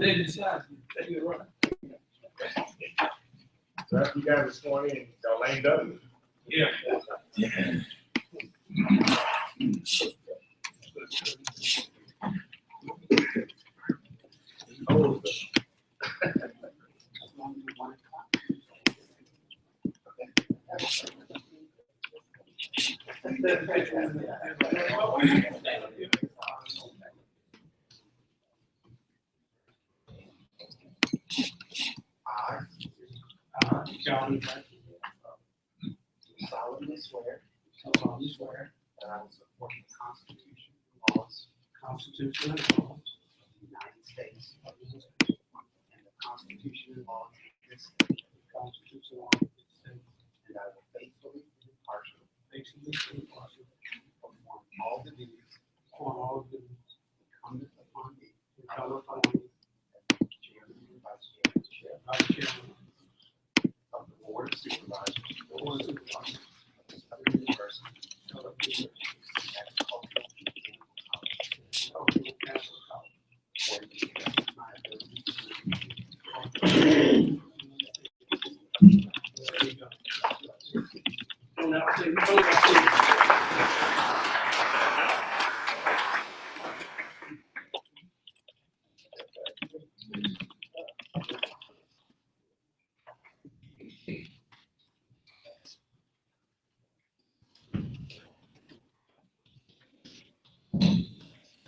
They decide. You're right. So after you guys this morning, y'all lined up. Yeah. Oh. Solemnly swear that I will support the Constitution and laws of the United States and the Constitution and laws of this state, and I will faithfully and impartially perform all the duties incumbent upon me as Chairman and Vice Chairman of the Board of Supervisors of the Southern University Agricultural and Chemical College, for the best of my ability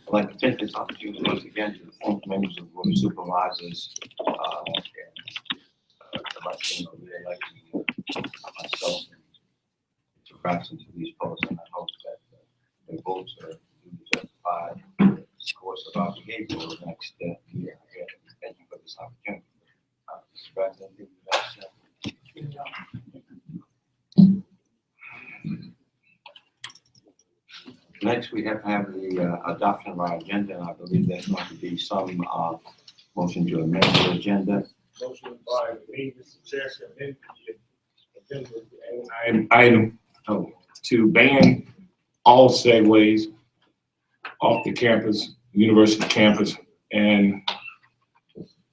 I'd like to take this opportunity once again to thank members of the Board of Supervisors. I'd like to re-elect myself to Braxton to these posts, and I hope that their votes are duly justified in the course of our behavior over the next year. Again, thank you for this opportunity. Mr. Braxton, thank you for that. Next, we have to have the adoption of our agenda, and I believe there's going to be some motion to amend the agenda. Motion by me, Mr. Chair, to amend the agenda. Item to ban all segways off the campus, university campus, and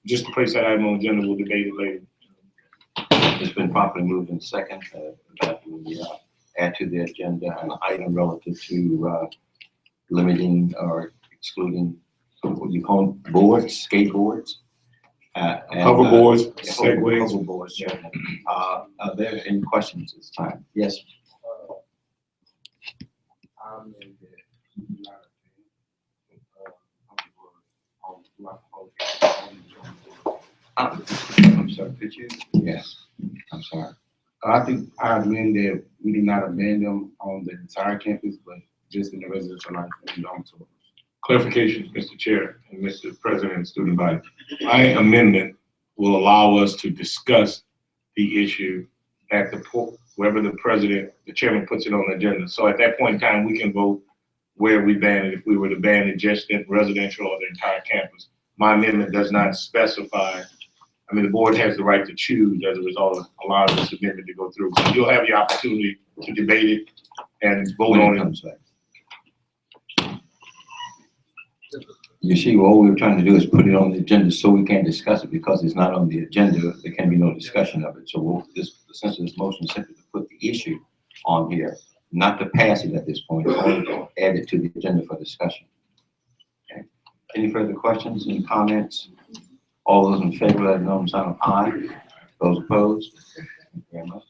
just to place that item on the agenda, we'll debate it later. It's been properly moved in second that we add to the agenda an item relative to limiting or excluding what you call boards, skateboards. And, Hoverboards, segways. Hoverboards, yeah. Are there any questions this time? Yes. I'm sorry, could you? Yes, I'm sorry. I think I amend that we do not amend them on the entire campus, but just in the residential life and dormitories. Clarification, Mr. Chair and Mr. President and student body. My amendment will allow us to discuss the issue at the wherever the chairman puts it on the agenda. So at that point in time, we can vote where we ban it, if we were to ban it just in residential or the entire campus. My amendment does not specify. I mean, the board has the right to choose as a result of allowing this amendment to go through. So you'll have the opportunity to debate it and vote on it. You see, all we're trying to do is put it on the agenda so we can discuss it, because it's not on the agenda. There can be no discussion of it. So the sense of this motion is simply to put the issue on here, not to pass it at this point, only to add it to the agenda for discussion. Okay. Any further questions, any comments? All those in favor, let it know by sign of aye. Those opposed? Thank you very much.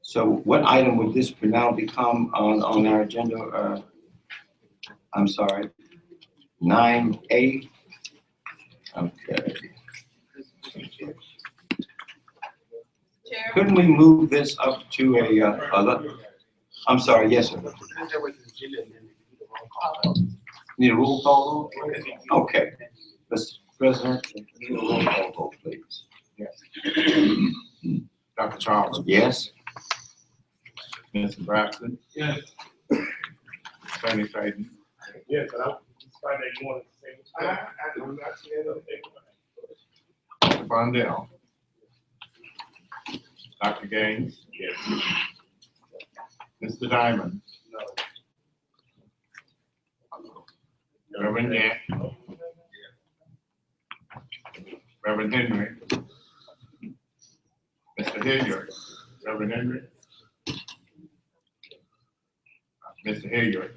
So what item would this now become on our agenda? I'm sorry, 9A. Okay. Couldn't we move this up to a I'm sorry, yes, sir. Need a roll call? Okay. Mr. President, need a roll call vote, please. Yes. Dr. Charles. Yes. Mr. Braxton. Yes. Attorney Clayton. Yeah, but I'm finding that you want to say. I'm not saying Dr. Bondell. Dr. Gaines. Yes. Mr. Diamond. No. Reverend Yant. Reverend Henry. Mr. Hilliard. Reverend Henry. Mr. Hilliard.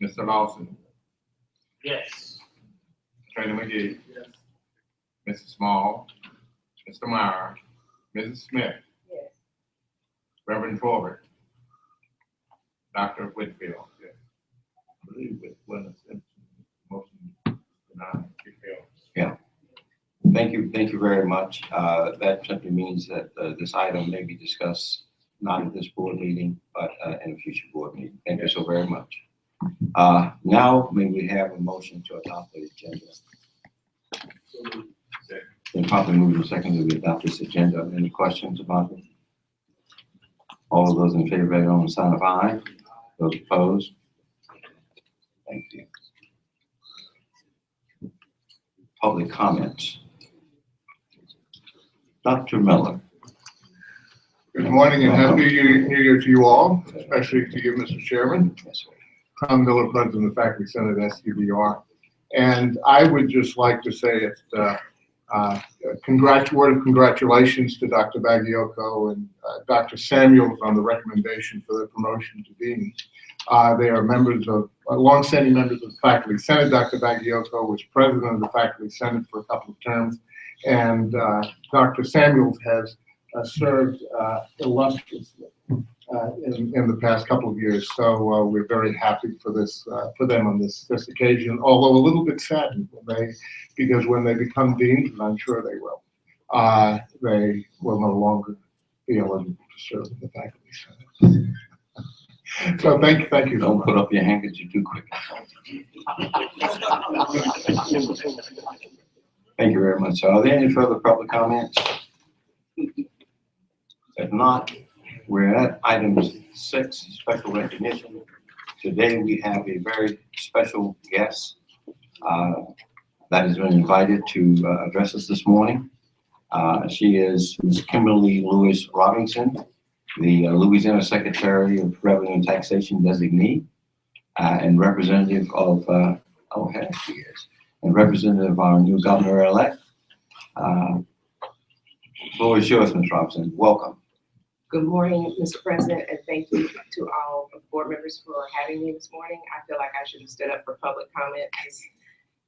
Mr. Lawson. Yes. Attorney McGee. Yes. Mrs. Small. Mr. Meyer. Mrs. Smith. Yes. Reverend Corbett. Dr. Whitfield. Yes. I believe it was a motion denied. It failed. Thank you very much. That simply means that this item may be discussed not at this board meeting, but in a future board meeting. Thank you so very much. Now, may we have a motion to adopt the agenda? Then probably move to second to adopt this agenda. Any questions about it? All of those in favor, vote on the sign of aye. Those opposed? Thank you. Public comments. Dr. Miller. Good morning and happy New Year to you all, especially to you, Mr. Chairman. Yes, sir. Tom Miller, President of the Faculty Senate at SUBR. And I would just like to say congratulations to Dr. Bagayoko and Dr. Samuels on the recommendation for the promotion to dean. They are longstanding members of the Faculty Senate. Dr. Bagayoko was president of the Faculty Senate for a couple of terms, and Dr. Samuels has served illustriously in the past couple of years. So we're very happy for them on this occasion, although a little bit saddened because when they become deans, and I'm sure they will no longer be eligible to serve in the Faculty Senate. So thank you. Don't put up your handkerchief too quick. Thank you very much. So are there any further public comments? If not, we're at item 6, special recognition. Today we have a very special guest that has been invited to address us this morning. She is Ms. Kimberly Lewis Robinson, the Louisiana Secretary of Revenue and Taxation designee, and representative of, she is, and representative of our new governor-elect. Floor is yours, Ms. Robinson. Welcome. Good morning, Mr. President, and thank you to all of the board members for having me this morning. I feel like I should have stood up for public comment because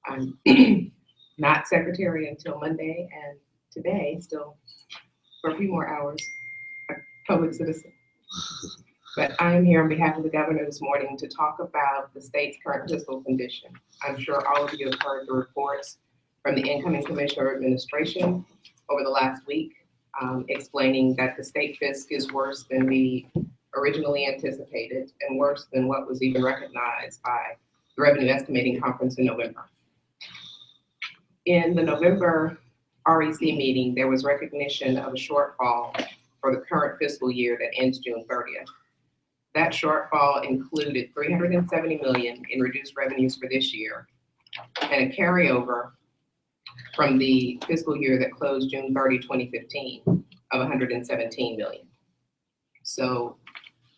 I'm not secretary until Monday, and today, still for a few more hours, a public citizen. But I am here on behalf of the governor this morning to talk about the state's current fiscal condition. I'm sure all of you have heard the reports from the incoming Commissioner of Administration over the last week, explaining that the state fisc is worse than we originally anticipated and worse than what was even recognized by the Revenue Estimating Conference in November. In the November REC meeting, there was recognition of a shortfall for the current fiscal year that ends June 30th. That shortfall included $370 million in reduced revenues for this year and a carryover from the fiscal year that closed June 30, 2015 of $117 million. So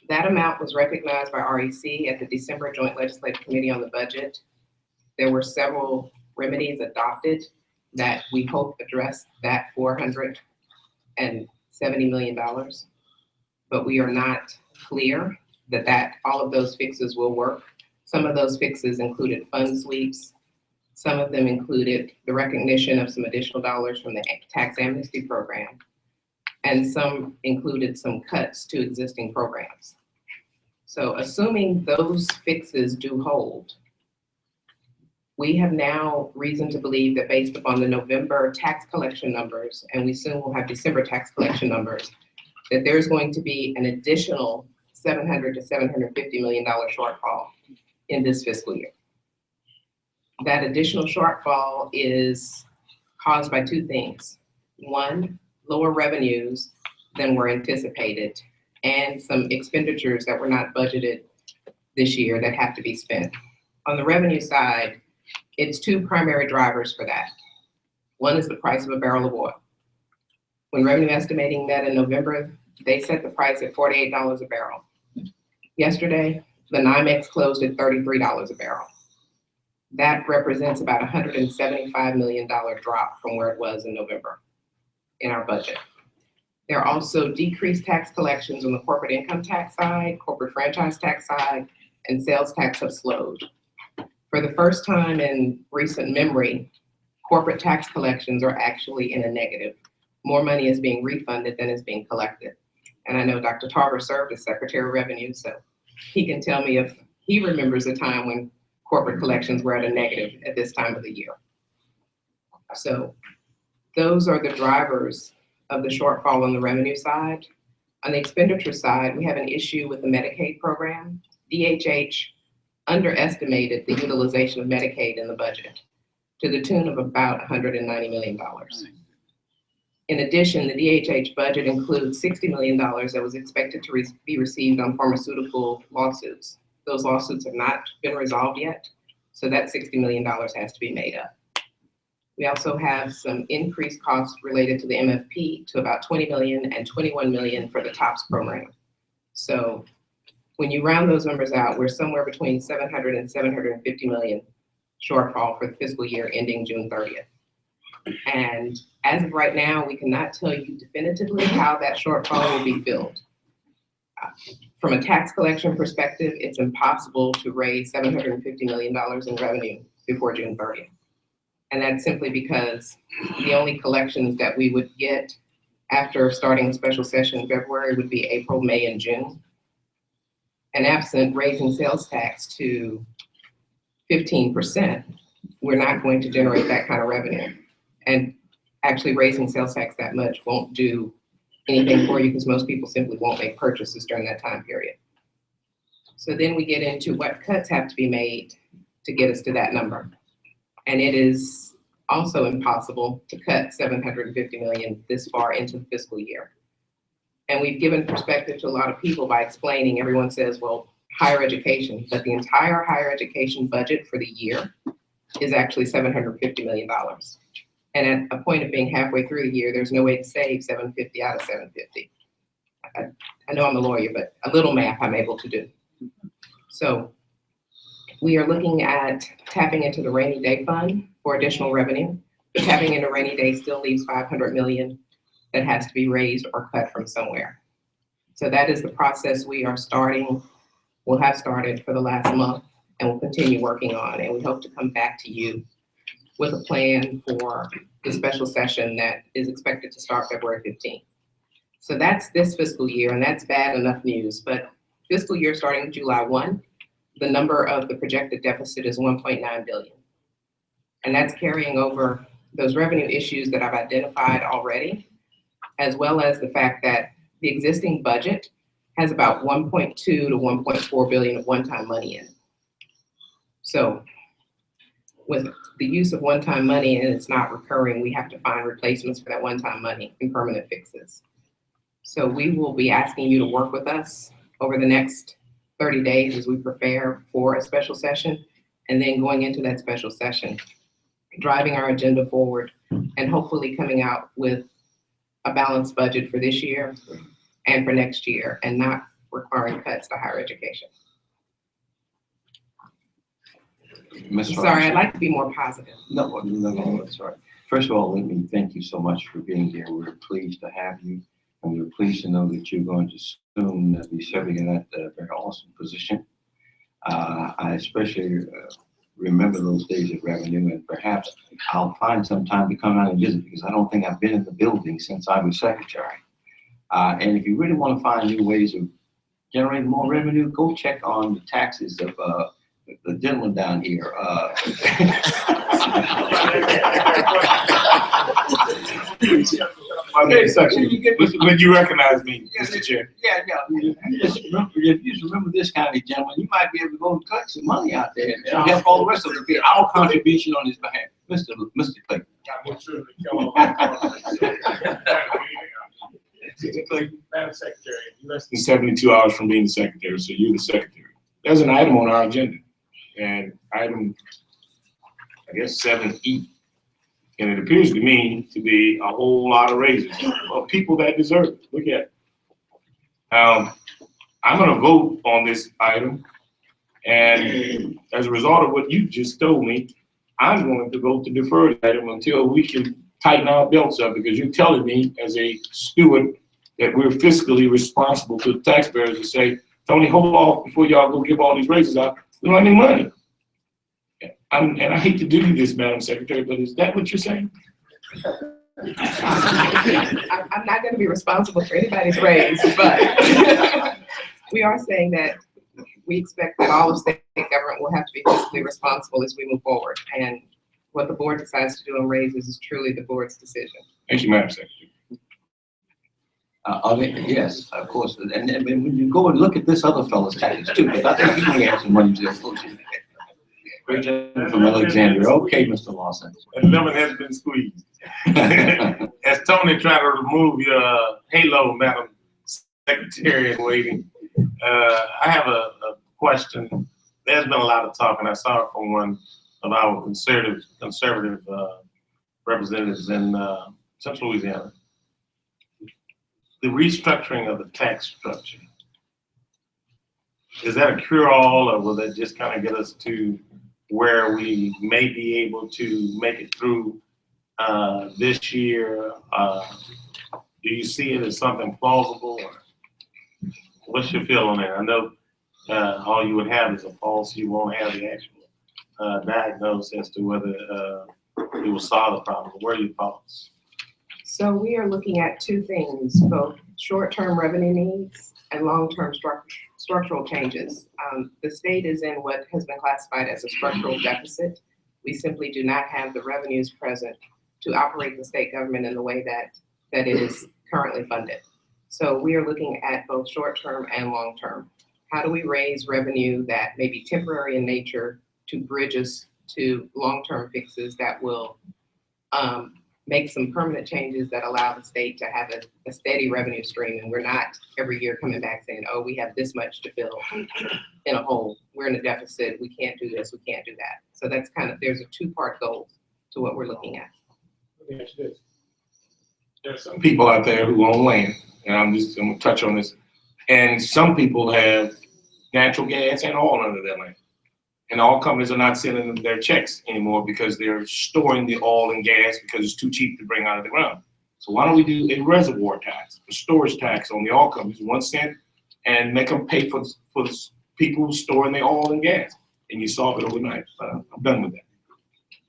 that amount was recognized by REC at the December Joint Legislative Committee on the Budget. There were several remedies adopted that we hope address that $470 million, but we are not clear that all of those fixes will work. Some of those fixes included fund sweeps. Some of them included the recognition of some additional dollars from the tax amnesty program, and some included some cuts to existing programs. So assuming those fixes do hold, we have now reason to believe that based upon the November tax collection numbers, and we soon will have December tax collection numbers, that there's going to be an additional $700 to $750 million shortfall in this fiscal year. That additional shortfall is caused by two things. One, lower revenues than were anticipated, and some expenditures that were not budgeted this year that have to be spent. On the revenue side, it's two primary drivers for that. One is the price of a barrel of oil. When revenue estimating met in November they set the price at $48 a barrel. Yesterday, the NYMEX closed at $33 a barrel. That represents about $175 million drop from where it was in November in our budget. There are also decreased tax collections on the corporate income tax side, corporate franchise tax side, and sales tax have slowed. For the first time in recent memory, corporate tax collections are actually in a negative. More money is being refunded than is being collected. And I know Dr. Tarver served as Secretary of Revenue, so he can tell me if he remembers a time when corporate collections were at a negative at this time of the year. So those are the drivers of the shortfall on the revenue side. On the expenditure side, we have an issue with the Medicaid program. DHH underestimated the utilization of Medicaid in the budget to the tune of about $190 million. In addition, the DHH budget includes $60 million that was expected to be received on pharmaceutical lawsuits. Those lawsuits have not been resolved yet, so that $60 million has to be made up. We also have some increased costs related to the MFP to about $20 million and $21 million for the TOPS program. So when you round those numbers out, we're somewhere between 700 and 750 million shortfall for the fiscal year ending June 30th. And as of right now, we cannot tell you definitively how that shortfall will be filled. From a tax collection perspective, it's impossible to raise $750 million in revenue before June 30th. And that's simply because the only collections that we would get after starting a special session in February would be April, May, and June. And absent raising sales tax to 15%, we're not going to generate that kind of revenue. And actually raising sales tax that much won't do anything for you because most people simply won't make purchases during that time period. So then we get into what cuts have to be made to get us to that number. And it is also impossible to cut $750 million this far into the fiscal year. And we've given perspective to a lot of people by explaining, everyone says, well, higher education, but the entire higher education budget for the year is actually $750 million. And at a point of being halfway through the year, there's no way to save 750 out of 750. I know I'm a lawyer, but a little math I'm able to do. So we are looking at tapping into the rainy day fund for additional revenue. But tapping into rainy day still leaves $500 million that has to be raised or cut from somewhere. So that is the process we are starting, we'll have started for the last month, and we'll continue working on. And we hope to come back to you with a plan for the special session that is expected to start February 15th. So that's this fiscal year, and that's bad enough news. But fiscal year starting July 1, the number of the projected deficit is 1.9 billion. And that's carrying over those revenue issues that I've identified already, as well as the fact that the existing budget has about 1.2 to 1.4 billion of one-time money in it. So with the use of one-time money and it's not recurring, we have to find replacements for that one-time money and permanent fixes. So we will be asking you to work with us over the next 30 days as we prepare for a special session, and then going into that special session, driving our agenda forward and hopefully coming out with a balanced budget for this year and for next year, and not requiring cuts to higher education. Ms. Sorry, Robinson. I'd like to be more positive. No, that's all right. First of all, let me thank you so much for being here. We're pleased to have you, and we're pleased to know that you're going to soon be serving in that very awesome position. I especially remember those days of revenue, and perhaps I'll find some time to come out and visit, because I don't think I've been in the building since I was secretary. And if you really want to find new ways of generating more revenue, go check on the taxes of the gentleman down here. My name is Section. Would you recognize me, Mr. Chair? Yeah. If you remember this kind of gentleman, you might be able to go and collect some money out there and help all the rest of us get our contribution on his behalf. Mr. Clayton. Madam Secretary, you Less than 72 hours from being the secretary, so you're the secretary. There's an item on our agenda, and item, I guess, 7E. And it appears to me to be a whole lot of raises of people that deserve it. Look at it. I'm gonna vote on this item, and as a result of what you just told me, I'm going to vote to defer the item until we can tighten our belts up, because you're telling me as a steward that we're fiscally responsible to the taxpayers to say, Tony, hold off before y'all go give all these raises out. We don't have any money. And I hate to do this, Madam Secretary, but is that what you're saying? I'm not gonna be responsible for anybody's raise, but we are saying that we expect that all of state government will have to be fiscally responsible as we move forward. And what the board decides to do on raises is truly the board's decision. Thank you, Madam Secretary. Yes, of course, and when you go and look at this other fellow's taxes too, because I think he may have some money to afford. Great gentleman from Alexandria. Okay, Mr. Lawson. The lemon has been squeezed. As Tony tried to remove your halo, Madam Secretary in waiting, I have a question. There's been a lot of talk, and I saw it from one of our conservative representatives in Central Louisiana. The restructuring of the tax structure. Is that a cure-all, or will that just kind of get us to where we may be able to make it through this year? Do you see it as something plausible? Or what's your feel on that? I know all you would have is a pulse. You won't have the actual diagnosis as to whether it will solve the problem. What are your thoughts? So we are looking at two things, both short-term revenue needs and long-term structural changes. The state is in what has been classified as a structural deficit. We simply do not have the revenues present to operate the state government in the way that it is currently funded. So we are looking at both short-term and long-term. How do we raise revenue that may be temporary in nature to bridge us to long-term fixes that will make some permanent changes that allow the state to have a steady revenue stream, and we're not every year coming back saying, oh, we have this much to fill in a hole. We're in a deficit. We can't do this. We can't do that. So that's kind of, there's a two-part goal to what we're looking at. Let me ask you this. There are some people out there who own land, and I'm gonna touch on this, and some people have natural gas and oil under their land. And all companies are not sending them their checks anymore because they're storing the oil and gas because it's too cheap to bring out of the ground. So why don't we do a reservoir tax, a storage tax on the oil companies, 1 cent, and make them pay for the people storing their oil and gas, and you solve it overnight. I'm done with that.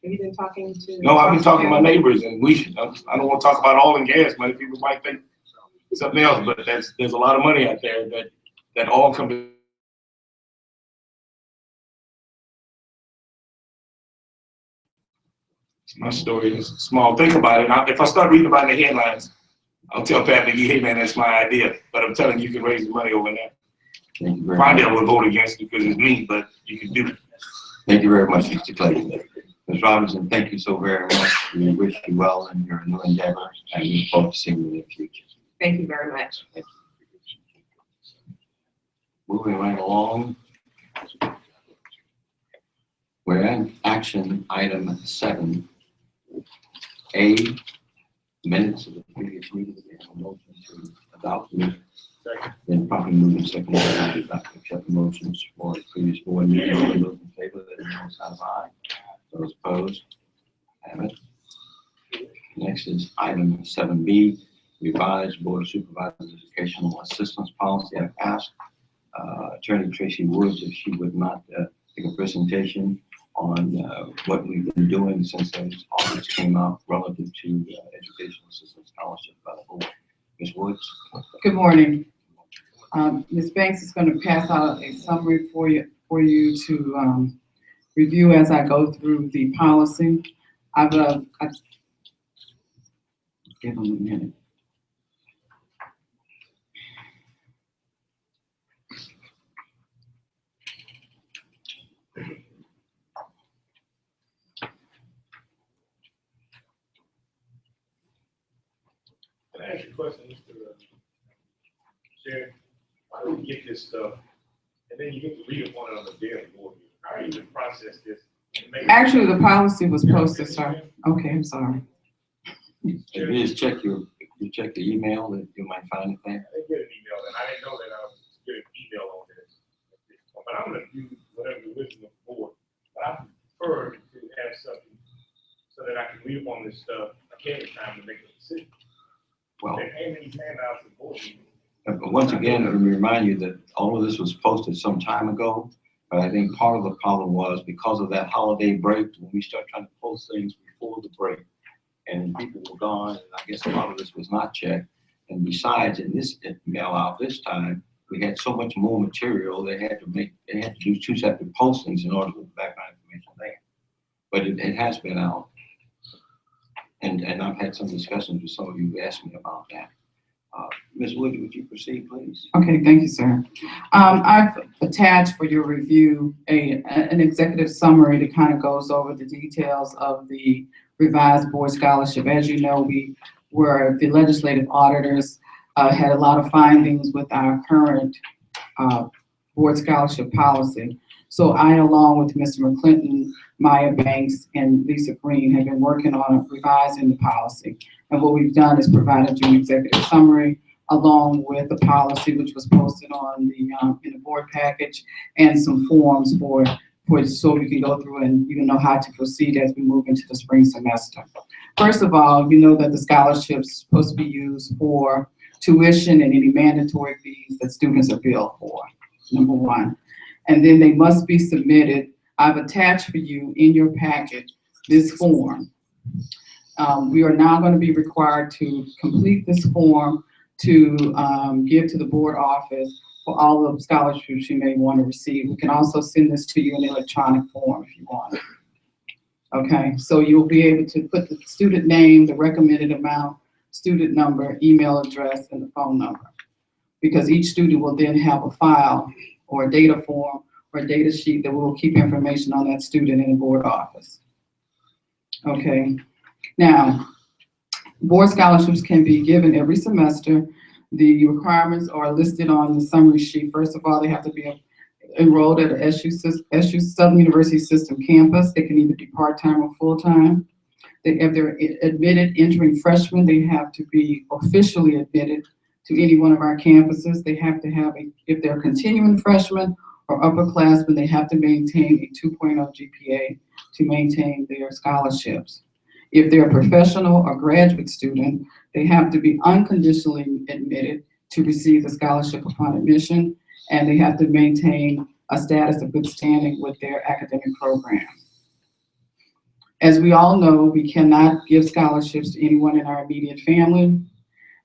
Have you been talking to? No, I've been talking to my neighbors, and I don't want to talk about oil and gas money. People might think something else, but there's a lot of money out there that oil companies. My story is small. Think about it. If I start reading about the headlines, I'll tell Pat McGee, hey man, that's my idea. But I'm telling you, you can raise the money overnight. Thank you very Probably much. I would vote against it because it's me, but you can do it. Thank you very much, Mr. Clayton. Ms. Robinson, thank you so very much. We wish you well in your new endeavor, and we look forward to seeing you in the future. Thank you very much. Moving right along. We're in action item 7. A, minutes of the previous meeting. We have a motion to adopt them. Then properly moving second, I accept the motions for the previous board meeting. All those in favor, let it know sign of aye. Those opposed, have it. Next is item 7B, revised Board of Supervisors Educational Assistance Policy. I've asked Attorney Tracy Woods if she would not make a presentation on what we've been doing since those audits came out relative to educational assistance scholarship by the board. Ms. Woods? Good morning. Ms. Banks is going to pass out a summary for you to review as I go through the policy. Give them a minute. Can I ask you a question, Mr. Chair? Why do we get this stuff, and then you get to read upon it on the daily board? How do you even process this? Actually, the policy was posted, sir. Okay, I'm sorry. If you just check your email, that you might find it there. I didn't get an email, and I didn't know this stuff ahead of time to make a decision. Well, They're handing these handouts to board meetings. but once again, let me remind you that all of this was posted some time ago. But I think part of the problem was because of that holiday break, when we start trying to post things before the break, and people were gone, and I guess a lot of this was not checked. And besides, in this mail out this time, we had so much more material, they had to do two separate postings in order to put the background information there. But it has been out. And I've had some discussions with some of you who asked me about that. Ms. Wood, would you proceed, please? Okay, thank you, sir. I've attached for your review an executive summary that kind of goes over the details of the revised board scholarship. As you know, we were the legislative auditors, had a lot of findings with our current board scholarship policy. So I, along with Mr. McClinton, Maya Banks, and Lisa Green, have been working on revising the policy. And what we've done is provided you an executive summary along with the policy, which was posted on the in the board package, and some forms for so you can go through and you know how to proceed as we move into the spring semester. First of all, you know that the scholarship is supposed to be used for tuition and any mandatory fees that students are billed for, number one. And then they must be submitted. I've attached for you in your packet this form. We are now going to be required to complete this form to give to the board office for all of the scholarships you may want to receive. We can also send this to you in electronic form if you want. Okay, so you'll be able to put the student name, the recommended amount, student number, email address, and the phone number. Because each student will then have a file or a data form or a data sheet that will keep information on that student in the board office. Okay, now, board scholarships can be given every semester. The requirements are listed on the summary sheet. First of all, they have to be enrolled at a SU Southern University System campus. They can either be part-time or full-time. If they're admitted entering freshmen, they have to be officially admitted to any one of our campuses. They have to have if they're continuing freshmen or upperclassmen, they have to maintain a 2.0 GPA to maintain their scholarships. If they're a professional or graduate student, they have to be unconditionally admitted to receive the scholarship upon admission, and they have to maintain a status of good standing with their academic program. As we all know, we cannot give scholarships to anyone in our immediate family,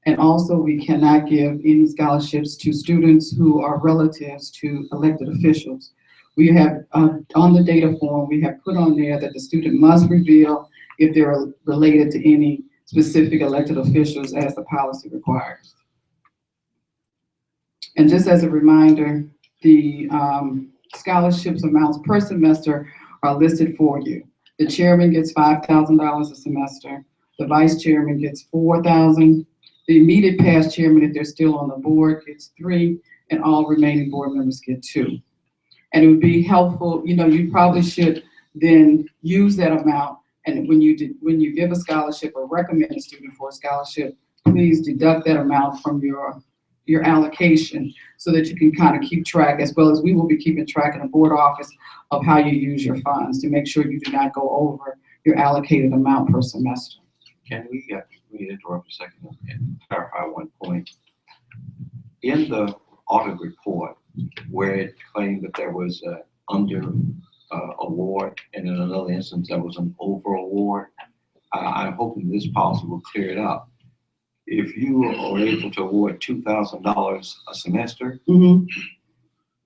and also we cannot give any scholarships to students who are relatives to elected officials. We have, on the data form, we have put on there that the student must reveal if they're related to any specific elected officials as the policy requires. And just as a reminder, the scholarships amounts per semester are listed for you. The chairman gets $5,000 a semester. The vice chairman gets $4,000. The immediate past chairman, if they're still on the board, gets $3,000, and all remaining board members get $2,000. And it would be helpful, you know, you probably should then use that amount. And when you give a scholarship or recommend a student for a scholarship, please deduct that amount from your allocation so that you can kind of keep track, as well as we will be keeping track in the board office of how you use your funds to make sure you do not go over your allocated amount per semester. Can we interrupt a second and clarify one point? In the audit report, where it claimed that there was an under award, and in another instance there was an over award, I'm hoping this policy will clear it up. If you are able to award $2,000 a semester,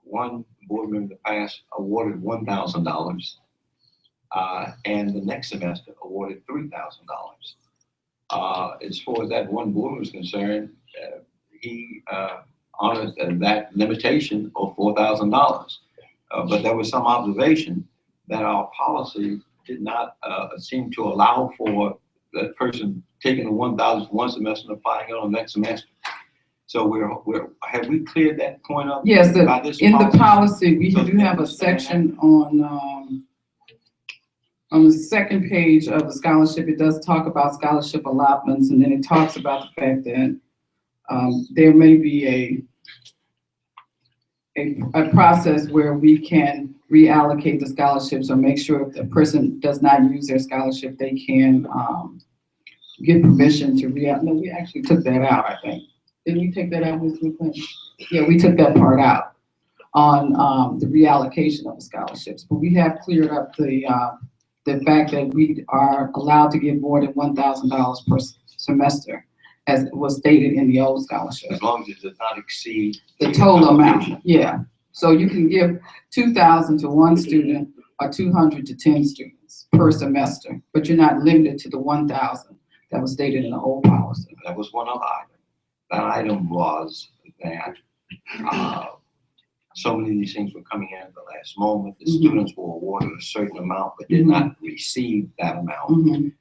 one board member in the past awarded $1,000, and the next semester awarded $3,000. As far as that one board was concerned, he honored that limitation of $4,000. But there was some observation that our policy did not seem to allow for that person taking the $1,000 one semester and applying it on the next semester. So have we cleared that point up? Yes, by this in policy? the policy, we do have a section on the second page of the scholarship. It does talk about scholarship allotments, and then it talks about the fact that there may be a process where we can reallocate the scholarships or make sure if the person does not use their scholarship, they can give permission to no, we actually took that out, I think. Didn't we take that out, Ms. McClinton? Yeah, we took that part out on, the reallocation of the scholarships, but we have cleared up the fact that we are allowed to give more than $1,000 per semester, as was stated in the old scholarship. As long as it does not exceed. The total amount, yeah. So you can give 2,000 to one student or 200 to 10 students per semester, but you're not limited to the 1,000 that was stated in the old policy. That was one other item. That item was that, so many of these things were coming in at the last moment. The students were awarded a certain amount, but did not receive that amount.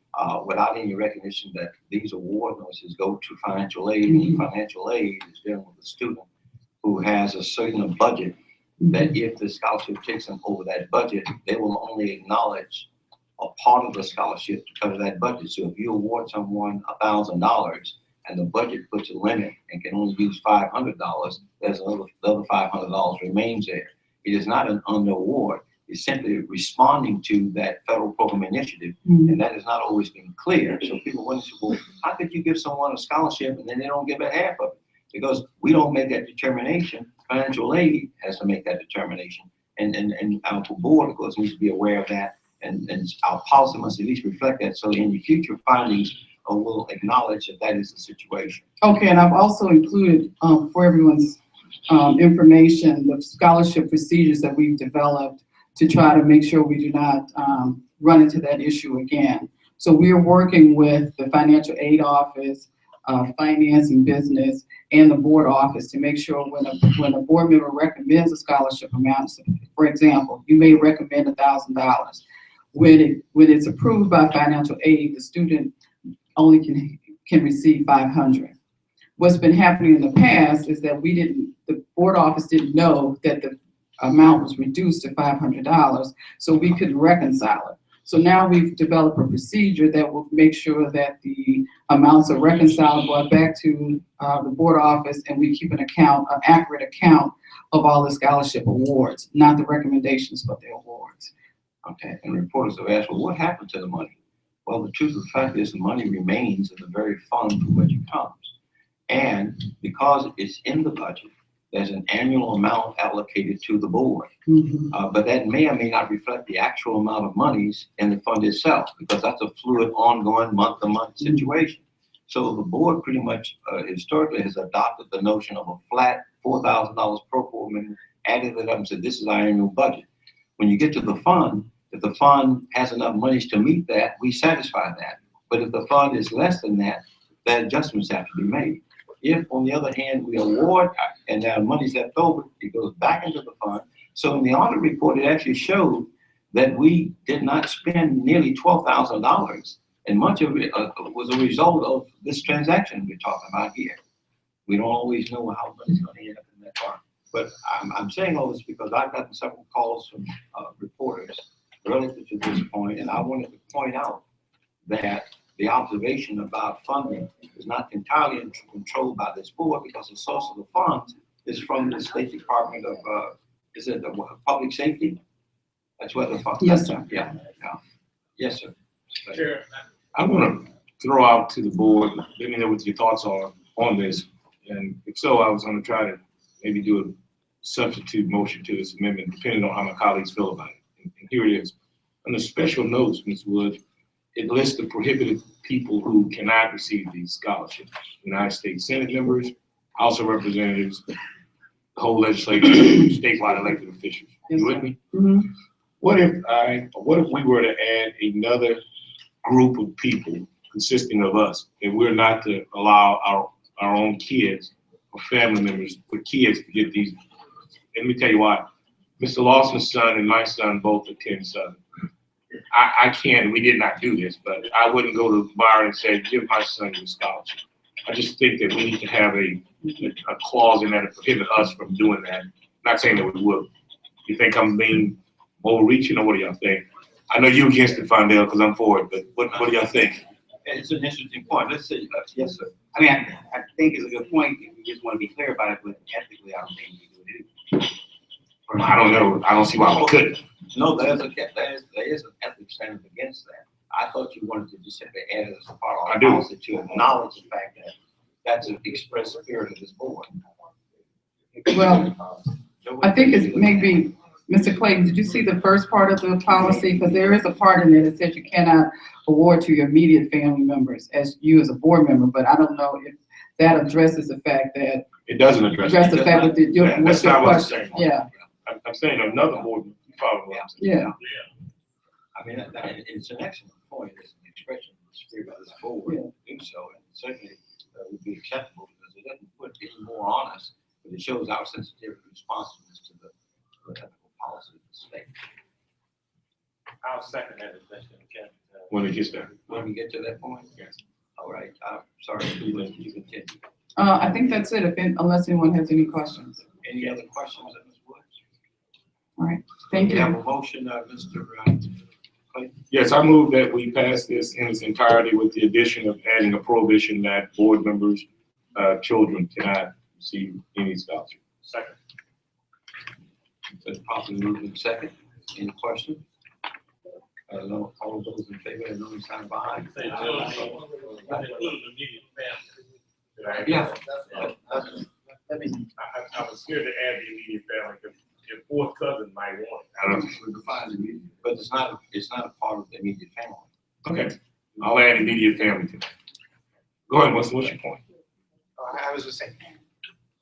Without any recognition that these award notices go to financial aid, and financial aid is dealing with a student who has a certain budget, that if the scholarship takes them over that budget, they will only acknowledge a part of the scholarship to cover that budget. So if you award someone $1,000 and the budget puts a limit and can only use $500, there's the other $500 remains there. It is not an under-award. It's simply responding to that federal program initiative, and that has not always been clear. So people wonder, well, how could you give someone a scholarship and then they don't give a half of it? Because we don't make that determination. Financial aid has to make that determination. And our board, of course, needs to be aware of that, and our policy must at least reflect that. So in the future findings, we'll acknowledge that that is the situation. Okay, and I've also included for everyone's information the scholarship procedures that we've developed to try to make sure we do not run into that issue again. So we are working with the financial aid office, finance and business, and the board office to make sure when a board member recommends a scholarship amount, for example, you may recommend $1,000. When it's approved by financial aid, the student only can receive 500. What's been happening in the past is that the board office didn't know that the amount was reduced to $500, so we couldn't reconcile it. So now we've developed a procedure that will make sure that the amounts are reconciled, brought back to the board office, and we keep an accurate account of all the scholarship awards, not the recommendations, but the awards. Okay, and reporters have asked, well, what happened to the money? Well, the truth of the fact is the money remains in the very fund from which it comes. And because it's in the budget, there's an annual amount allocated to the board. But that may or may not reflect the actual amount of monies in the fund itself, because that's a fluid, ongoing, month-to-month situation. So the board pretty much historically has adopted the notion of a flat $4,000 per board member, added it up and said, this is our annual budget. When you get to the fund, if the fund has enough monies to meet that, we satisfy that. But if the fund is less than that, then adjustments have to be made. If, on the other hand, we award and there are monies left over, it goes back into the fund. So in the audit report, it actually showed that we did not spend nearly $12,000, and much of it was a result of this transaction we're talking about here. We don't always know how money's going to end up in that fund. But I'm saying all this because I've gotten several calls from reporters relative to this point, and I wanted to point out that the observation about funding is not entirely controlled by this board, because the source of the funds is from the State Department of, is it the Public Safety? That's where the funds. Yes, sir. Yeah. Yes, sir. Chair, I want to throw out to the board, let me know what your thoughts are on this. And if so, I was going to try to maybe do a substitute motion to this amendment, depending on how my colleagues feel about it. And here it is. On the special notes, Ms. Wood, it lists the prohibited people who cannot receive these scholarships. United States Senate members, House of Representatives, the whole legislature, statewide elected officials. You with me? What if we were to add another group of people consisting of us, and we're not to allow our own kids or family members with kids to get these? And let me tell you why. Mr. Lawson's son and my son both attend Southern. I can't, we did not do this, but I wouldn't go to Byron and say, give my son a scholarship. I just think that we need to have a clause in there to prohibit us from doing that. Not saying that we will. You think I'm being overreaching, or what do y'all think? I know you're against it, Fondell, because I'm for it, but what do y'all think? It's an interesting point. Let's say, yes, sir. I mean, I think it's a good point. If we just want to be clear about it, but ethically, I don't think we do it. I don't know. I don't see why we couldn't. No, there is an ethics standard against that. I thought you wanted to just simply add it as a part of I our do. policy to acknowledge the fact that that's the express spirit of this board. Well, I think it's maybe, Mr. Clayton, did you see the first part of the policy? Because there is a part in there that says you cannot award to your immediate family members as you as a board member, but I don't know if that addresses the fact that, It doesn't address. address the fact that your, Yeah, what's that's your not what I'm question? saying. Yeah, I'm saying another board, you follow what I'm saying? yeah, I mean, it's an excellent point. It's an expression of the spirit of this board to do so, and certainly would be acceptable because it doesn't put any more on us, but it shows our sensitivity and responsiveness to the ethical policy of the state. I'll second that question, Captain. When it gets there. When we get to that point? Yes. All right, I'm sorry, you continue. I think that's it, unless anyone has any questions. Any other questions of Ms. Woods? All right, thank We have you. a motion, Mr. Clayton. Yes, I move that we pass this in its entirety with the addition of adding a prohibition that board members, children cannot receive any scholarship. Second. That's properly moved in second. Any questions? No, all of those in favor, no sign by. Yeah. I was scared to add the immediate family because your fourth cousin might want it. I don't know. But it's not a part of the immediate family. Okay, I'll add immediate family to that. Go ahead, what's your point? I was just saying,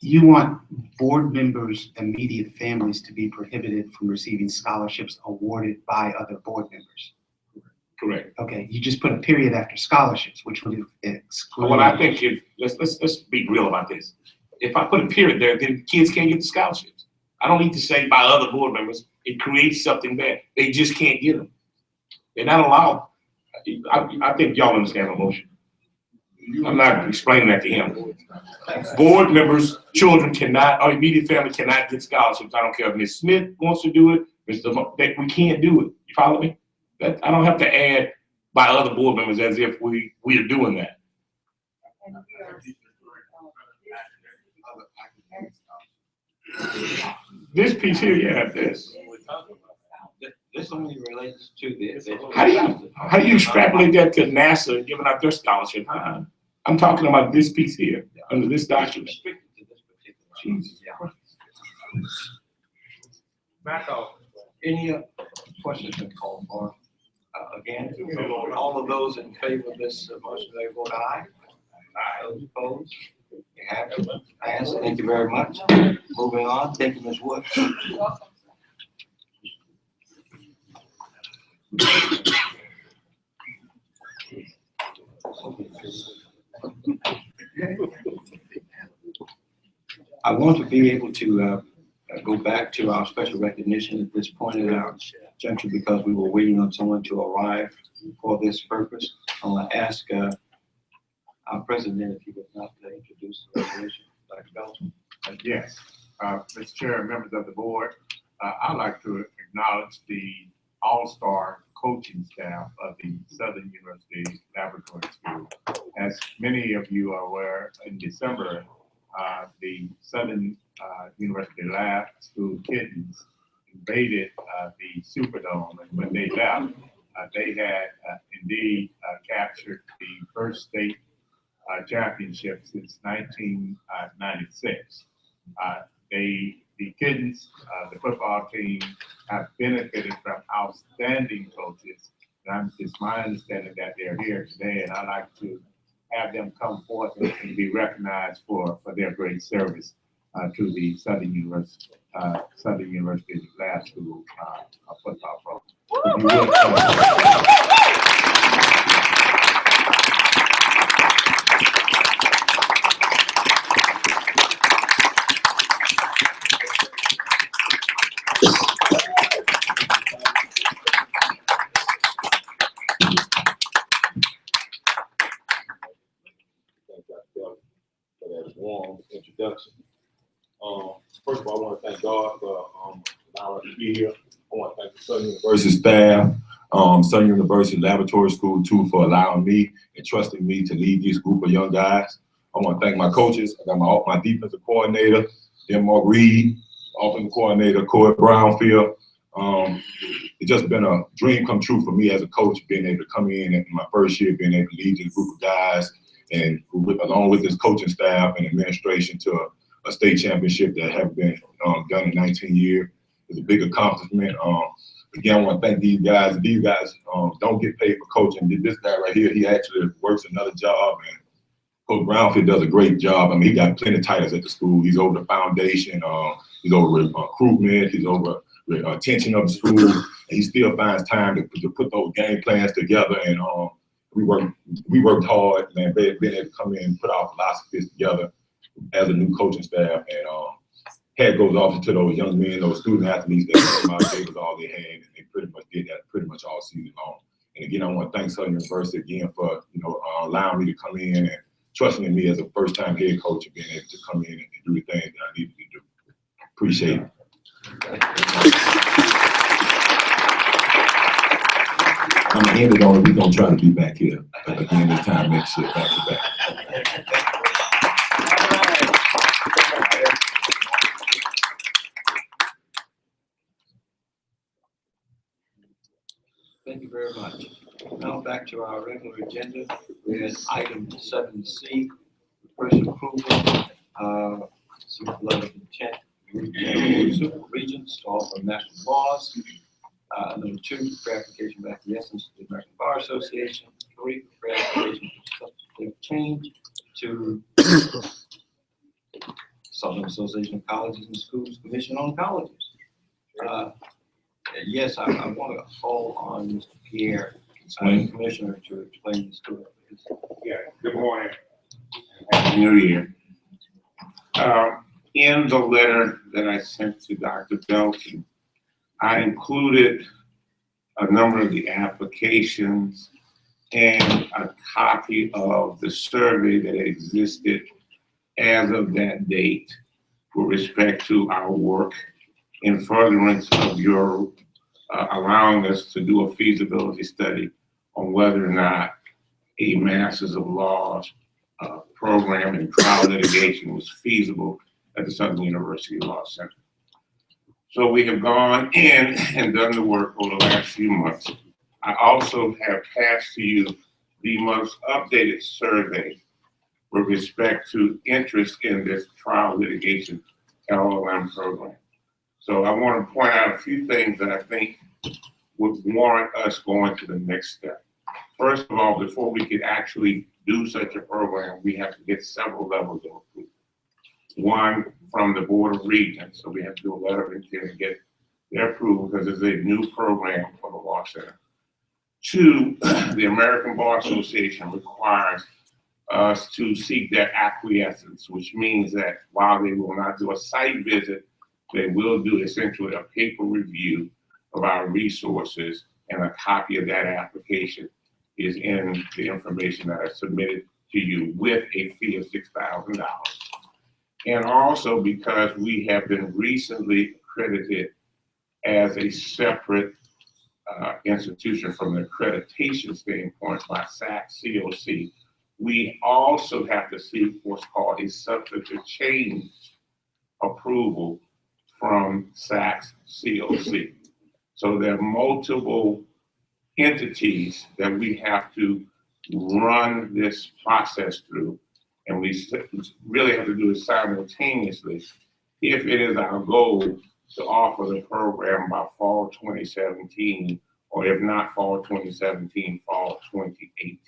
you want board members' immediate families to be prohibited from receiving scholarships awarded by other board members. Correct. Okay, you just put a period after scholarships, which would exclude. Well, I think let's be real about this. If I put a period there, then kids can't get the scholarships. I don't need to say by other board members. It creates something that they just can't get them. They're not allowed. I think y'all understand the motion. I'm not explaining that to him. Board members, children cannot, or immediate family cannot get scholarships. I don't care if Ms. Smith wants to do it, we can't do it. You follow me? I don't have to add by other board members as if we are doing that. This piece here, yeah, this. This only relates to this. How do you extrapolate that to NASA and giving out their scholarship? I'm talking about this piece here, under this document. Restricted to this particular. Jesus. Back off. Any questions been called for? Again, all of those in favor of this motion, they vote aye. Aye. Those opposed? You have it. Passed. Thank you very much. Moving on. Thank you, Ms. Woods. I want to be able to go back to our special recognition at this point in our juncture because we were waiting on someone to arrive for this purpose. I want to ask our president if he would not introduce the resolution. Dr. Belton. Yes, Mr. Chair, members of the board, I'd like to acknowledge the all-star coaching staff of the Southern University Laboratory School. As many of you are aware, in December, the Southern University Lab School kittens invaded the Superdome, and when they left, they had indeed captured the first state championship since 1996. The kittens, the football team, have benefited from outstanding coaches. And it's my understanding that they're here today, and I'd like to have them come forth and be recognized for their great service to the Southern University Lab School football program. If you would, for that warm introduction. First of all, I want to thank God for allowing us to be here. I want to thank the Southern University staff, Southern University Laboratory School too, for allowing me and trusting me to lead this group of young guys. I want to thank my coaches. I got my defensive coordinator, then Mark Reed, offensive coordinator, Corey Brownfield, It's just been a dream come true for me as a coach, being able to come in my first year, being able to lead this group of guys, and along with this coaching staff and administration to a state championship that have been done in 19 years. It's a big accomplishment. Again, I want to thank these guys. These guys don't get paid for coaching. This guy right here, he actually works another job, and Coach Brownfield does a great job. I mean, he got plenty of titles at the school. He's over the foundation. He's over recruitment. He's over attention of the school. And he still finds time to put those game plans together. And we worked hard, man, being able to come in and put our philosophies together as a new coaching staff. And hat goes off to those young men, those student athletes that came out, gave us all they had, and they pretty much did that pretty much all season long. And again, I want to thank Southern University again for allowing me to come in and trusting in me as a first-time head coach and being able to come in and do the things that I needed to do. Appreciate it. I'm gonna end it on. We're gonna try to be back here again this time next year, back to back. Thank you very much. Now back to our regular agenda with item 7C, first approval, super letter of intent, super regions to offer national laws. Number 2, clarification of acquiescence to the American Bar Association. 3, clarification of substantive change to Southern Association of Colleges and Schools Commission on Colleges. Yes, I want to call on Mr. Pierre, Commissioner, to explain this to us. Yeah, good morning. Happy New Year. In the letter that I sent to Dr. Belton, I included a number of the applications and a copy of the survey that existed as of that date with respect to our work in furtherance of your allowing us to do a feasibility study on whether or not a Masters of Laws program in trial litigation was feasible at the Southern University Law Center. So we have gone in and done the work over the last few months. I also have passed to you the most updated survey with respect to interest in this trial litigation LLM program. So I want to point out a few things that I think would warrant us going to the next step. First of all, before we could actually do such a program, we have to get several levels of approval. One, from the Board of Regents, so we have to do a letter of intent to get their approval because it's a new program for the Law Center. 2, the American Bar Association requires us to seek their acquiescence, which means that while they will not do a site visit, they will do essentially a paper review of our resources, and a copy of that application is in the information that I submitted to you with a fee of $6,000. And also because we have been recently accredited as a separate institution from an accreditation standpoint by SACS COC, we also have to seek what's called a substantive change approval from SACS COC. So there are multiple entities that we have to run this process through, and we really have to do it simultaneously if it is our goal to offer the program by fall 2017, or if not fall 2017, fall 2018.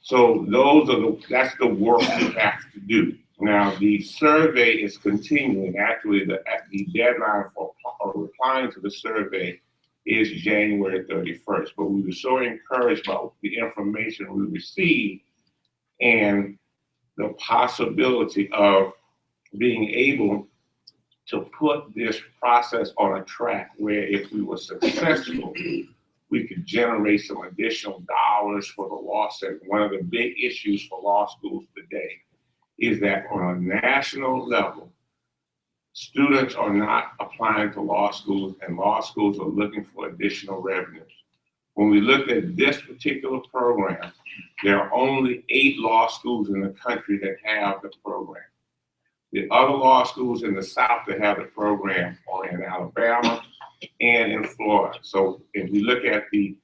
So that's the work we have to do. Now, the survey is continuing. Actually, the deadline for replying to the survey is January 31st, but we were so encouraged by the information we received and the possibility of being able to put this process on a track where if we were successful, we could generate some additional dollars for the law center. One of the big issues for law schools today is that on a national level, students are not applying to law schools, and law schools are looking for additional revenues. When we looked at this particular program, there are only 8 law schools in the country that have the program. The other law schools in the South that have the program are in Alabama, and in Florida. So if we look at the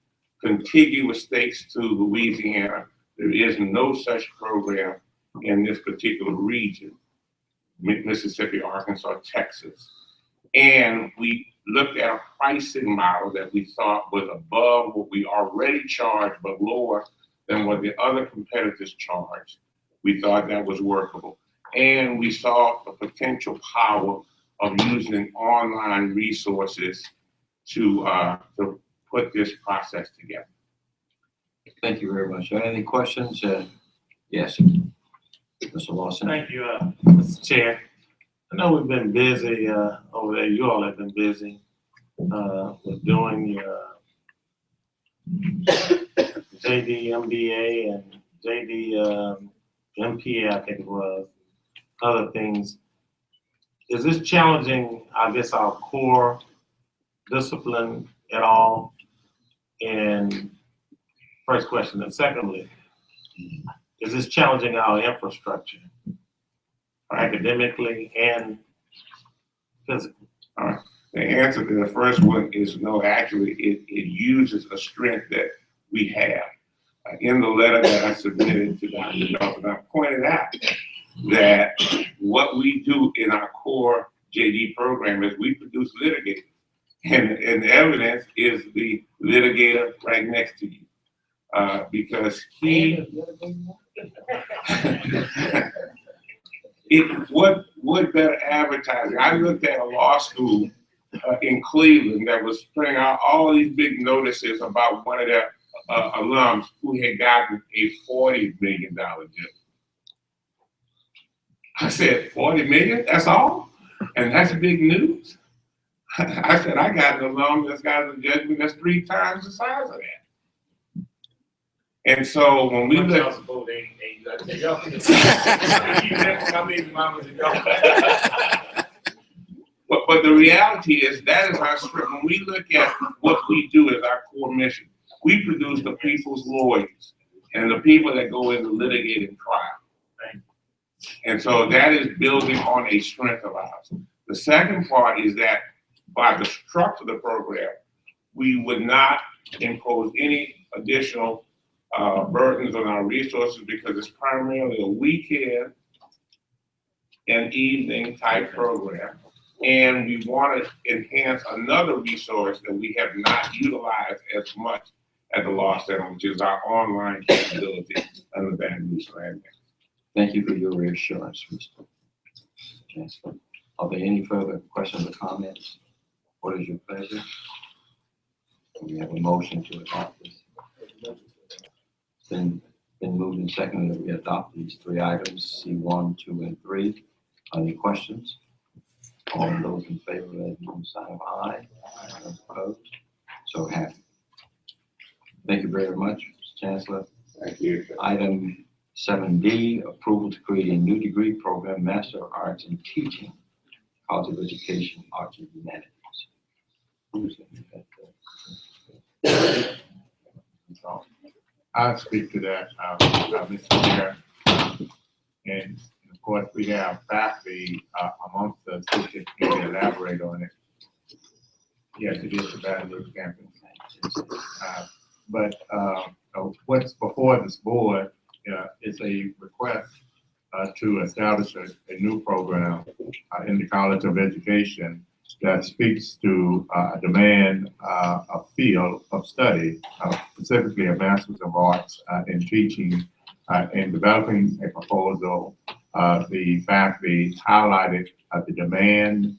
contiguous states to Louisiana, there is no such program in this particular region, Mississippi, Arkansas, Texas. And we looked at a pricing model that we thought was above what we already charged, but lower than what the other competitors charged. We thought that was workable. And we saw the potential power of using online resources to put this process together. Thank you very much. Any questions? Yes, Mr. Lawson. Thank you, Mr. Chair. I know we've been busy over there. You all have been busy with doing your JD MBA and JD MPA, I think it was, other things. Is this challenging, I guess, our core discipline at all? And first question. And secondly, is this challenging our infrastructure academically and physically? All right. The answer to the first one is no. Actually, it uses a strength that we have. In the letter that I submitted to Dr. Dawson, I pointed out that what we do in our core JD program is we produce litigators. And the evidence is the litigator right next to you. Because what better advertising? I looked at a law school in Cleveland that was putting out all these big notices about one of their alums who had gotten a $40 million deal. I said, 40 million, that's all? And that's big news? I said, I got an alum that's got a judgment that's 3 times the size of that. And so when we look, but the reality is that is our strength. When we look at what we do as our core mission, we produce the people's lawyers and the people that go into litigating trial. And so that is building on a strength of ours. The second part is that by the structure of the program, we would not impose any additional burdens on our resources because it's primarily a weekend and evening type program. And we want to enhance another resource that we have not utilized as much at the Law Center, which is our online capability under the Baton Rouge Landing. Thank you for your reassurance, Mr. Chancellor. Are there any further questions or comments? What is your pleasure? We have a motion to adopt this. It's been moved and seconded that we adopt these 3 items, C1, 2, and 3. Any questions? All those in favor, let me sign of aye. Those opposed? So happy. Thank you very much, Mr. Chancellor. Thank you. Item 7D, approval to create a new degree program, Master of Arts in Teaching, College of Education, Arts and Humanities. Who's I'll speak to that, Mr. Chair. And of course, we have faculty amongst us who can elaborate on it. Yes, it is the Baton Rouge campus. But what's before this board is a request to establish a new program in the College of Education that speaks to a demand, a field of study, specifically a Master's of Arts in Teaching. In developing a proposal, the faculty highlighted the demand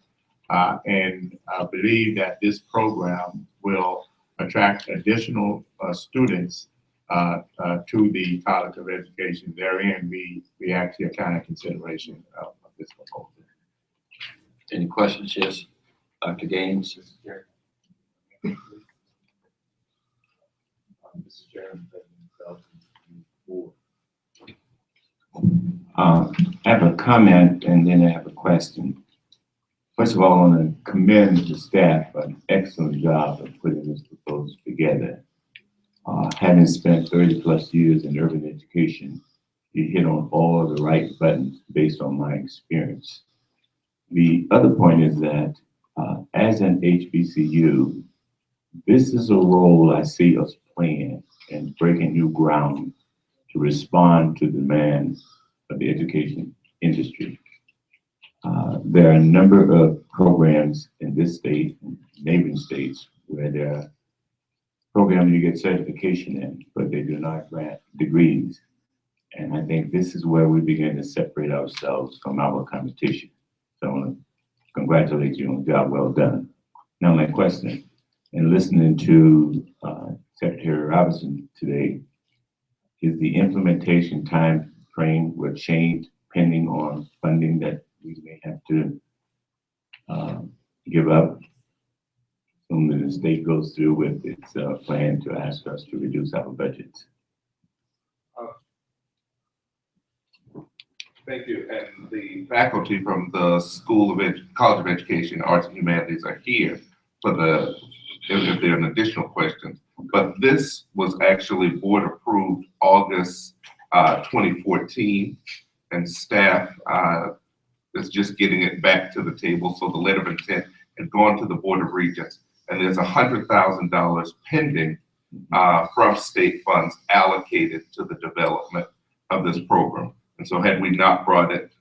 and believe that this program will attract additional students to the College of Education. Therein, we actually are kind of consideration of this proposal. Any questions? Yes, Dr. Gaines. Mr. Chairman, I have a comment and then I have a question. First of all, I want to commend the staff for an excellent job of putting this proposal together. Having spent 30+ years in urban education, you hit on all the right buttons based on my experience. The other point is that As an HBCU, this is a role I see us playing in breaking new ground to respond to the demands of the education industry. There are a number of programs in this state and neighboring states where there are programs you get certification in, but they do not grant degrees. And I think this is where we begin to separate ourselves from our competition. So I want to congratulate you on a job well done. Now my question, in listening to Secretary Robinson today, is the implementation time frame will change depending on funding that we may have to give up when the state goes through with its plan to ask us to reduce our budgets? Thank you. And the faculty from the College of Education, Arts and Humanities are here for if there are additional questions. But this was actually board approved August 2014, and staff is just getting it back to the table. So the letter of intent had gone to the Board of Regents, and there's $100,000 pending from state funds allocated to the development of this program. And so had we not brought it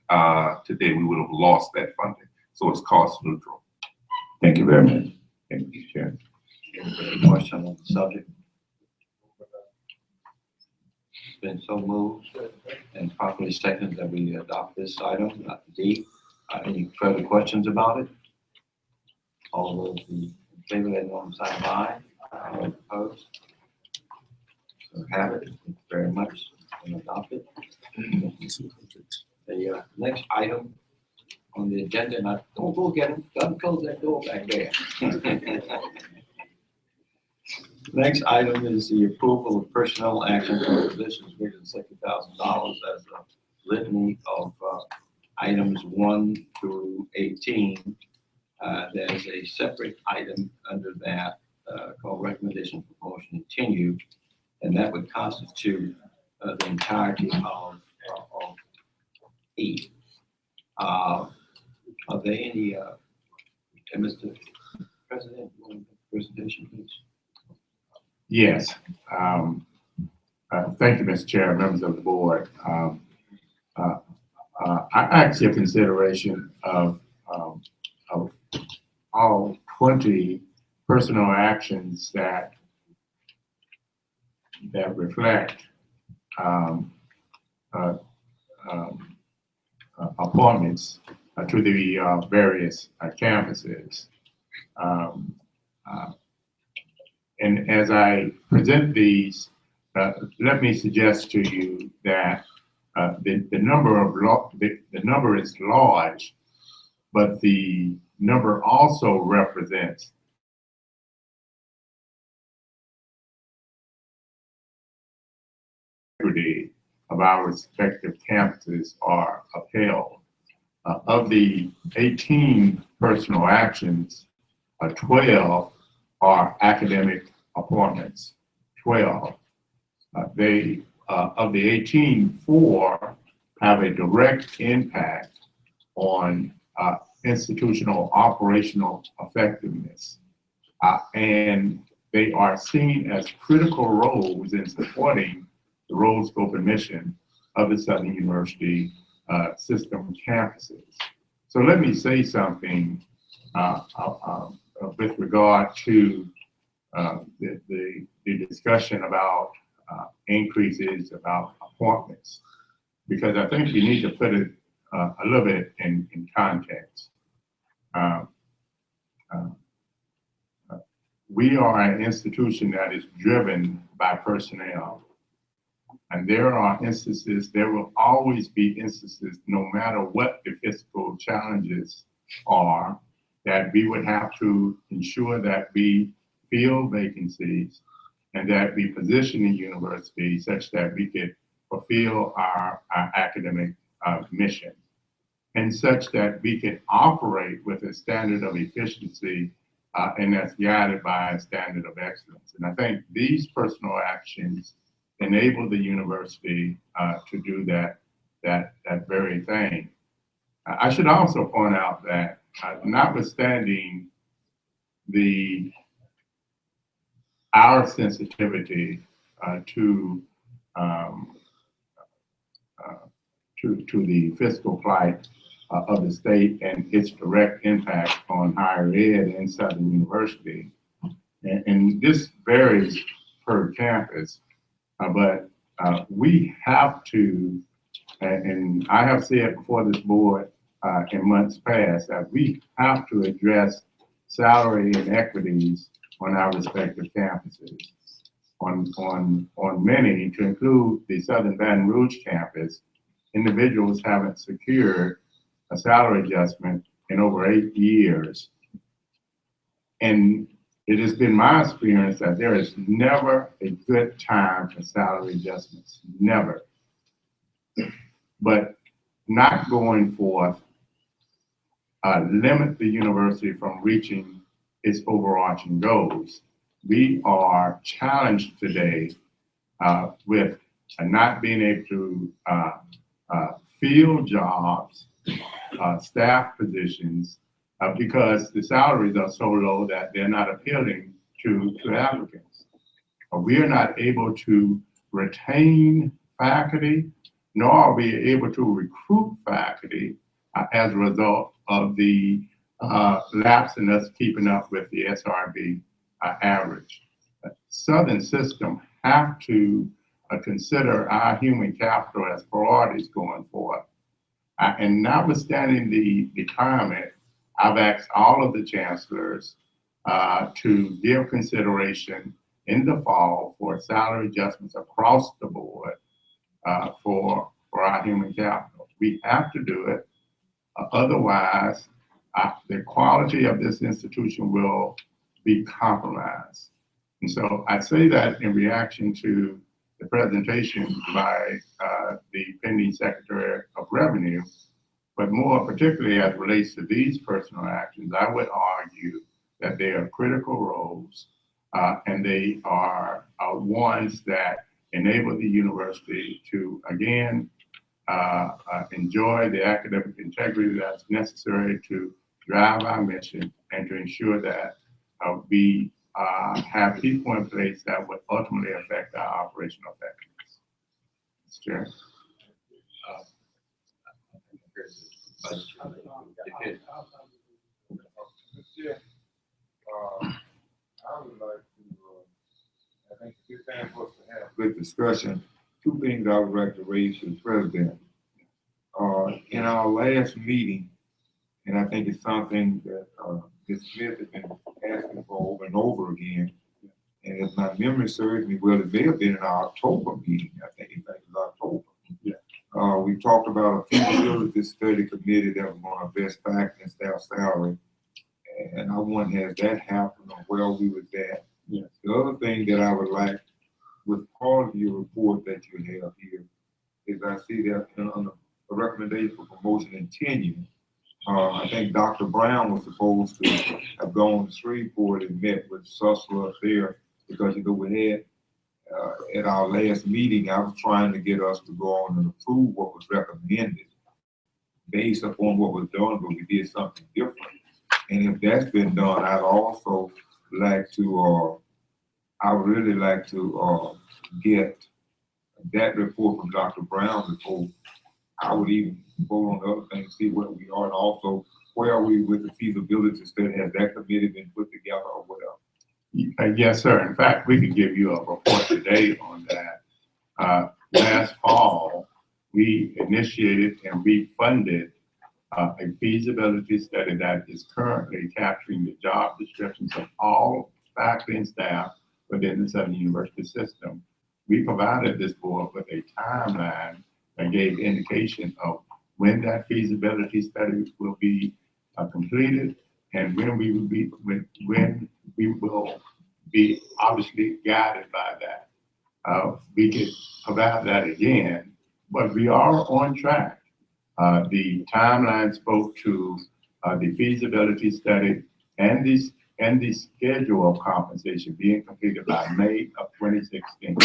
today, we would have lost that funding. So it's cost neutral. Thank you very much. Thank you, Chair. Any question on the subject? It's been so moved and properly seconded that we adopt this item, D. Any further questions about it? All those in favor, let know on the side of aye. All opposed? So have it. Thank you very much. And adopt it. The next item on the agenda, and don't go get them, don't close that door back there. Next item is the approval of personnel action for positions greater than $60,000 as a litany of items 1 through 18. There's a separate item under that called recommendation for promotion continue, and that would constitute the entirety of E. Are there any, Mr. President, you want to make a presentation, please? Yes. Thank you, Mr. Chair, members of the board. I ask your consideration of all 20 personal actions that reflect appointments to the various campuses. And as I present these, let me suggest to you that the number is large, but the number also represents of our respective campuses are upheld. Of the 18 personal actions, 12 are academic appointments. 12. Of the 18, 4 have a direct impact on institutional operational effectiveness, and they are seen as critical roles in supporting the role, scope, and mission of the Southern University system campuses. So let me say something with regard to the discussion about increases, about appointments, because I think you need to put it a little bit in context. We are an institution that is driven by personnel. And there are instances, there will always be instances, no matter what the fiscal challenges are, that we would have to ensure that we fill vacancies and that we position the university such that we could fulfill our academic mission, and such that we can operate with a standard of efficiency and that's guided by a standard of excellence. And I think these personal actions enable the university to do that very thing. I should also point out that notwithstanding our sensitivity to the fiscal plight of the state and its direct impact on higher ed in Southern University. And this varies per campus, but we have to, and I have said before this board in months past, that we have to address salary inequities on our respective campuses. On many, to include the Southern Baton Rouge campus, individuals haven't secured a salary adjustment in over 8 years. And it has been my experience that there is never a good time for salary adjustments, never. But not going forth limit the university from reaching its overarching goals. We are challenged today with not being able to fill jobs, staff positions, because the salaries are so low that they're not appealing to applicants. We are not able to retain faculty, nor are we able to recruit faculty as a result of the lapse in us keeping up with the SRB average. Southern system have to consider our human capital as priorities going forward. And notwithstanding the climate, I've asked all of the chancellors to give consideration in the fall for salary adjustments across the board for our human capital. We have to do it. Otherwise, the quality of this institution will be compromised. And so I say that in reaction to the presentation by the pending Secretary of Revenue, but more particularly as it relates to these personal actions, I would argue that they are critical roles and they are ones that enable the university to, again, enjoy the academic integrity that's necessary to drive our mission and to ensure that we have people in place that would ultimately affect our operational effectiveness. Mr. Chair. I would like to, I think it's time for us to have good discussion. Two things I would like to raise to the president. In our last meeting, and I think it's something that Ms. Smith has been asking for over and over again, and if my memory serves me well, it may have been in our October meeting. I think it was October. Yeah. We talked about a feasibility study committee that was going to invest faculty and staff salary, and I wonder, has that happened or where are we with that? Yeah. The other thing that I would like, with part of your report that you have here, is I see that on the recommendation for promotion and tenure, I think Dr. Brown was supposed to have gone to Shreveport and met with Sussler up there because, you know, we had at our last meeting, I was trying to get us to go on and approve what was recommended based upon what was done, but we did something different. And if that's been done, I'd also like to, I would really like to get that report from Dr. Brown before I would even vote on the other things, see where we are, and also where are we with the feasibility study? Has that committee been put together or whatever? Yes, sir. In fact, we could give you a report today on that. Last fall, we initiated and we funded a feasibility study that is currently capturing the job descriptions of all faculty and staff within the Southern University system. We provided this board with a timeline that gave indication of when that feasibility study will be completed and when we will be obviously guided by that. We could provide that again, but we are on track. The timeline spoke to the feasibility study and the schedule of compensation being completed by May of 2016.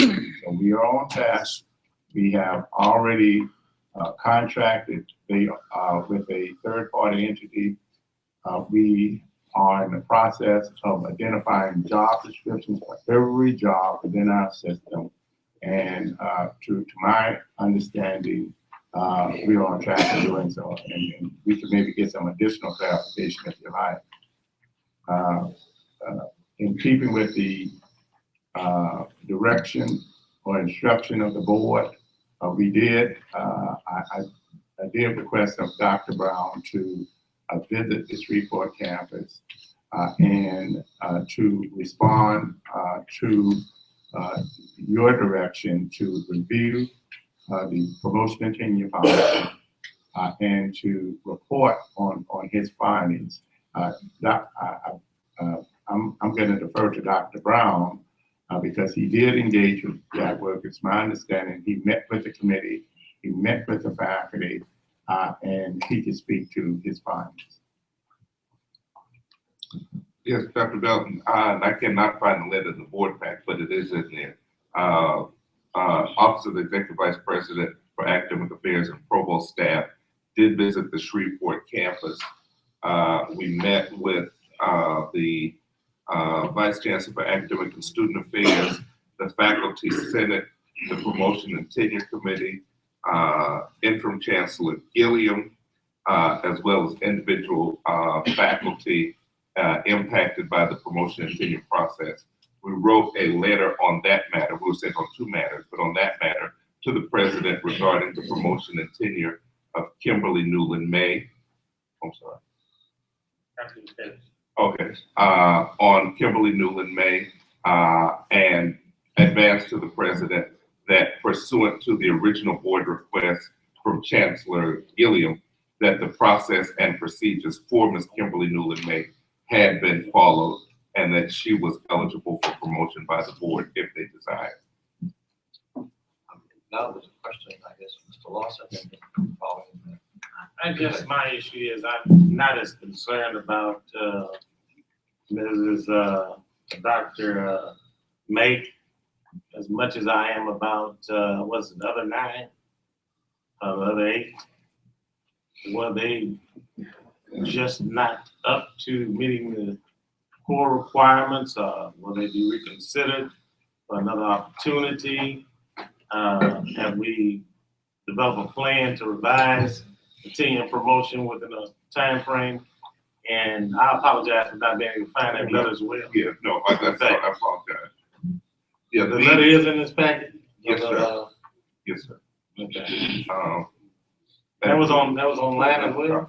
So we are on task. We have already contracted with a third-party entity We are in the process of identifying job descriptions for every job within our system. And to my understanding, we are on track to doing so. And we can maybe get some additional clarification if you like. In keeping with the direction or instruction of the board, we did, I did request of Dr. Brown to visit the Shreveport campus and to respond to your direction to review the promotion and tenure policy and to report on his findings. I'm going to defer to Dr. Brown because he did engage with that work. It's my understanding he met with the committee, he met with the faculty, and he can speak to his findings. Yes, Dr. Belton, I cannot find the letter in the board pack, but it is in there. Office of the Executive Vice President for Academic Affairs and Provost staff did visit the Shreveport campus. We met with the Vice Chancellor for Academic and Student Affairs, the Faculty Senate, the Promotion and Tenure Committee, Interim Chancellor Gilliam, as well as individual faculty impacted by the promotion and tenure process. We wrote a letter on that matter. We were sent on two matters, but on that matter to the president regarding the promotion and tenure of Kimberly Newland May. I'm sorry. Okay. On Kimberly Newland May and advanced to the president that pursuant to the original board request from Chancellor Gilliam, that the process and procedures for Ms. Kimberly Newland May had been followed and that she was eligible for promotion by the board if they desired. Now there's a question, I guess, Mr. Lawson, and following that. I guess my issue is I'm not as concerned about Mrs. Dr. May as much as I am about what's the other 9, the other 8. Well, they just not up to meeting the core requirements. Will they be reconsidered for another opportunity? Have we developed a plan to revise the tenure and promotion within a time frame? And I apologize for not being able to find that letter as well. Yeah, no, I apologize. Yeah, The letter is in this packet? Yes, sir. Yes, sir. Okay. That was online as well?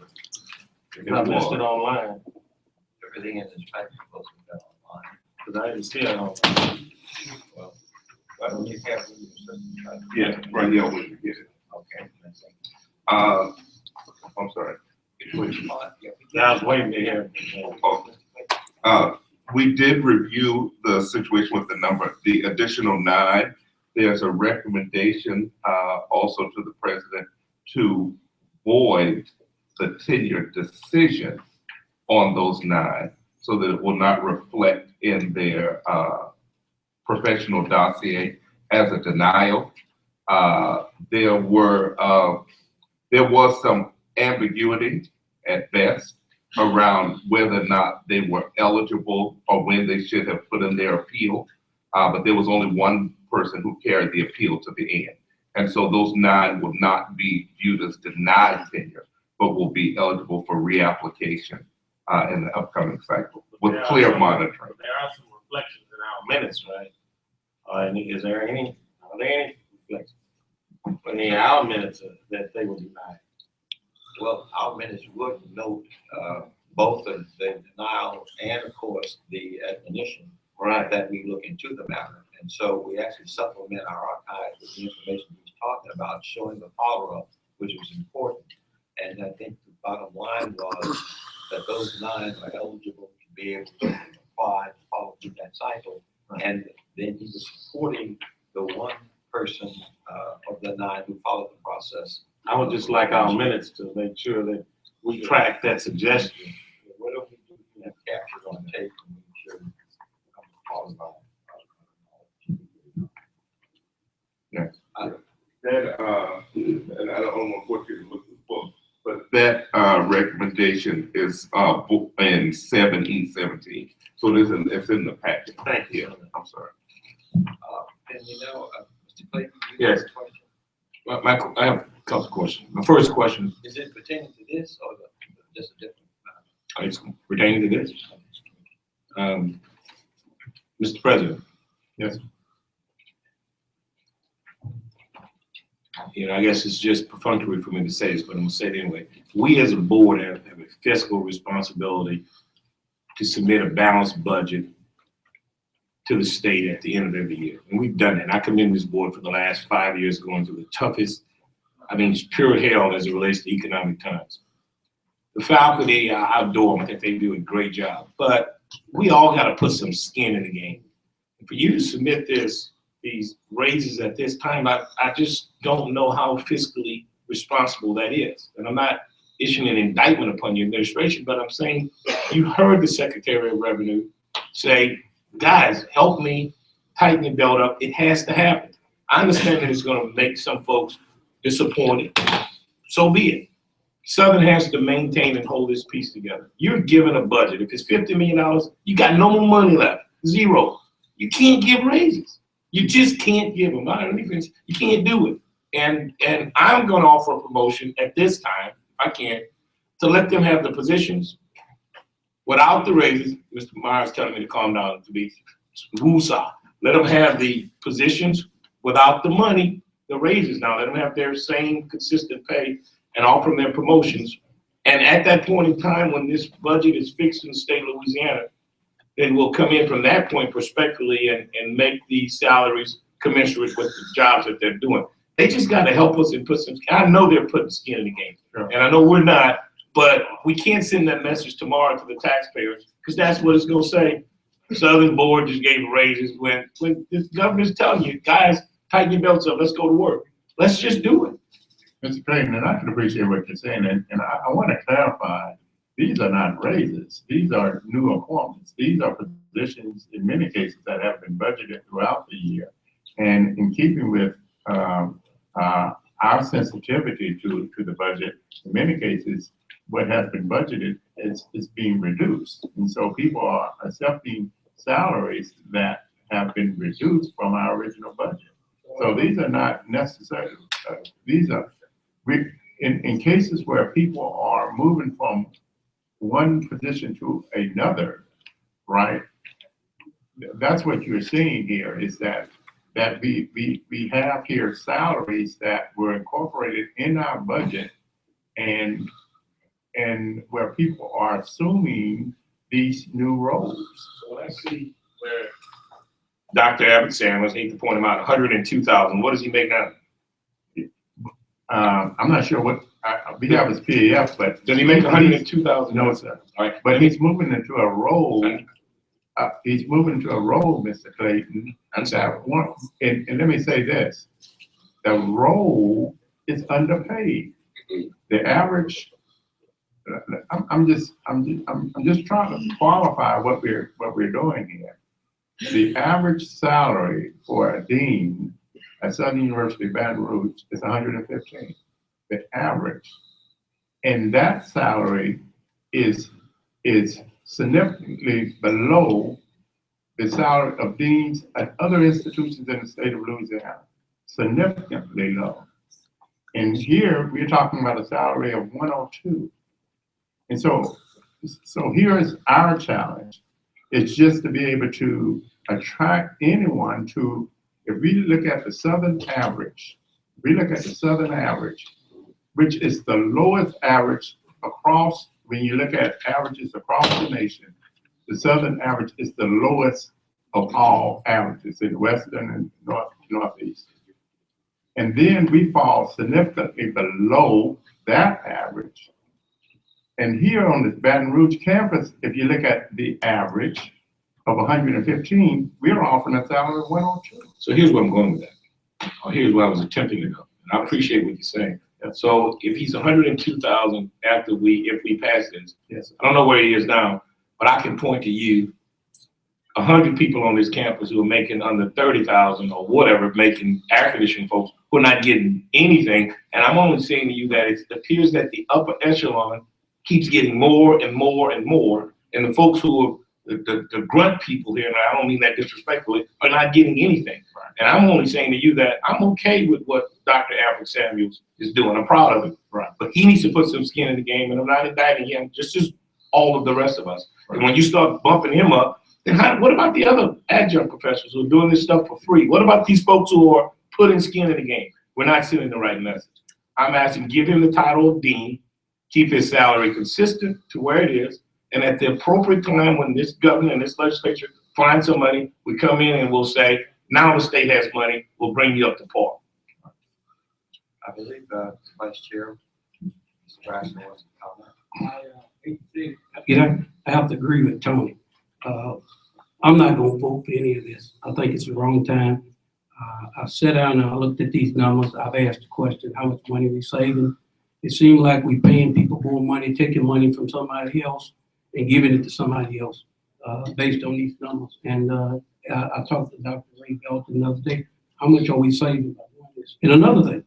I missed it online. Everything in this package was online. Because I didn't see it online. Well, why don't you have it in your system? Yeah, right here, we can get it. Okay. I'm sorry. Yeah, I was waiting to hear. We did review the situation with the additional 9. There's a recommendation also to the president to void the tenure decision on those 9 so that it will not reflect in their professional dossier as a denial. There was some ambiguity at best around whether or not they were eligible or when they should have put in their appeal. But there was only one person who carried the appeal to the end. And so those 9 will not be viewed as denied tenure, but will be eligible for reapplication in the upcoming cycle with clear monitoring. There are some reflections in our minutes, right? Are there any reflections in our minutes that they were denied? Well, our minutes would note both the denial and, of course, the admonition that we look into the matter. And so we actually supplement our archives with the information we were talking about, showing the follow-up, which was important. And I think the bottom line was that those 9 are eligible to be able to apply to follow through that cycle. And then he was supporting the one person of the 9 who followed the process. I would just like our minutes to make sure that we track that suggestion. Whatever we do, we have captured on tape and make sure we follow by. Yes. And I don't want to put you to look at the book, but that that recommendation is in 7E17. So it's in the packet. Thank you. Yeah, I'm sorry. And Mr. Clayton? you Yes. have a question? I have a couple of questions. My first question Is it pertaining to this or just a different? is pertaining to this. Mr. President. Yes. You know, I guess it's just perfunctory for me to say this, but I'm gonna say it anyway. We as a board have a fiscal responsibility to submit a balanced budget to the state at the end of every year. And we've done it. And I commend this board for the last 5 years going through the toughest, I mean, it's pure hell as it relates to economic times. The faculty, I adore them. I think they do a great job. But we all got to put some skin in the game. And for you to submit these raises at this time, I just don't know how fiscally responsible that is. And I'm not issuing an indictment upon your administration, but I'm saying you heard the Secretary of Revenue say, guys, help me tighten your belt up. It has to happen. I understand that it's going to make some folks disappointed. So be it. Southern has to maintain and hold this piece together. You're given a budget. If it's $50 million, you got no more money left. Zero. You can't give raises. You just can't give them. You can't do it. And I'm going to offer a promotion at this time, if I can, to let them have the positions without the raises. Mr. Myers telling me to calm down, to be woosah. Let them have the positions without the money, the raises now. Let them have their same consistent pay and offer them their promotions. And at that point in time, when this budget is fixed in the state of Louisiana, then we'll come in from that point prospectively and make these salaries commensurate with the jobs that they're doing. They just got to help us and put some, I know they're putting skin in the game. Sure. And I know we're not, but we can't send that message tomorrow to the taxpayers because that's what it's going to say. Southern board just gave raises when the governor's telling you, guys, tighten your belts up, let's go to work. Let's just do it. Mr. Clayton, and I can appreciate what you're saying, and I want to clarify, these are not raises. These are new appointments. These are positions, in many cases, that have been budgeted throughout the year. And in keeping with our sensitivity to the budget, in many cases, what has been budgeted is being reduced. And so people are accepting salaries that have been reduced from our original budget. So these are not necessarily, in cases where people are moving from one position to another, right? That's what you're seeing here is that we have here salaries that were incorporated in our budget and where people are assuming these new roles. So when I see where Dr. Abbott Sanders, I hate to point him out, 102,000, what does he make now? I'm not sure what, we have his PAF, but. Does he make 102,000? No, sir. All right. But he's moving into a role, Mr. Clayton. I'm sorry. And let me say this, the role is underpaid. The average, I'm just trying to qualify what we're doing here. The average salary for a dean at Southern University Baton Rouge is 115. The average, and that salary is significantly below the salary of deans at other institutions in the state of Louisiana. Significantly low. And here we're talking about a salary of 102. And so here is our challenge. It's just to be able to attract anyone to, if we look at the Southern average, which is the lowest average across, when you look at averages across the nation, the Southern average is the lowest of all averages in Western and Northeast. And then we fall significantly below that average. And here on the Baton Rouge campus, if you look at the average of 115, we're offering a salary of 102. So here's where I'm going with that. Or here's where I was attempting to go. And I appreciate what you're saying. So if he's 102,000 after if we pass this, yes, I don't know where he is now, but I can point to you 100 people on this campus who are making under 30,000 or whatever, making air conditioning folks who are not getting anything. And I'm only saying to you that it appears that the upper echelon keeps getting more and more and more. And the folks who are the grunt people here, and I don't mean that disrespectfully, are not getting anything. Right. And I'm only saying to you that I'm okay with what Dr. Alfred Samuels is doing. I'm proud of him. Right. But he needs to put some skin in the game, and I'm not indicting him, just as all of the rest of us. Right. And when you start bumping him up, then what about the other adjunct professors who are doing this stuff for free? What about these folks who are putting skin in the game? We're not sending the right message. I'm asking, give him the title of dean, keep his salary consistent to where it is, and at the appropriate time when this governor and this legislature find some money, we come in and we'll say, now the state has money, we'll bring you up to par. I believe Vice Chair, Supervisor wants to comment. I have to agree with Tony. I'm not gonna vote for any of this. I think it's the wrong time. I sat down and I looked at these numbers. I've asked the question, how much money we saving? It seems like we paying people more money, taking money from somebody else and giving it to somebody else, based on these numbers. And I talked to Dr. Ray Belton the other day. How much are we saving by doing this? And another thing,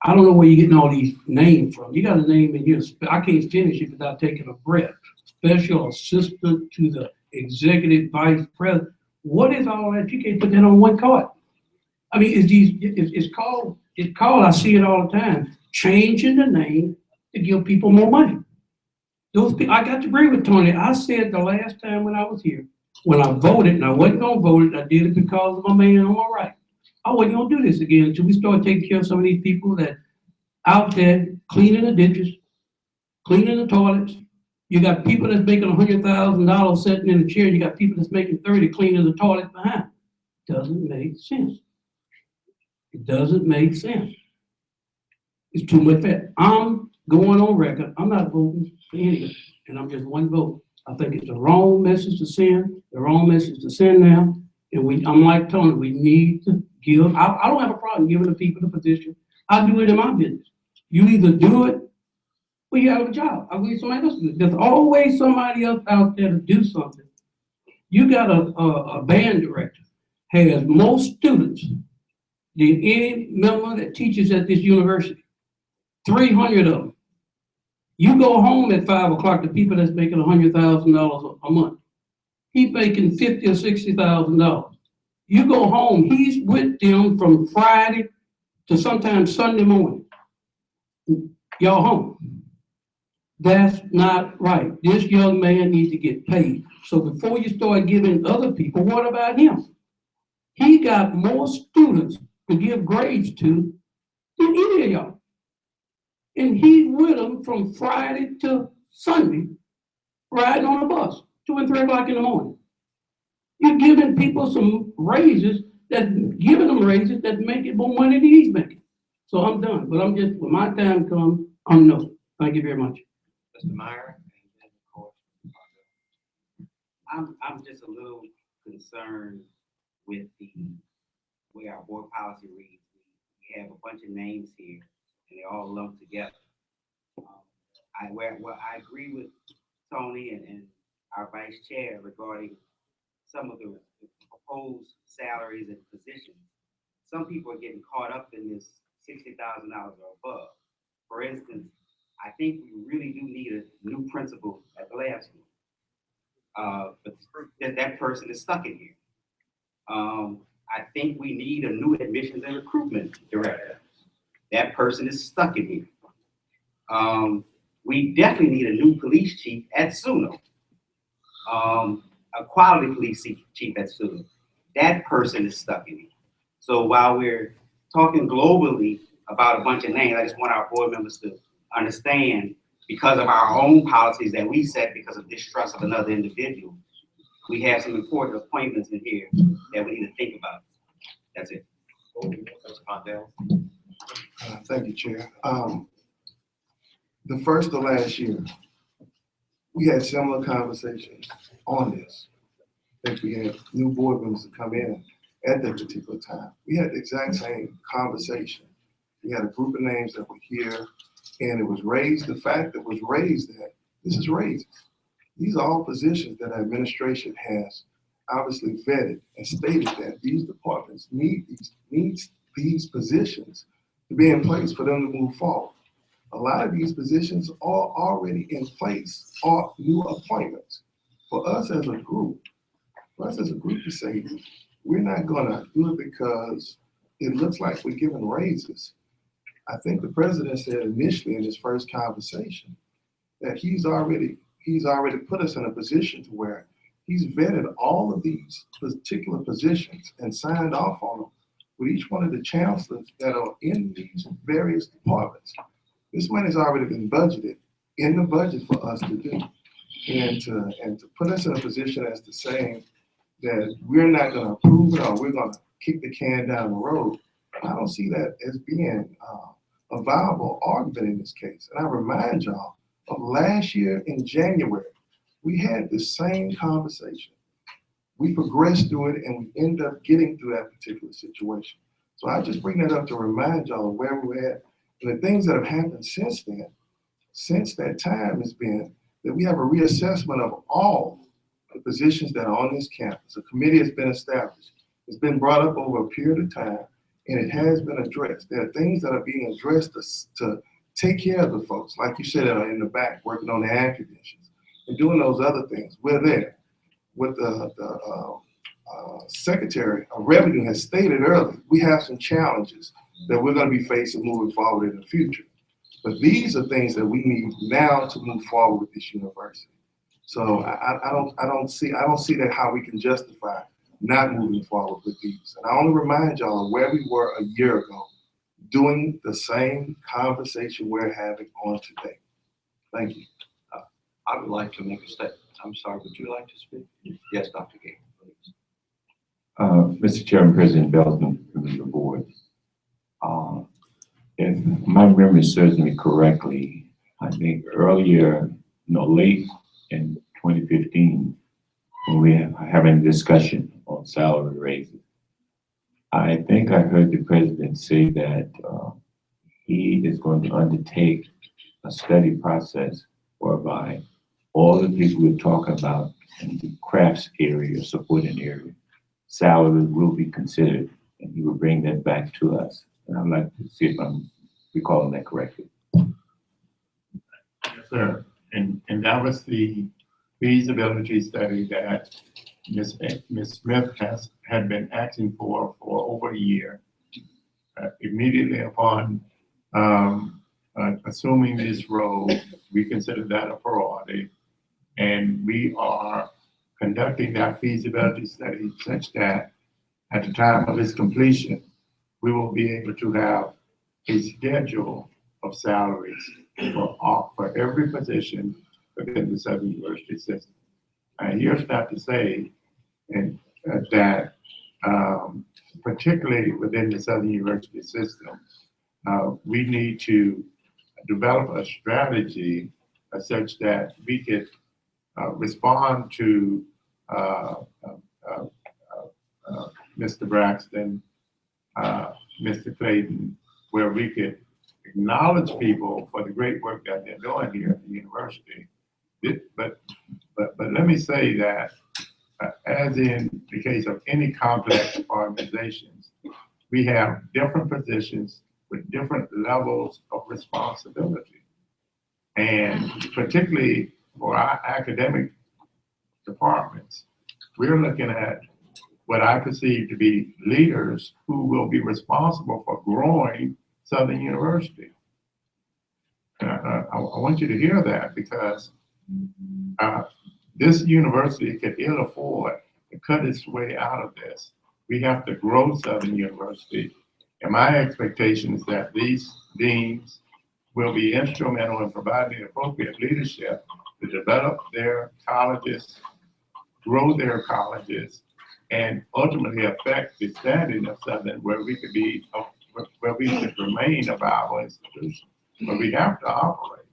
I don't know where you're getting all these names from. You got a name in here. I can't finish it without taking a breath. Special assistant to the executive vice president. What is all that? You can't put that on one card. I mean, it's called, I see it all the time, changing the name to give people more money. Those people, I got to agree with Tony. I said the last time when I was here, when I voted, and I wasn't gonna vote it, I did it because of my man on my right. I wasn't gonna do this again until we start taking care of some of these people that out there cleaning the ditches, cleaning the toilets. You got people that's making $100,000 sitting in a chair. You got people that's making 30 cleaning the toilet behind. Doesn't make sense. It doesn't make sense. It's too much bad. I'm going on record. I'm not voting for any of it, and I'm just one vote. I think it's the wrong message to send, the wrong message to send now. And I'm like Tony, we need to give. I don't have a problem giving the people the position. I do it in my business. You either do it or you have a job. I believe somebody else do it. There's always somebody else out there to do something. You got a band director, has more students than any member that teaches at this university. 300 of them. You go home at 5 o'clock, the people that's making $100,000 a month. He's making $50,000 or $60,000. You go home, he's with them from Friday to sometimes Sunday morning. Y'all home. That's not right. This young man needs to get paid. So before you start giving other people, what about him? He got more students to give grades to than any of y'all. And he's with them from Friday to Sunday, riding on a bus, 2 and 3 o'clock in the morning. You're giving people some raises, giving them raises that make it more money than he's making. So I'm done, but I'm just, when my time comes, I'm no. Thank you very much. Mr. Meyer, and then of course, I'm just a little concerned with the way our board policy reads. We have a bunch of names here, and they're all lumped together. I agree with Tony and our vice chair regarding some of the proposed salaries and positions. Some people are getting caught up in this $60,000 or above. For instance, I think we really do need a new principal at the lab school. But that person is stuck in here. I think we need a new admissions and recruitment director. That person is stuck in here. We definitely need a new police chief at SUNO. A quality police chief at SUNO. That person is stuck in here. So while we're talking globally about a bunch of names, I just want our board members to understand, because of our own policies that we set because of distrust of another individual, we have some important appointments in here that we need to think about. That's it. Thank you, Chair. The first of last year, we had similar conversations on this. I think we had new board members to come in at that particular time. We had the exact same conversation. We had a group of names that were here, and it was raised, the fact that was raised that this is raises. These are all positions that administration has obviously vetted and stated that these departments need these positions to be in place for them to move forward. A lot of these positions are already in place or new appointments. For us as a group to say, we're not gonna do it because it looks like we're giving raises. I think the president said initially in his first conversation that he's already put us in a position to where he's vetted all of these particular positions and signed off on them with each one of the chancellors that are in these various departments. This money's already been budgeted in the budget for us to do. And to put us in a position as to saying that we're not gonna approve it or we're gonna kick the can down the road, I don't see that as being a viable argument in this case. And I remind y'all of last year in January, we had the same conversation. We progressed through it and we ended up getting through that particular situation. So I just bring that up to remind y'all of where we're at. And the things that have happened since then, since that time, has been that we have a reassessment of all the positions that are on this campus. A committee has been established. It's been brought up over a period of time, and it has been addressed. There are things that are being addressed to take care of the folks, like you said, that are in the back working on the air conditions and doing those other things. We're there. What the Secretary of Revenue has stated earlier, we have some challenges that we're going to be facing moving forward in the future. But these are things that we need now to move forward with this university. So I don't see that how we can justify not moving forward with these. And I only remind y'all of where we were a year ago, doing the same conversation we're having on today. Thank you. I would like to make a statement. I'm sorry, would you like to speak? Yes, Dr. Gay, please. Mr. Chairman, President Belton, members of the board. If my memory serves me correctly, I think earlier, late in 2015, when we were having a discussion on salary raises, I think I heard the president say that he is going to undertake a study process whereby all the people we're talking about in the crafts area, supporting area, salaries will be considered, and he will bring that back to us. And I'd like to see if I'm recalling that correctly. Yes, sir. And that was the feasibility study that Ms. Smith had been asking for over a year. Immediately upon assuming this role, we consider that a priority. And we are conducting that feasibility study such that at the time of its completion, we will be able to have a schedule of salaries for every position within the Southern University system. Here's not to say that particularly within the Southern University system, we need to develop a strategy such that we could respond to Mr. Braxton, Mr. Clayton, where we could acknowledge people for the great work that they're doing here at the university. But let me say that, as in the case of any complex organizations, we have different positions with different levels of responsibility. And particularly for our academic departments, we're looking at what I perceive to be leaders who will be responsible for growing Southern University. I want you to hear that, because this university could ill afford to cut its way out of this. We have to grow Southern University. And my expectation is that these deans will be instrumental in providing appropriate leadership to develop their colleges, grow their colleges, and ultimately affect the standing of Southern, where we could remain a viable institution. But we have to operate.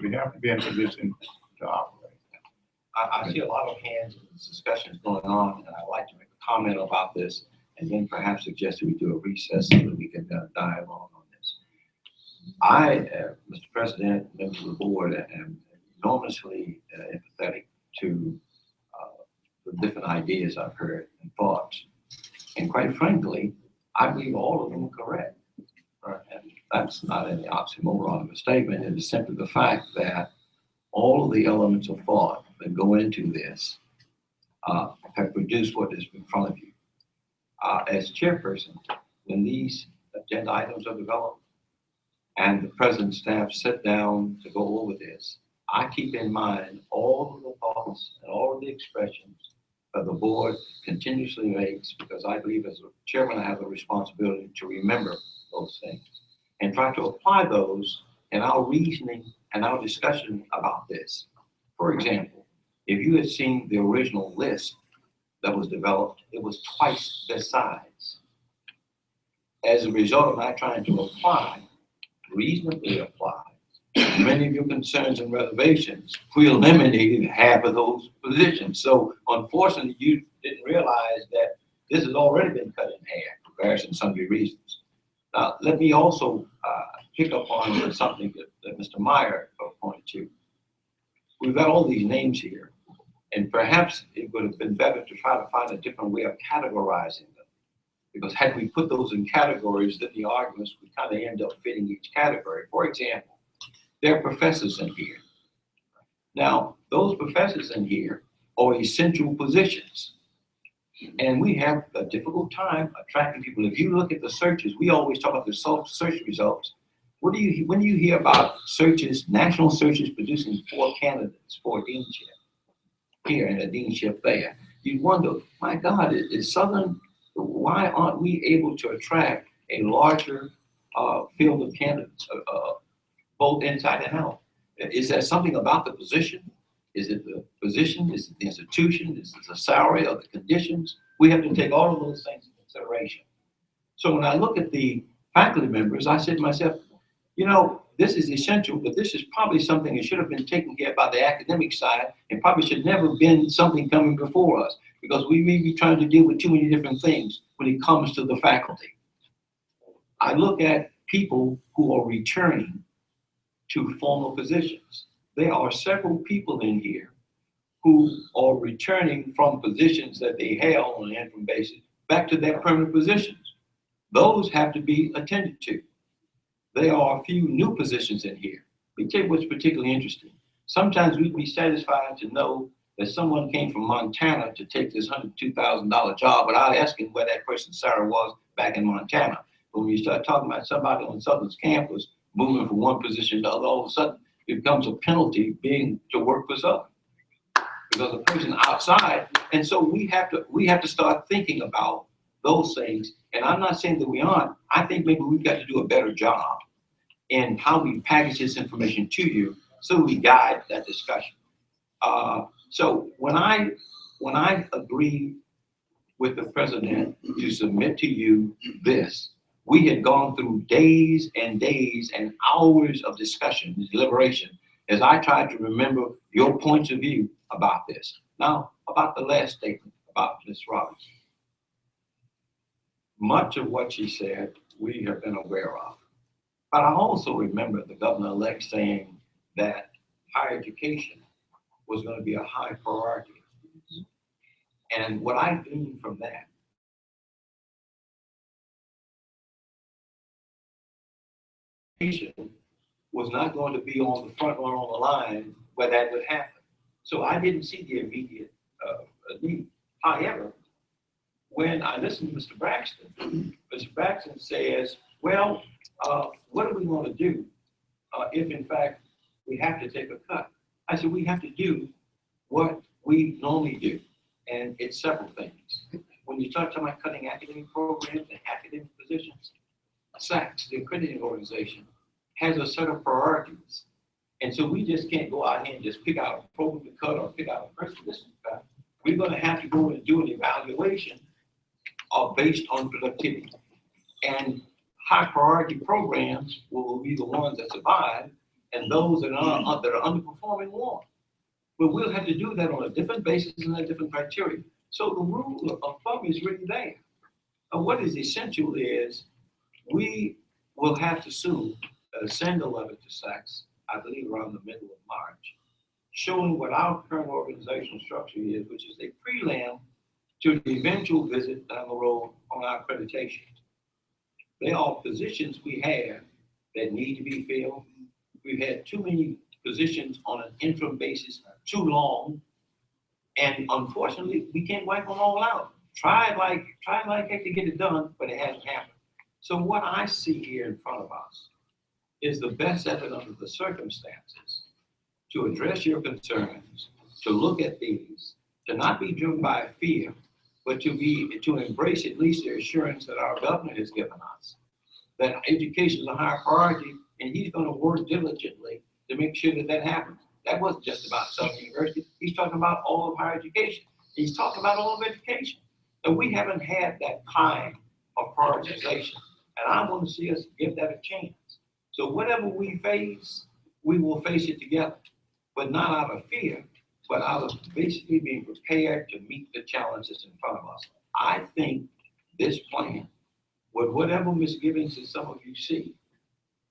We have to be in a position to operate. I see a lot of hands and discussions going on, and I'd like to make a comment about this, and then perhaps suggest that we do a recess so that we can dialogue on this. I, Mr. President, members of the board, am enormously empathetic to the different ideas I've heard and thoughts. And quite frankly, I believe all of them are correct. And that's not any oxymoron of a statement. It is simply the fact that all of the elements of thought that go into this have produced what is in front of you. As chairperson, when these agenda items are developed and the president's staff sit down to go over this, I keep in mind all of the thoughts and all of the expressions that the board continuously makes, because I believe as a chairman, I have the responsibility to remember those things and try to apply those in our reasoning and our discussion about this. For example, if you had seen the original list that was developed, it was twice the size. As a result of my trying to apply, reasonably apply, many of your concerns and reservations, we eliminated half of those positions. So unfortunately, you didn't realize that this has already been cut in half for various and sundry reasons. Now, let me also pick up on something that Mr. Meyer pointed to. We've got all these names here, and perhaps it would have been better to try to find a different way of categorizing them. Because had we put those in categories, then the arguments would kind of end up fitting each category. For example, there are professors in here. Now, those professors in here are essential positions. And we have a difficult time attracting people. If you look at the searches, we always talk about the search results. When you hear about searches, national searches producing 4 candidates for a deanship here and a deanship there, you wonder, my God, is Southern, why aren't we able to attract a larger field of candidates, both inside and out? Is there something about the position? Is it the position? Is it the institution? Is it the salary or the conditions? We have to take all of those things into consideration. So when I look at the faculty members, I said to myself, you know, this is essential, but this is probably something that should have been taken care of by the academic side and probably should never have been something coming before us, because we may be trying to deal with too many different things when it comes to the faculty. I look at people who are returning to former positions. There are several people in here who are returning from positions that they held on an interim basis back to their permanent positions. Those have to be attended to. There are a few new positions in here. Let me tell you what's particularly interesting. Sometimes we'd be satisfied to know that someone came from Montana to take this $102,000 job without asking where that person's salary was back in Montana. But when you start talking about somebody on Southern's campus moving from one position to the other, all of a sudden it becomes a penalty being to work for Southern because the person outside. And so we have to start thinking about those things. And I'm not saying that we aren't. I think maybe we've got to do a better job in how we package this information to you so we guide that discussion. So when I agreed with the president to submit to you this, we had gone through days and days and hours of discussion and deliberation as I tried to remember your points of view about this. Now, about the last statement about Ms. Roberts. Much of what she said, we have been aware of. But I also remember the governor-elect saying that higher education was going to be a high priority. And what I gleaned from that was not going to be on the front or on the line where that would happen. So I didn't see the immediate need. However, when I listened to Mr. Braxton says, well, what are we going to do if in fact we have to take a cut? I said, we have to do what we normally do. And it's several things. When you start talking about cutting academic programs and academic positions, SACS, the accrediting organization, has a set of priorities. And so we just can't go out here and just pick out a program to cut or pick out a person. We're going to have to go and do an evaluation based on productivity. And high priority programs will be the ones that survive, and those that are underperforming won't. But we'll have to do that on a different basis and a different criteria. So the rule of thumb is really there. What is essential is we will have to soon send a letter to SACS, I believe around the middle of March, showing what our current organizational structure is, which is a prelim to the eventual visit down the road on our accreditation. They are positions we have that need to be filled. We've had too many positions on an interim basis too long. And unfortunately, we can't wipe them all out. Try like heck to get it done, but it hasn't happened. So what I see here in front of us is the best effort under the circumstances to address your concerns, to look at these, to not be driven by fear, but to embrace at least the assurance that our governor has given us, that education is a higher priority, and he's going to work diligently to make sure that that happens. That wasn't just about Southern University. He's talking about all of higher education. He's talking about all of education. And we haven't had that kind of prioritization. And I want to see us give that a chance. So whatever we face, we will face it together, but not out of fear, but out of basically being prepared to meet the challenges in front of us. I think this plan, with whatever misgivings that some of you see,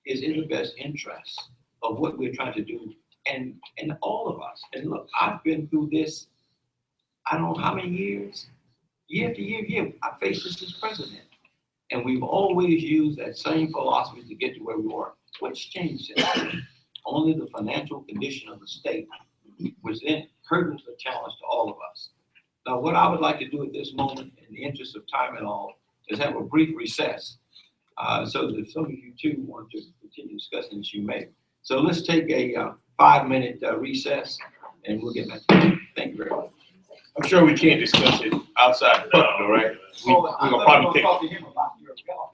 is in the best interest of what we're trying to do, and all of us. And look, I've been through this, I don't know how many years, year after year, I faced this as president. And we've always used that same philosophy to get to where we were. What's changed since then? Only the financial condition of the state, which then hurdles the challenge to all of us. Now, what I would like to do at this moment, in the interest of time and all, is have a brief recess. So that if some of you too want to continue discussing this, you may. So let's take a 5-minute recess, and we'll get back to you. Thank you very much. I'm sure we can't discuss it outside the public, all right? We're gonna probably take. Talk to him about your job.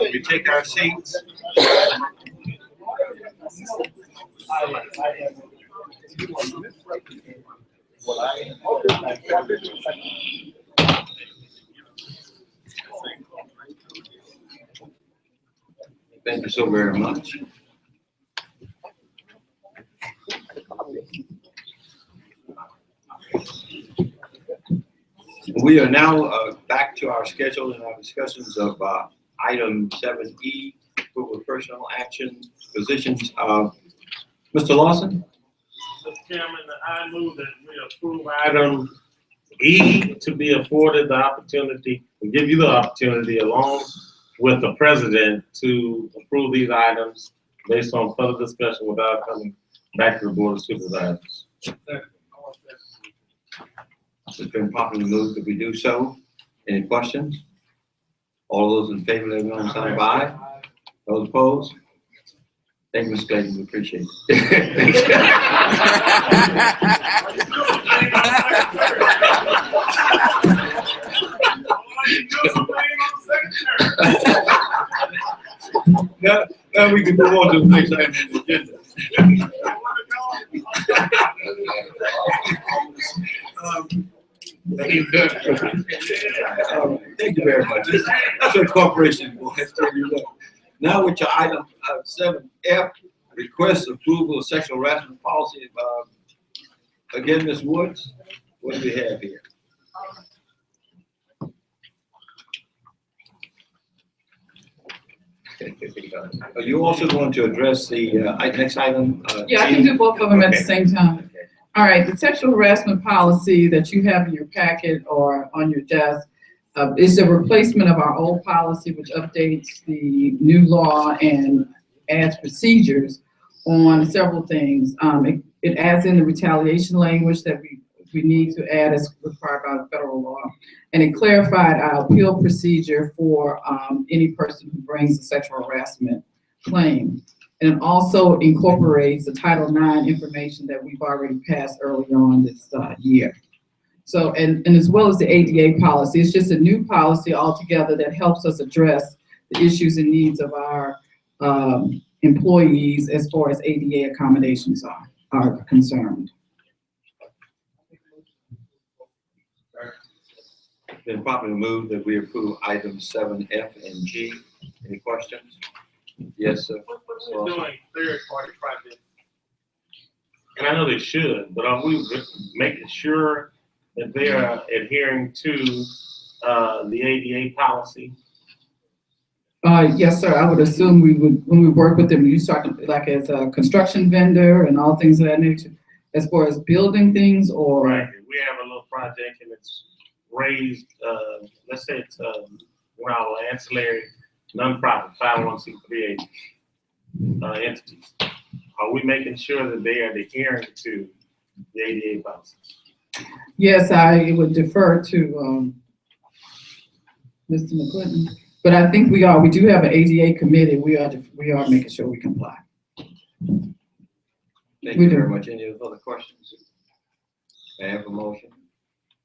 We take our seats. Thank you so very much. We are now back to our schedule and our discussions of item 7E, approval of personal action positions. Mr. Lawson? Mr. Chairman, I move that we approve item E to be afforded the opportunity, to give you the opportunity along with the president to approve these items based on further discussion without coming back to the Board of Supervisors. It's been properly moved that we do so. Any questions? All those in favor, let me know on the side of aye. Those opposed? Thank you, Ms. Clayton, we appreciate it. Now we can move on to the next item on the agenda. Thank you very much. That's what corporation boys tell you. Now with your item 7F, request approval of sexual harassment policy. Again, Ms. Woods, what do we have here? Are you also going to address the next item? Yeah, I can do both of them at the same time. All right, the sexual harassment policy that you have in your packet or on your desk is a replacement of our old policy, which updates the new law and adds procedures on several things. It adds in the retaliation language that we need to add as required by the federal law. And it clarified our appeal procedure for any person who brings a sexual harassment claim. And it also incorporates the Title IX information that we've already passed early on this year. So, and as well as the ADA policy, it's just a new policy altogether that helps us address the issues and needs of our employees as far as ADA accommodations are concerned. Been properly moved that we approve items 7F and G. Any questions? Yes, sir. We're doing third-party projects. And I know they should, but are we making sure that they are adhering to the ADA policy? Yes, sir. I would assume we would, when we work with them, you start like as a construction vendor and all things of that nature, as far as building things or? Right. We have a little project and it's raised, let's say it's one of our ancillary nonprofit 501c3 entities. Are we making sure that they are adhering to the ADA policy? Yes, I would defer to Mr. McClinton, but I think we are. We do have an ADA committee. We are making sure we comply. Thank you very much. Any other questions? I have a motion.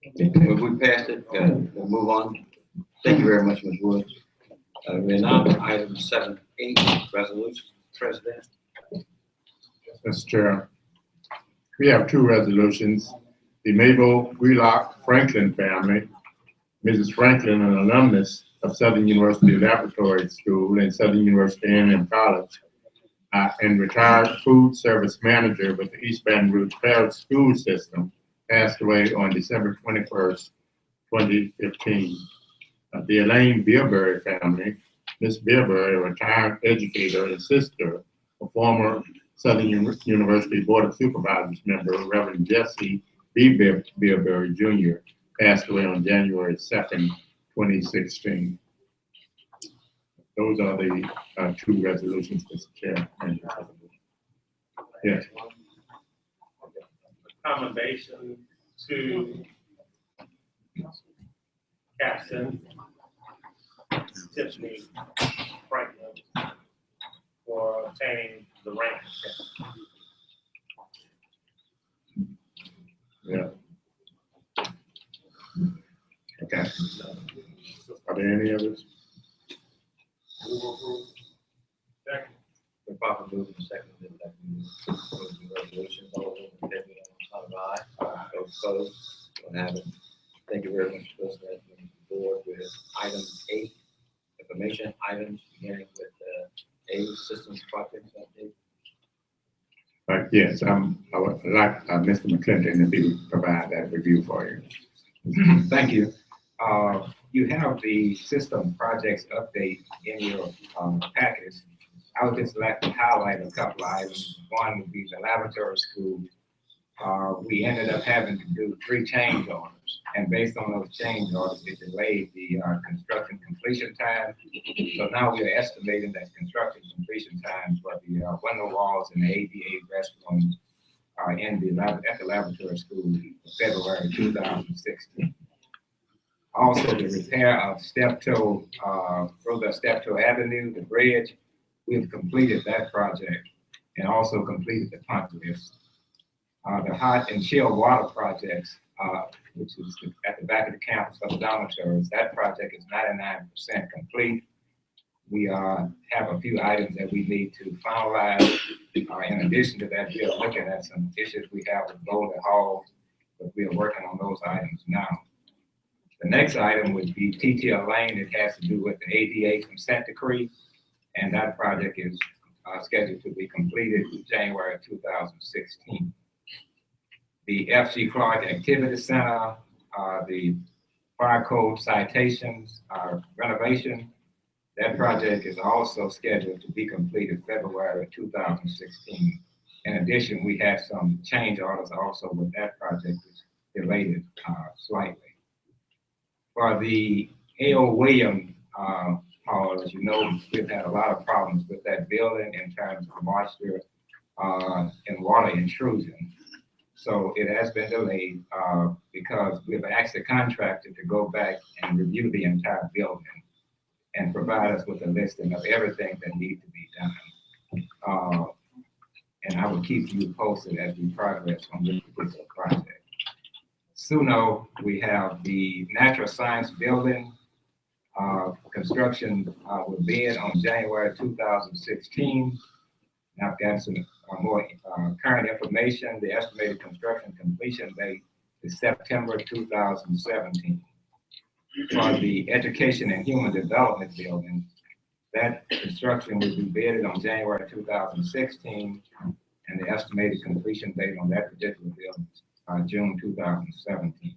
If we passed it, we'll move on. Thank you very much, Ms. Woods. We're now on item 7H, resolution. President. Mr. Chair, we have two resolutions. The Mabel Wheelock Franklin family, Mrs. Franklin, an alumnus of Southern University Laboratory School and Southern University A&M College, and retired food service manager with the East Baton Rouge Parish School System, passed away on December 21st, 2015. The Elaine Beerberry family, Ms. Beerberry, a retired educator and sister of former Southern University Board of Supervisors member, Reverend Jesse B. Beerberry Jr., passed away on January 2nd, 2016. Those are the two resolutions, Mr. Chair. Yes. Commendation to Captain Tiffany Franklin for obtaining the rank. Yeah. Okay. Are there any others? Move approval. Second. The proper move and second that we approve the resolution. All those in favor, aye. Those opposed, don't have it. Thank you very much for those that went forward with item 8, information items, beginning with A, systems projects update. Yes, I would like Mr. McClinton if he would provide that review for you. Thank you. You have the system projects update in your package. I would just like to highlight a couple of items. One would be the laboratory school. We ended up having to do 3 change orders, and based on those change orders, it delayed the construction completion time. So now we are estimating that construction completion time for the window walls and the ADA restrooms are at the laboratory school February 2016. Also, the repair of Steptoe, Roosevelt Steptoe Avenue, the bridge, we've completed that project and also completed the punch list. The hot and chill water projects, which is at the back of the campus of the dormitories, that project is 99% complete. We have a few items that we need to finalize. In addition to that, we are looking at some issues we have with Golden Hall, but we are working on those items now. The next item would be TTL Lane. It has to do with the ADA consent decree, and that project is scheduled to be completed in January 2016. The FG Clark Activity Center, the fire code citations, renovation, that project is also scheduled to be completed February 2016. In addition, we have some change orders also with that project, which delayed slightly. For the A.O. Williams Hall, as you know, we've had a lot of problems with that building in terms of moisture and water intrusion. So it has been delayed because we've asked the contractor to go back and review the entire building and provide us with a listing of everything that needs to be done. And I will keep you posted as we progress on this particular project. SUNO, we have the Natural Science Building. Construction will begin on January 2016. I've got some more current information. The estimated construction completion date is September 2017. For the Education and Human Development Building, that construction will be bidded on January 2016, and the estimated completion date on that particular building is June 2017.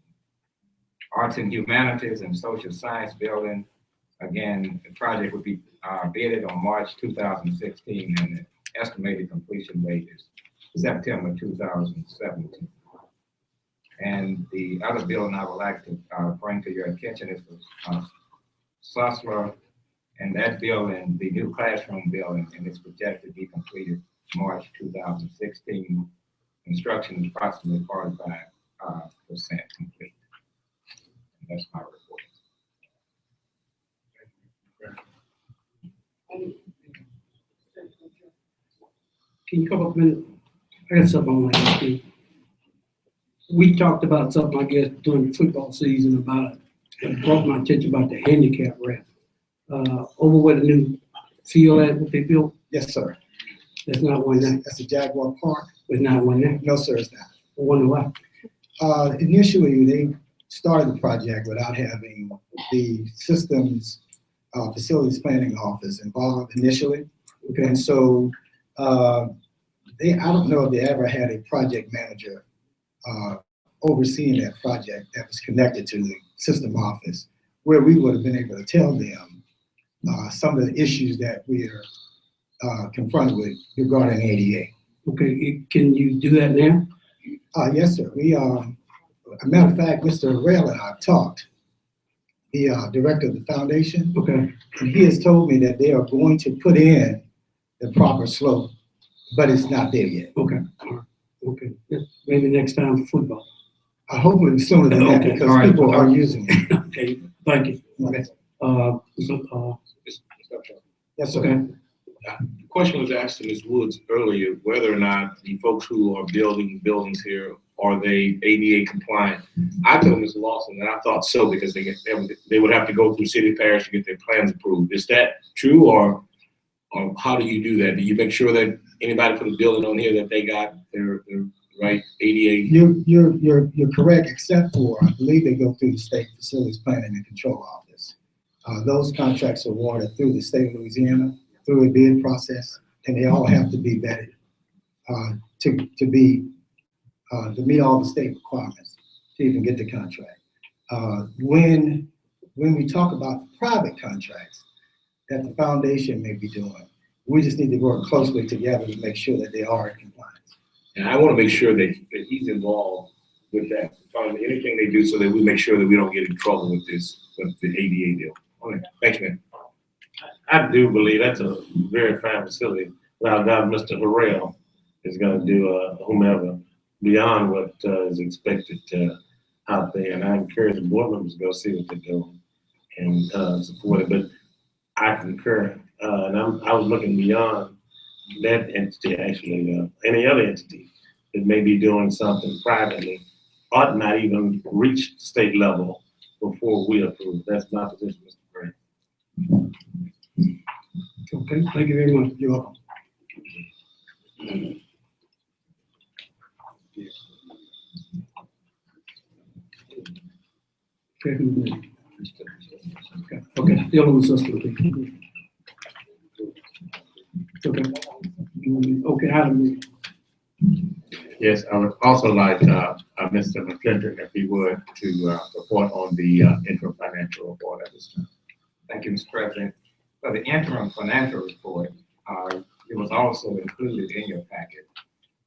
Arts and Humanities and Social Science Building, again, the project will be bidded on March 2016, and the estimated completion date is September 2017. And the other building I would like to bring to your attention is the Susler, and that building, the new classroom building, and it's projected to be completed March 2016. Construction is approximately 45% complete. And that's my report. Can you come up a minute? I got something I want to ask you. We talked about something, I guess, during football season about it brought my attention about the handicap ramp. Over where the new field at, what they built? Yes, sir. There's not one there? That's the Jaguar Park. There's not one there? No, sir, it's not. I wonder why. Initially, they started the project without having the systems facilities planning office involved initially. Okay. And so I don't know if they ever had a project manager overseeing that project that was connected to the system office, where we would have been able to tell them some of the issues that we are confronted with regarding ADA. Okay, can you do that now? Yes, sir. We a matter of fact, Mr. Rail and I have talked, the director of the foundation. Okay. And he has told me that they are going to put in the proper slope, but it's not there yet. Okay. Okay. Maybe next time for football. Hopefully sooner than that, because all right. people are using it. Okay, thank you. Yes, sir. Okay. The question was asked to Ms. Woods earlier, whether or not the folks who are building buildings here, are they ADA compliant? I told Mr. Lawson that I thought so because they would have to go through city parish to get their plans approved. Is that true, or how do you do that? Do you make sure that anybody put a building on here that they got their right ADA? You're correct, except for, I believe they go through the State Facilities Planning and Control Office. Those contracts are awarded through the state of Louisiana, through a bid process, and they all have to be vetted to meet all the state requirements to even get the contract. When we talk about private contracts that the foundation may be doing, we just need to work closely together to make sure that they are in compliance. And I want to make sure that he's involved with that, anything they do, so that we make sure that we don't get in trouble with the ADA deal. Okay, thanks, man. I do believe that's a very fine facility. Without doubt, Mr. Harrell is going to do whomever beyond what is expected out there. And I encourage the board members to go see what they're doing and support it. But I concur. And I was looking beyond that entity, actually. Any other entity that may be doing something privately ought not even reach state level before we approve. That's my position, Mr. Grant. Okay, thank you very much. You're welcome. Okay, who's next? Okay, the other one's us. Okay, how do we? Yes, I would also like Mr. McClinton, if he would, to report on the interim financial report at this time. Thank you, Mr. President. For the interim financial report, it was also included in your packet.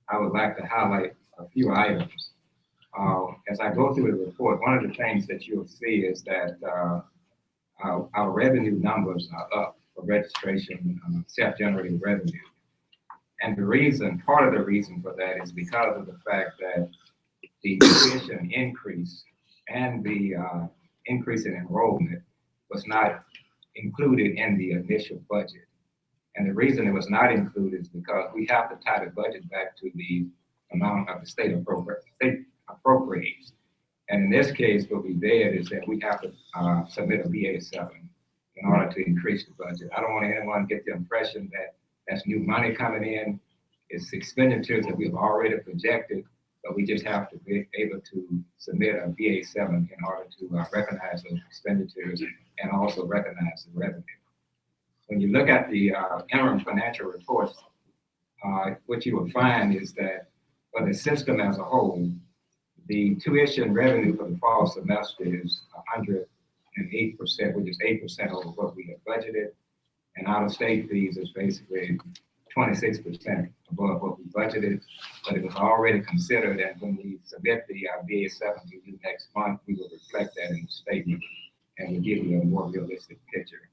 I would like to highlight a few items. As I go through the report, one of the things that you'll see is that our revenue numbers are up for registration, self-generated revenue. And part of the reason for that is because of the fact that the tuition increase and the increase in enrollment was not included in the initial budget. And the reason it was not included is because we have to tie the budget back to the amount of the state appropriates. And in this case, what we did is that we have to submit a BA7 in order to increase the budget. I don't want anyone to get the impression that that's new money coming in. It's expenditures that we've already projected, but we just have to be able to submit a BA7 in order to recognize those expenditures and also recognize the revenue. When you look at the interim financial reports, what you will find is that for the system as a whole, the tuition revenue for the fall semester is 108%, which is 8% over what we had budgeted. And out-of-state fees is basically 26% above what we budgeted, but it was already considered, and when we submit the BA7 to you next month, we will reflect that in the statement and we'll give you a more realistic picture.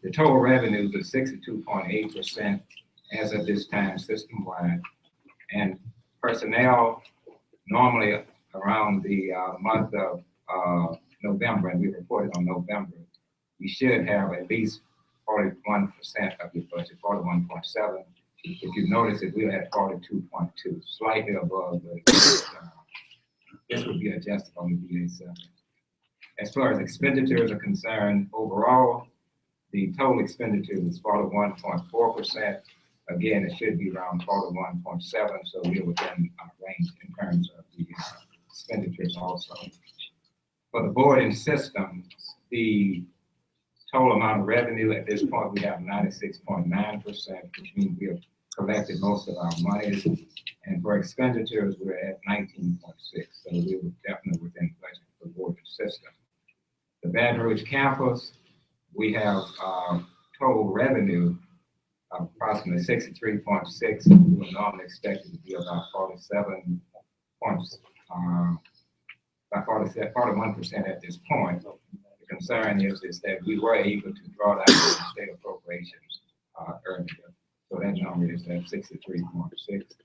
The total revenues is 62.8% as of this time system-wide, and personnel normally around the month of November, and we reported on November, you should have at least 41% of your budget, 41.7. If you notice it, we had 42.2, slightly above the, this would be adjusted on the BA7. As far as expenditures are concerned, overall, the total expenditure is 41.4%. Again, it should be around 41.7, so we're within our range in terms of the expenditures also. For the board and system, the total amount of revenue at this point, we have 96.9%, which means we have collected most of our money. And for expenditures, we're at 19.6, so we were definitely within budget for board and system. The Baton Rouge campus, we have total revenue of approximately 63.6. We were normally expected to be about 47 points, about 41% at this point. The concern is that we were able to draw down the state appropriations earlier. So that number is at 63.6.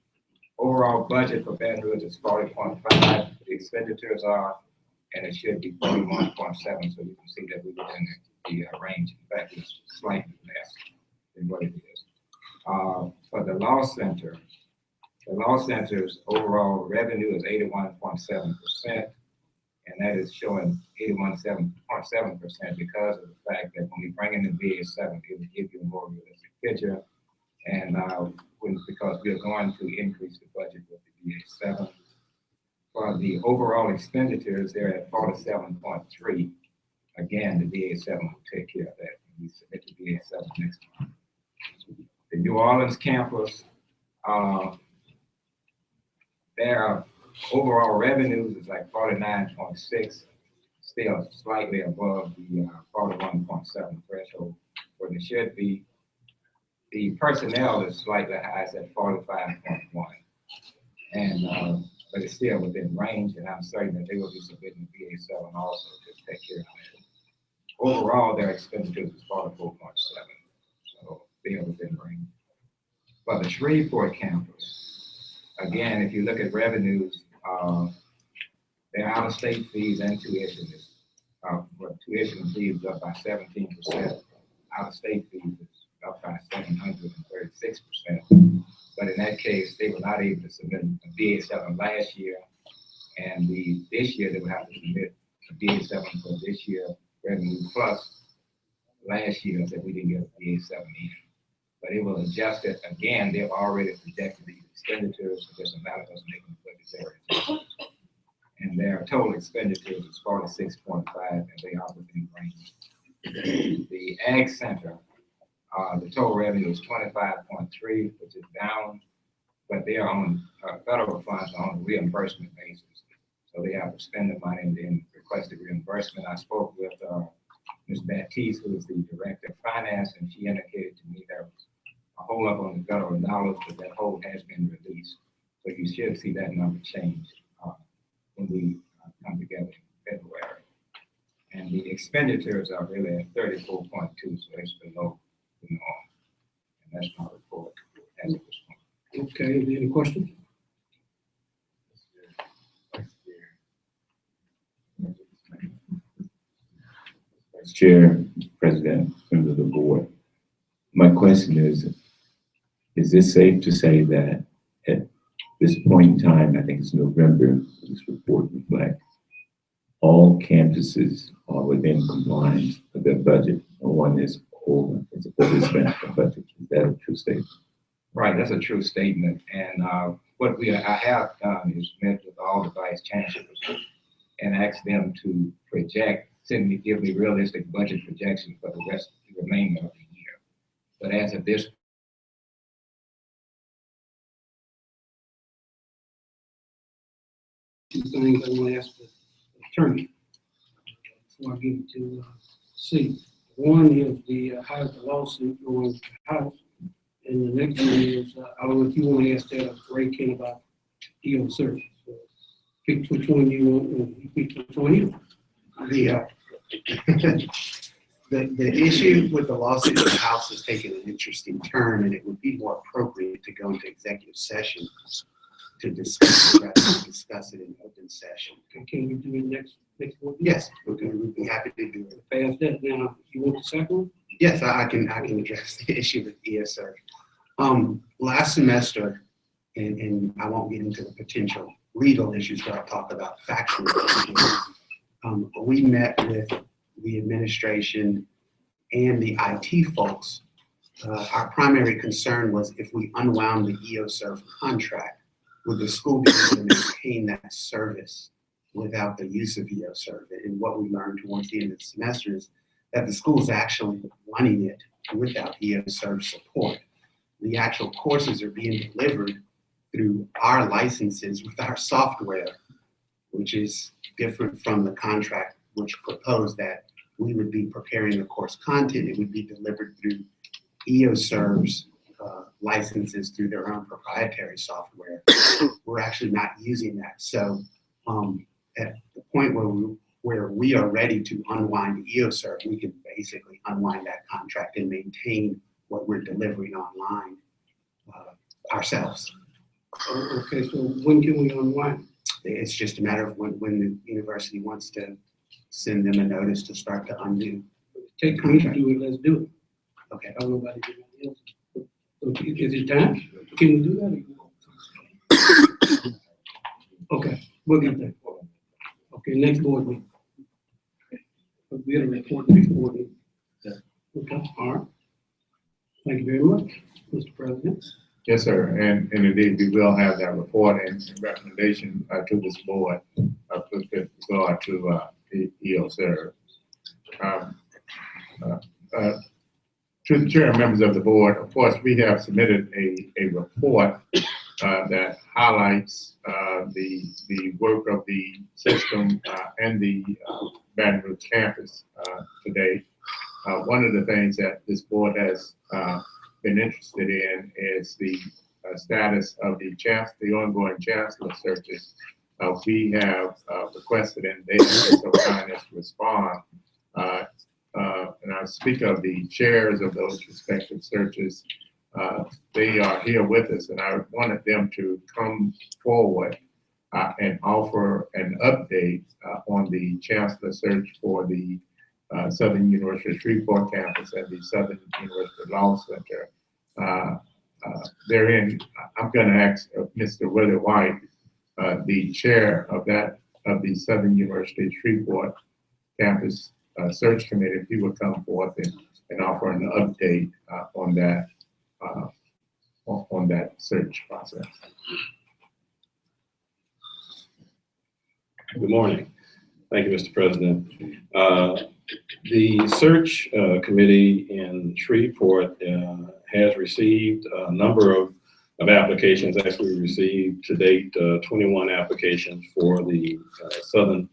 Overall budget for Baton Rouge is 40.5. The expenditures are, and it should be 41.7. So you can see that we're within the range. In fact, it's slightly less than what it is. For the law center, The law center's overall revenue is 81.7%, and that is showing 81.7% because of the fact that when we bring in the VA7, it will give you a more realistic picture. And because we are going to increase the budget with the VA7. For the overall expenditures, they're at 47.3. Again, the VA7 will take care of that when we submit the VA7 next month. The New Orleans campus, their overall revenues is like 49.6, still slightly above the 41.7 threshold where they should be. The personnel is slightly high, it's at 45.1. And but it's still within range, and I'm certain that they will be submitting the VA7 also to take care of that. Overall, their expenditures is 44.7, so they are within range. For the Shreveport campus, again, if you look at revenues, their out-of-state fees and tuition is, tuition fees is up by 17%. Out-of-state fees is up by 736%. But in that case, they were not able to submit a VA7 last year, and this year they will have to submit a VA7 for this year revenue plus last year that we didn't get a VA7 either. But it will adjust it again. They've already projected these expenditures, so just a matter of us making the budgetary adjustments. And their total expenditures is 46.5, and they are within range. The Ag Center, the total revenue is 25.3, which is down, but they are on federal funds on a reimbursement basis. So they have to spend the money and then request a reimbursement. I spoke with Ms. Baptiste, who is the Director of Finance, and she indicated to me there was a hold up on the federal dollars, but that hold has been released. So you should see that number change when we come together in February. And the expenditures are really at 34.2, so it's below the norm. And that's my report as of this point. Okay, any questions? Vice Chair, President, members of the board. My question is this safe to say that at this point in time, I think it's November, this report reflects, all campuses are within compliance with their budget, and one is over, it's a spent budget. Is that a true statement? Right, that's a true statement. And what I have done is met with all the vice chancellors and asked them to give me realistic budget projections for the remainder of the year. But as of this Two things I want to ask the attorney before I give it to C. One is how is the lawsuit going to the House? And the next one is, I don't know if you want to ask that of Ray King about EO service. So pick which one you want, and you pick which one you want. The issue with the lawsuit in the House has taken an interesting turn, and it would be more appropriate to go into executive session to discuss it rather than discuss it in open session. Can we do it next one? Yes, we'd be happy to do it. Pass that now. You want the second one? Yes, I can address the issue with ESR. Last semester, and I won't get into the potential legal issues, but I'll talk about factual issues. We met with the administration and the IT folks. Our primary concern was if we unwound the EOSERV contract, would the school be able to maintain that service without the use of EOSERV? And what we learned towards the end of the semester is that the school is actually running it without EOSERV support. The actual courses are being delivered through our licenses with our software, which is different from the contract which proposed that we would be preparing the course content. It would be delivered through EOSERV's licenses through their own proprietary software. We're actually not using that. So at the point where we are ready to unwind EOSERV, we can basically unwind that contract and maintain what we're delivering online ourselves. Okay, so when can we unwind? It's just a matter of when the university wants to send them a notice to start to undo. Take me to do it, let's do it. Okay. I don't know about it. Is it time? Can we do that? Okay, we'll get there. Okay, next board meeting. We'll get a report before the, okay, all right. Thank you very much, Mr. President. Yes, sir, and indeed, we will have that report and recommendation to this board with regard to EOSERV. To the chair and members of the board, of course, we have submitted a report that highlights the work of the system and the Baton Rouge campus today. One of the things that this board has been interested in is the status of the ongoing chancellor searches. We have requested, and they have so kind as to respond. And I speak of the chairs of those respective searches. They are here with us, and I wanted them to come forward and offer an update on the chancellor search for the Southern University Shreveport campus and the Southern University Law Center. Therein, I'm going to ask Mr. Willie White, the chair of the Southern University Shreveport campus search committee, if he would come forth and offer an update on that search process. Good morning. Thank you, Mr. President. The search committee in Shreveport has received a number of applications. Actually, we received to date 21 applications for the Southern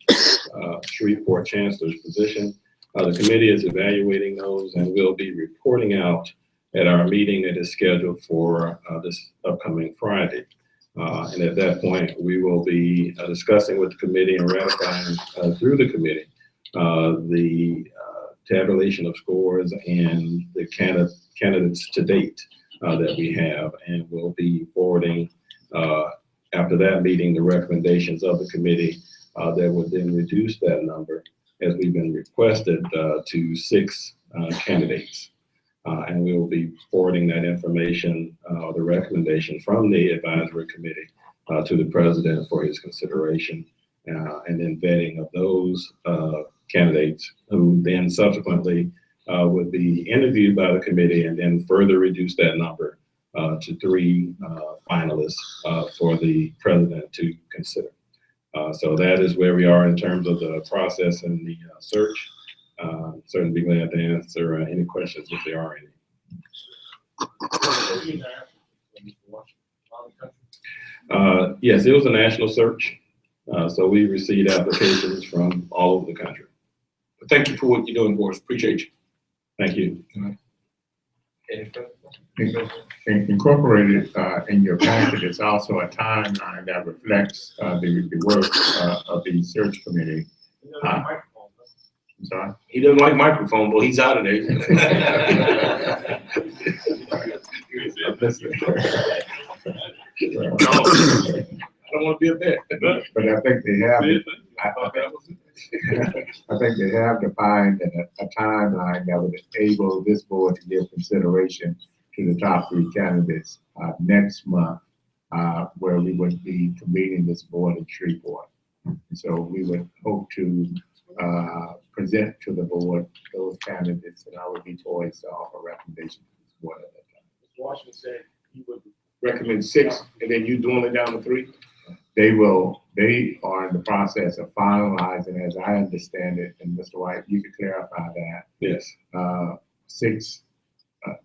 Shreveport Chancellor's position. The committee is evaluating those and will be reporting out at our meeting that is scheduled for this upcoming Friday. And at that point, we will be discussing with the committee and ratifying through the committee the tabulation of scores and the candidates to date that we have, and we'll be forwarding after that meeting the recommendations of the committee that would then reduce that number, as we've been requested, to 6 candidates. And we will be forwarding that information, the recommendation from the advisory committee to the president for his consideration, and then vetting of those candidates who then subsequently would be interviewed by the committee and then further reduce that number to 3 finalists for the president to consider. So that is where we are in terms of the process and the search. Certainly be glad to answer any questions if there are any. Yes, it was a national search. So we received applications from all over the country. But thank you for what you're doing for us. Appreciate you. Thank you. Incorporated in your packet is also a timeline that reflects the work of the search committee. I'm sorry? He doesn't like microphone, but he's out of there. I don't want to be a bet. But I think they have. I think they have defined a timeline that would enable this board to give consideration to the top 3 candidates next month, where we would be convening this board in Shreveport. And so we would hope to present to the board those candidates, and I would be poised to offer recommendations to this board at that time. Washington said he would recommend 6, and then you doing it down to 3? They are in the process of finalizing, as I understand it, and Mr. White, you could clarify that. Yes. 6,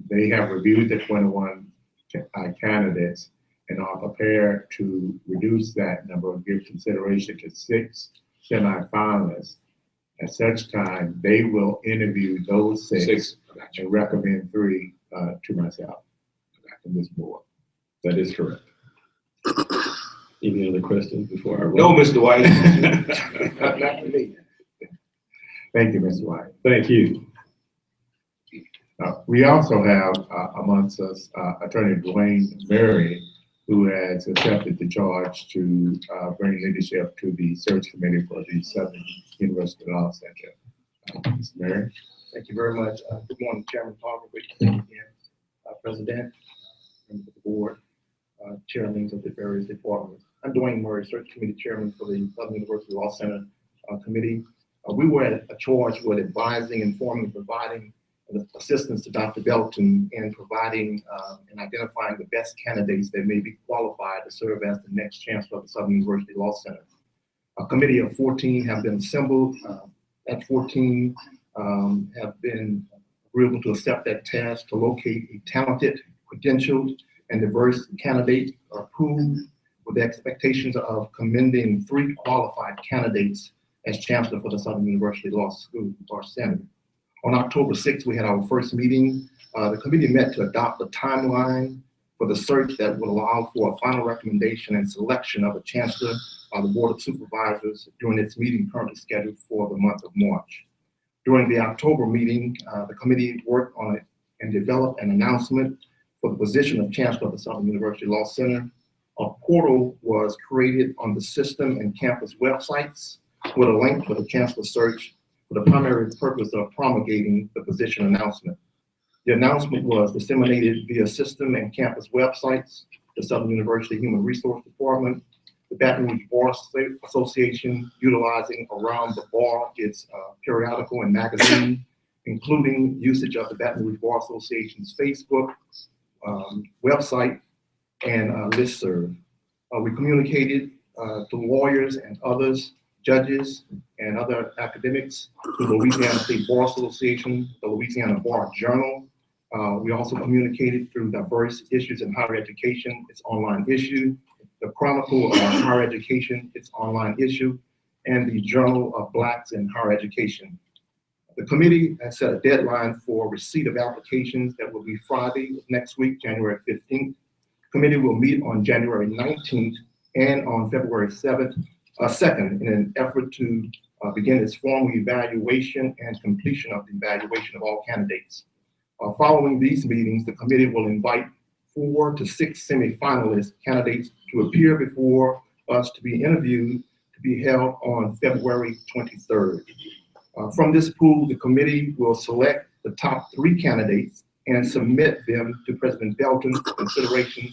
they have reviewed the 21 candidates and are prepared to reduce that number or give consideration to 6 semifinalists. At such time, they will interview those 6 and recommend 3 to myself and this board. That is correct. Any other questions before I roll? No, Mr. White. Not for me. Thank you, Mr. White. Thank you. We also have amongst us Attorney Dwayne Murray, who has accepted the charge to bring leadership to the search committee for the Southern University Law Center. Mr. Murray. Thank you very much. Good morning, Chairman Palmer, President, members of the board. chairmen of the various departments. I'm Dwayne Murray, Search Committee Chairman for the Southern University Law Center Committee. We were charged with advising, informing, providing assistance to Dr. Belton in providing and identifying the best candidates that may be qualified to serve as the next chancellor of the Southern University Law Center. A committee of 14 have been assembled. At 14 have been agreeable to accept that task to locate a talented, credentialed, and diverse candidate pool with the expectations of commending 3 qualified candidates as chancellor for the Southern University Law School or Senate. On October 6th, we had our first meeting. The committee met to adopt a timeline for the search that would allow for a final recommendation and selection of a chancellor by the Board of Supervisors during its meeting currently scheduled for the month of March. During the October meeting, the committee worked on it and developed an announcement for the position of chancellor of the Southern University Law Center. A portal was created on the system and campus websites with a link for the chancellor search for the primary purpose of promulgating the position announcement. The announcement was disseminated via system and campus websites, the Southern University Human Resource Department, the Baton Rouge Bar Association, utilizing Around the Bar, its periodical and magazine, including usage of the Baton Rouge Bar Association's Facebook website and listserv. We communicated to lawyers and others, judges and other academics, to the Louisiana State Bar Association, the Louisiana Bar Journal. We also communicated through diverse issues in higher education, its online issue, the Chronicle of Higher Education, its online issue, and the Journal of Blacks in Higher Education. The committee has set a deadline for receipt of applications that will be Friday of next week, January 15th. The committee will meet on January 19th and on February 2nd in an effort to begin its formal evaluation and completion of the evaluation of all candidates. Following these meetings, the committee will invite 4 to 6 semi-finalist candidates to appear before us to be interviewed, to be held on February 23rd. From this pool, the committee will select the top 3 candidates and submit them to President Belton for consideration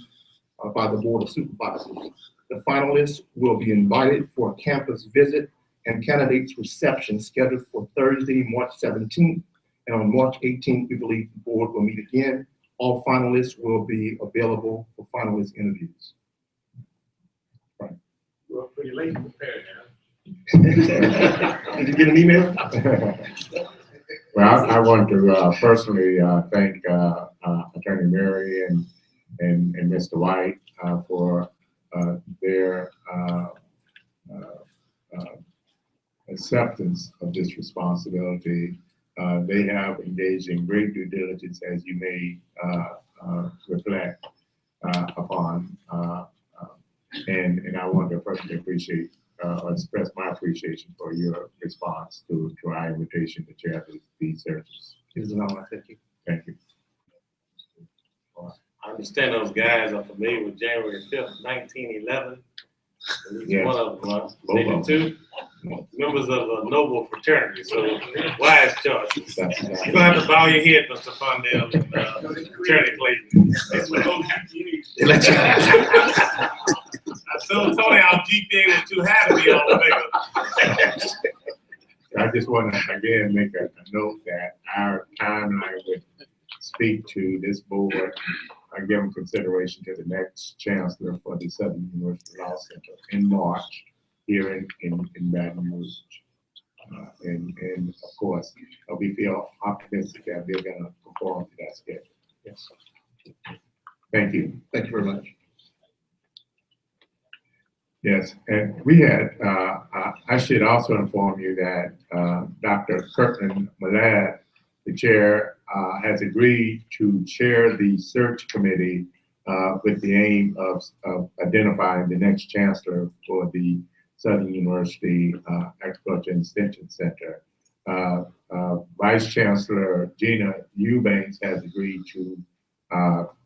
by the Board of Supervisors. The finalists will be invited for a campus visit and candidates reception scheduled for Thursday, March 17th. And on March 18th, we believe the board will meet again. All finalists will be available for finalist interviews. Right. We're pretty late prepared now. Did you get an email? Well, I want to personally thank Attorney Mary and Mr. White for their acceptance of this responsibility. They have engaged in great due diligence, as you may reflect upon. And I want to personally appreciate or express my appreciation for your response to our invitation to chair these searches. It is an honor. Thank you. Thank you. I understand those guys are familiar with January 5th, 1911. Each Yes. one of them are. Both of them. 2 members of the noble fraternity, so wise choice. That's You're gonna have to bow your head, Mr. Fondell, and Attorney Clayton. I told Tony our GPA was too high to be on the figure. I just want to again make a note that our timeline would speak to this board, given consideration to the next chancellor for the Southern University Law Center in March here in Baton Rouge. And of course, we feel optimistic that they're going to perform to that schedule. Yes. Thank you. Thank you very much. Yes, and we had, I should also inform you that Dr. Kirkland Malad, the chair, has agreed to chair the search committee with the aim of identifying the next chancellor for the Southern University Agriculture and Extension Center. Vice Chancellor Gina Eubanks has agreed to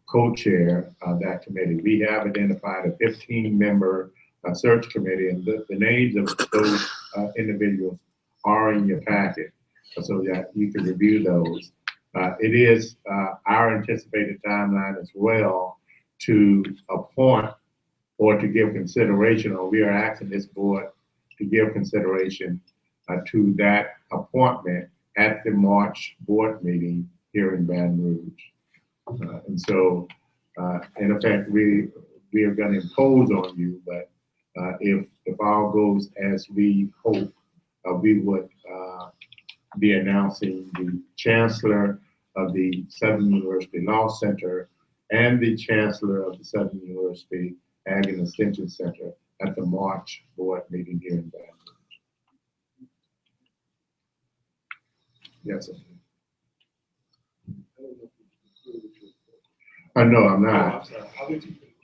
co-chair that committee. We have identified a 15-member search committee, and the names of those individuals are in your packet so that you can review those. It is our anticipated timeline as well to appoint or to give consideration, or we are asking this board to give consideration to that appointment at the March board meeting here in Baton Rouge. And so, in effect, we are going to impose on you, but if all goes as we hope, we would be announcing the Chancellor of the Southern University Law Center and the Chancellor of the Southern University Ag and Extension Center at the March board meeting here in Baton Rouge. Yes, sir. No, I'm not.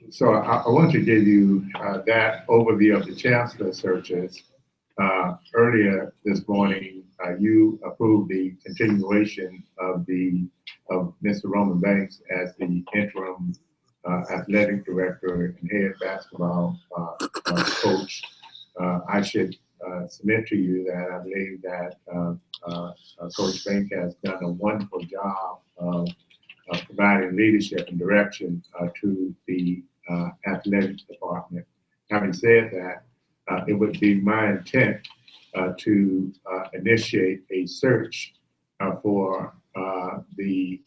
So I want to give you that overview of the Chancellor searches. Earlier this morning, you approved the continuation of Mr. Roman Banks as the interim athletic director and head basketball coach. I should submit to you that I believe that Coach Banks has done a wonderful job of providing leadership and direction to the athletic department. Having said that, it would be my intent to initiate a search for the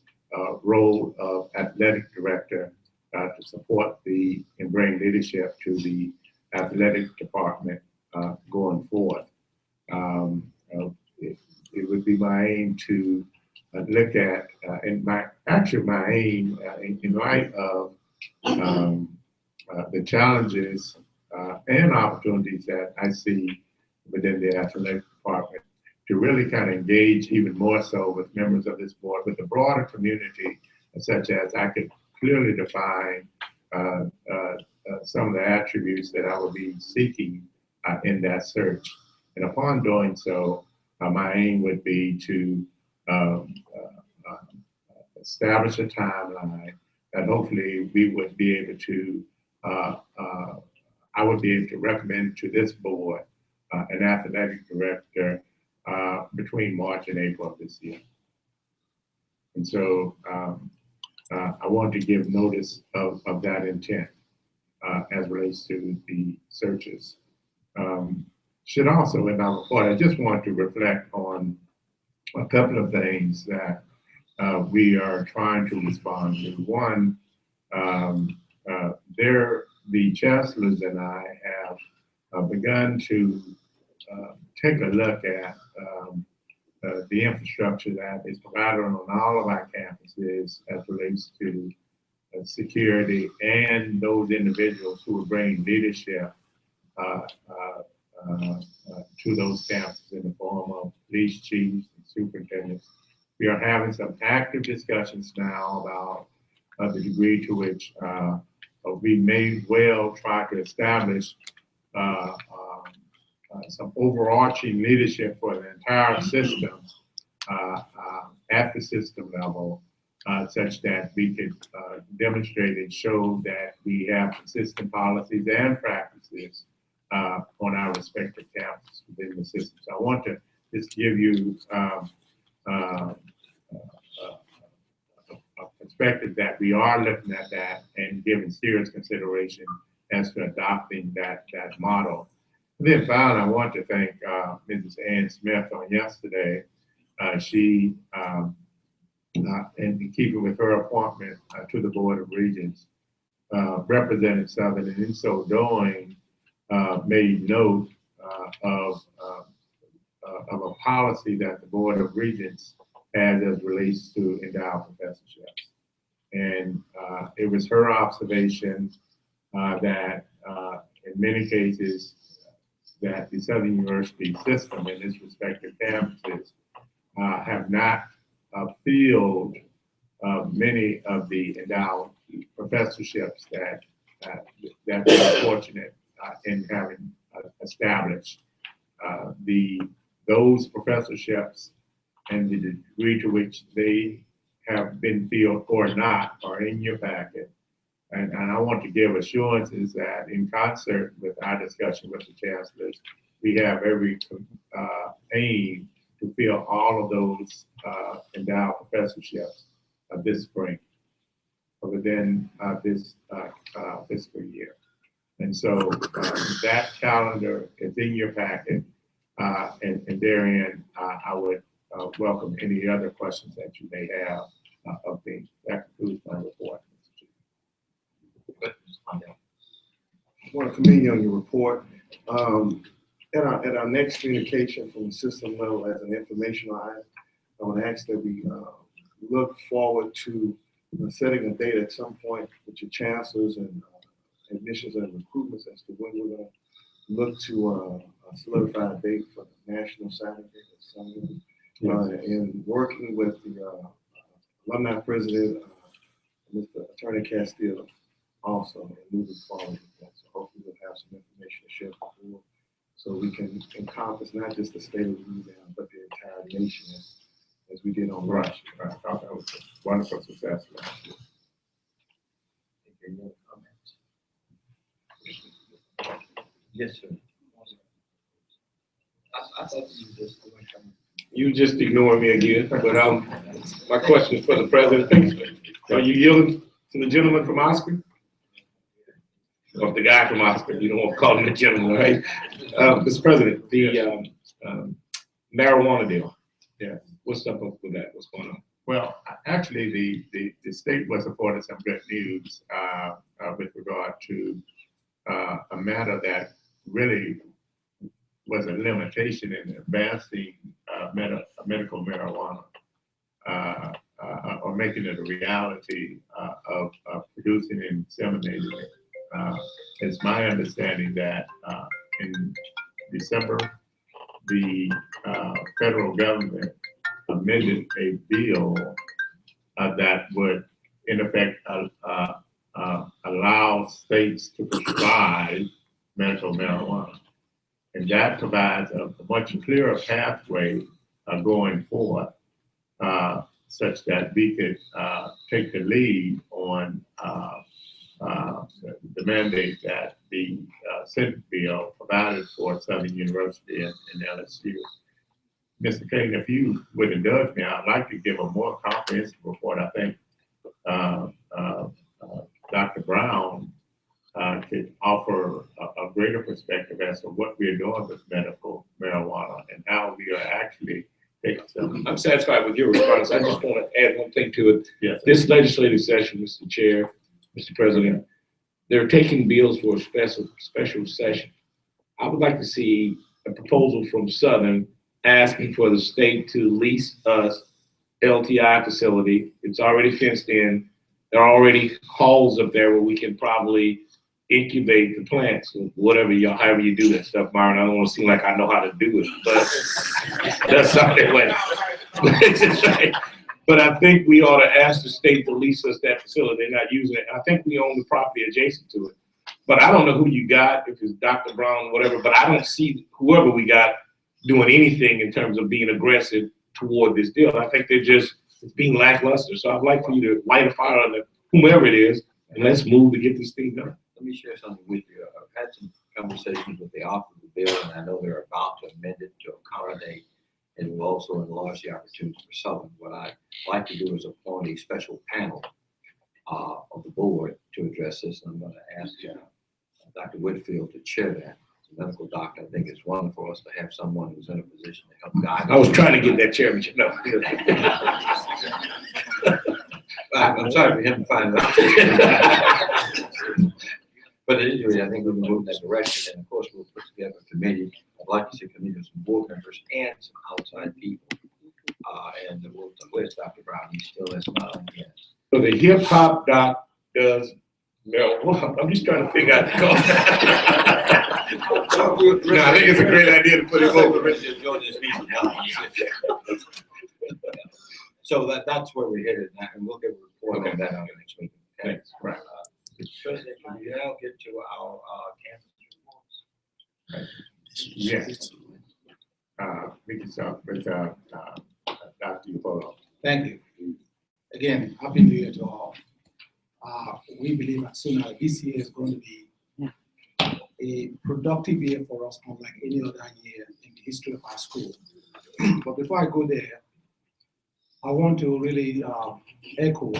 role of athletic director to support and bring leadership to the athletic department going forward. It would be my aim to look at, and my aim in light of the challenges and opportunities that I see within the athletic department, to really kind of engage even more so with members of this board, with the broader community, such as I could clearly define some of the attributes that I will be seeking in that search. And upon doing so, my aim would be to establish a timeline that hopefully we would be able to, I would be able to recommend to this board an athletic director between March and April of this year. And so I want to give notice of that intent as relates to the searches. Should also, in our report, I just want to reflect on a couple of things that we are trying to respond to. One, the chancellors and I have begun to take a look at the infrastructure that is provided on all of our campuses as relates to security and those individuals who are bringing leadership to those campuses in the form of police chiefs and superintendents. We are having some active discussions now about the degree to which we may well try to establish some overarching leadership for the entire system at the system level, such that we could demonstrate and show that we have consistent policies and practices on our respective campuses within the system. So I want to just give you a perspective that we are looking at that and giving serious consideration as to adopting that model. And then finally, I want to thank Mrs. Ann Smith on yesterday. She, in keeping with her appointment to the Board of Regents, represented Southern, and in so doing, made note of a policy that the Board of Regents has as relates to endowed professorships. And it was her observation that in many cases that the Southern University system and its respective campuses have not filled many of the endowed professorships that we're fortunate in having established. Those professorships and the degree to which they have been filled or not are in your packet. And I want to give assurances that in concert with our discussion with the chancellors, we have every aim to fill all of those endowed professorships this spring. within this fiscal year. And so that calendar is in your packet, and therein I would welcome any other questions that you may have of me. That concludes my report. I want to commend you on your report. At our next communication from the system level as an informational item, I would ask that we look forward to setting a date at some point with your chancellors and admissions and recruitments as to when we're going to look to solidify a date for the National Saturday and working with the alumni president, Mr. Attorney Castile, also, and moving forward with that. So hopefully we'll have some information to share before, so we can encompass not just the state of Louisiana, but the entire nation as we did on last year. I thought that was a wonderful success last year. Any other comments? Yes, sir. I thought you just. You just ignoring me again, but my question is for the president. Are you yielding to the gentleman from Oscar? Or the guy from Oscar, you don't want to call him the gentleman, right? Mr. President, the marijuana deal. Yeah. What's up with that? What's going on? Well, actually, the state was afforded some good news with regard to a matter that really was a limitation in advancing medical marijuana or making it a reality of producing and disseminating it. It's my understanding that in December, the federal government amended a bill that would, in effect, allow states to prescribe medical marijuana. And that provides a much clearer pathway going forward, such that we could take the lead on the mandate that the Senate bill provided for Southern University and LSU. Mr. King, if you would indulge me, I'd like to give a more comprehensive report. I think Dr. Brown could offer a greater perspective as to what we're doing with medical marijuana and how we are actually taking some. I'm satisfied with your response. I just want to add one thing to it. Yes. This legislative session, Mr. Chair, Mr. President, they're taking bills for a special session. I would like to see a proposal from Southern asking for the state to lease us LTI facility. It's already fenced in. There are already halls up there where we can probably incubate the plants, whatever however you do that stuff, Myron. I don't want to seem like I know how to do it, but that's something like. But I think we ought to ask the state to lease us that facility. They're not using it. And I think we own the property adjacent to it. But I don't know who you got, if it's Dr. Brown, whatever, but I don't see whoever we got doing anything in terms of being aggressive toward this deal. I think they're just being lackluster. So I'd like for you to light a fire on whomever it is, and let's move to get this thing done. Let me share something with you. I've had some conversations with the author of the bill, and I know they're about to amend it to accommodate and will also enlarge the opportunity for Southern. What I'd like to do is appoint a special panel of the board to address this. And I'm going to ask Dr. Whitfield to chair that. As a medical doctor, I think it's wonderful for us to have someone who's in a position to help guide. I was trying to get that chairmanship. No. I'm sorry for him to find out. But anyway, I think we can move in that direction. And of course, we'll put together a committee. I'd like to see a committee of some board members and some outside people. And we'll where's Dr. Brown? He's still there smiling yet. So the hip hop doc does marijuana. I'm just trying to figure out the cause. No, I think it's a great idea to put it over. So that's where we're headed now, and we'll get a report on that next week. Okay. Thanks. Right. President, can we now get to our campus reports? Yes. We can start with Dr. Ebola. Thank you. Again, happy New Year to all. We believe as soon as this year is going to be a productive year for us, unlike any other year in the history of our school. But before I go there, I want to really echo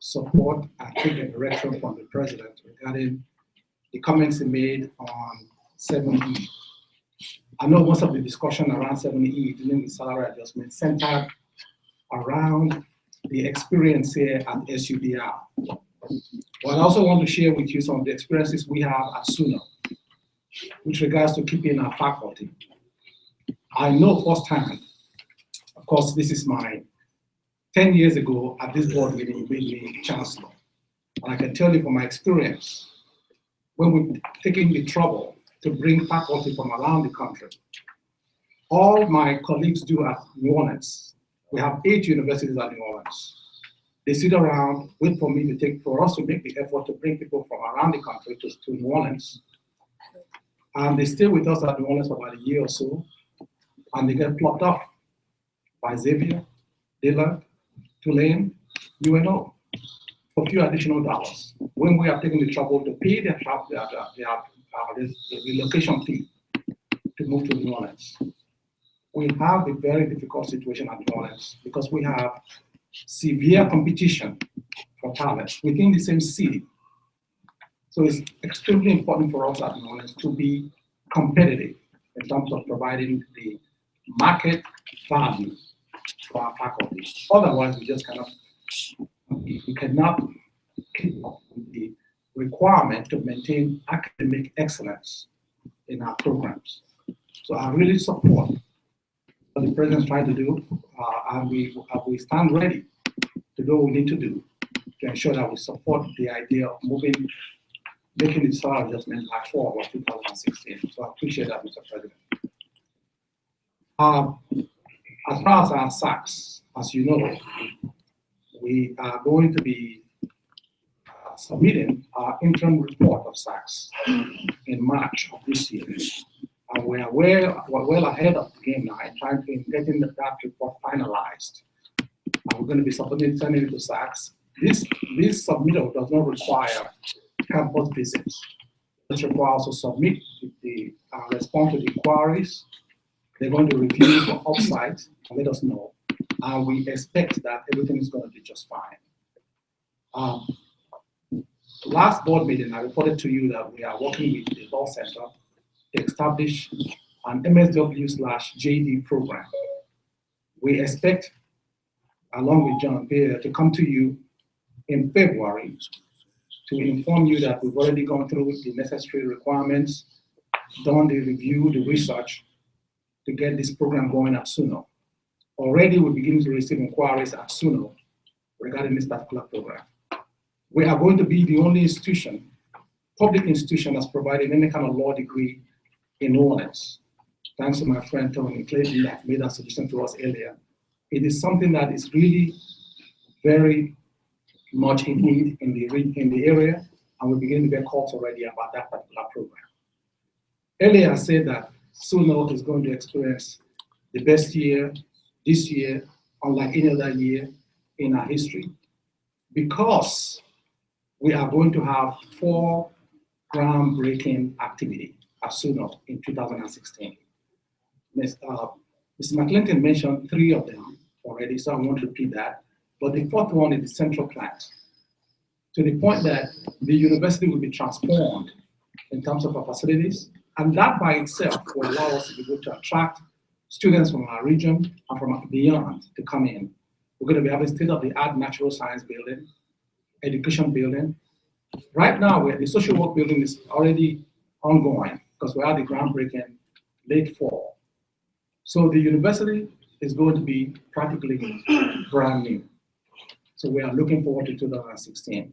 support and take a direction from the president regarding the comments he made on 7E. I know most of the discussion around 7E, dealing with salary adjustment, centered around the experience here at SUDR. But I also want to share with you some of the experiences we have at SUNO with regards to keeping our faculty. I know firsthand, of course, this is my 10 years ago at this board meeting, you made me chancellor. And I can tell you from my experience, when we've taken the trouble to bring faculty from around the country, all my colleagues do at New Orleans, we have 8 universities at New Orleans. They sit around, wait for me for us to make the effort to bring people from around the country to New Orleans. And they stay with us at New Orleans for about a year or so, and they get plucked off by Xavier, Dillard, Tulane, UNO, for a few additional dollars. When we have taken the trouble to pay their relocation fee to move to New Orleans. We have a very difficult situation at New Orleans because we have severe competition for talent within the same city. So it's extremely important for us at New Orleans to be competitive in terms of providing the market value for our faculty. Otherwise, we just cannot keep up with the requirement to maintain academic excellence in our programs. So I really support what the president's trying to do, and we stand ready to do what we need to do to ensure that we support the idea of making the salary adjustment by fall of 2016. So I appreciate that, Mr. President. As far as our SACs, as you know, we are going to be submitting our interim report of SACs in March of this year. And we're well ahead of the game now in getting that report finalized. And we're going to be sending it to SACs. This submittal does not require campus visits. It requires to submit the response to the inquiries. They're going to review the offsite and let us know. And we expect that everything is going to be just fine. Last board meeting, I reported to you that we are working with the Law Center to establish an MSW/JD program. We expect, along with John Beer, to come to you in February to inform you that we've already gone through the necessary requirements, done the review, the research to get this program going at SUNO. Already we're beginning to receive inquiries at SUNO regarding this particular program. We are going to be the only institution, public institution, that's providing any kind of law degree in New Orleans. Thanks to my friend Tony Clayton that made that suggestion to us earlier. It is something that is really very much in need in the area, and we're beginning to get calls already about that particular program. Earlier I said that SUNO is going to experience the best year this year, unlike any other year in our history, because we are going to have 4 groundbreaking activities at SUNO in 2016. Mr. McClinton mentioned 3 of them already, so I won't repeat that. But the 4th one is the central plant, to the point that the university will be transformed in terms of our facilities, and that by itself will allow us to be able to attract students from our region and from beyond to come in. We're going to be having state-of-the-art natural science building, education building. Right now, the social work building is already ongoing because we are the groundbreaking late fall. So the university is going to be practically brand new. So we are looking forward to 2016.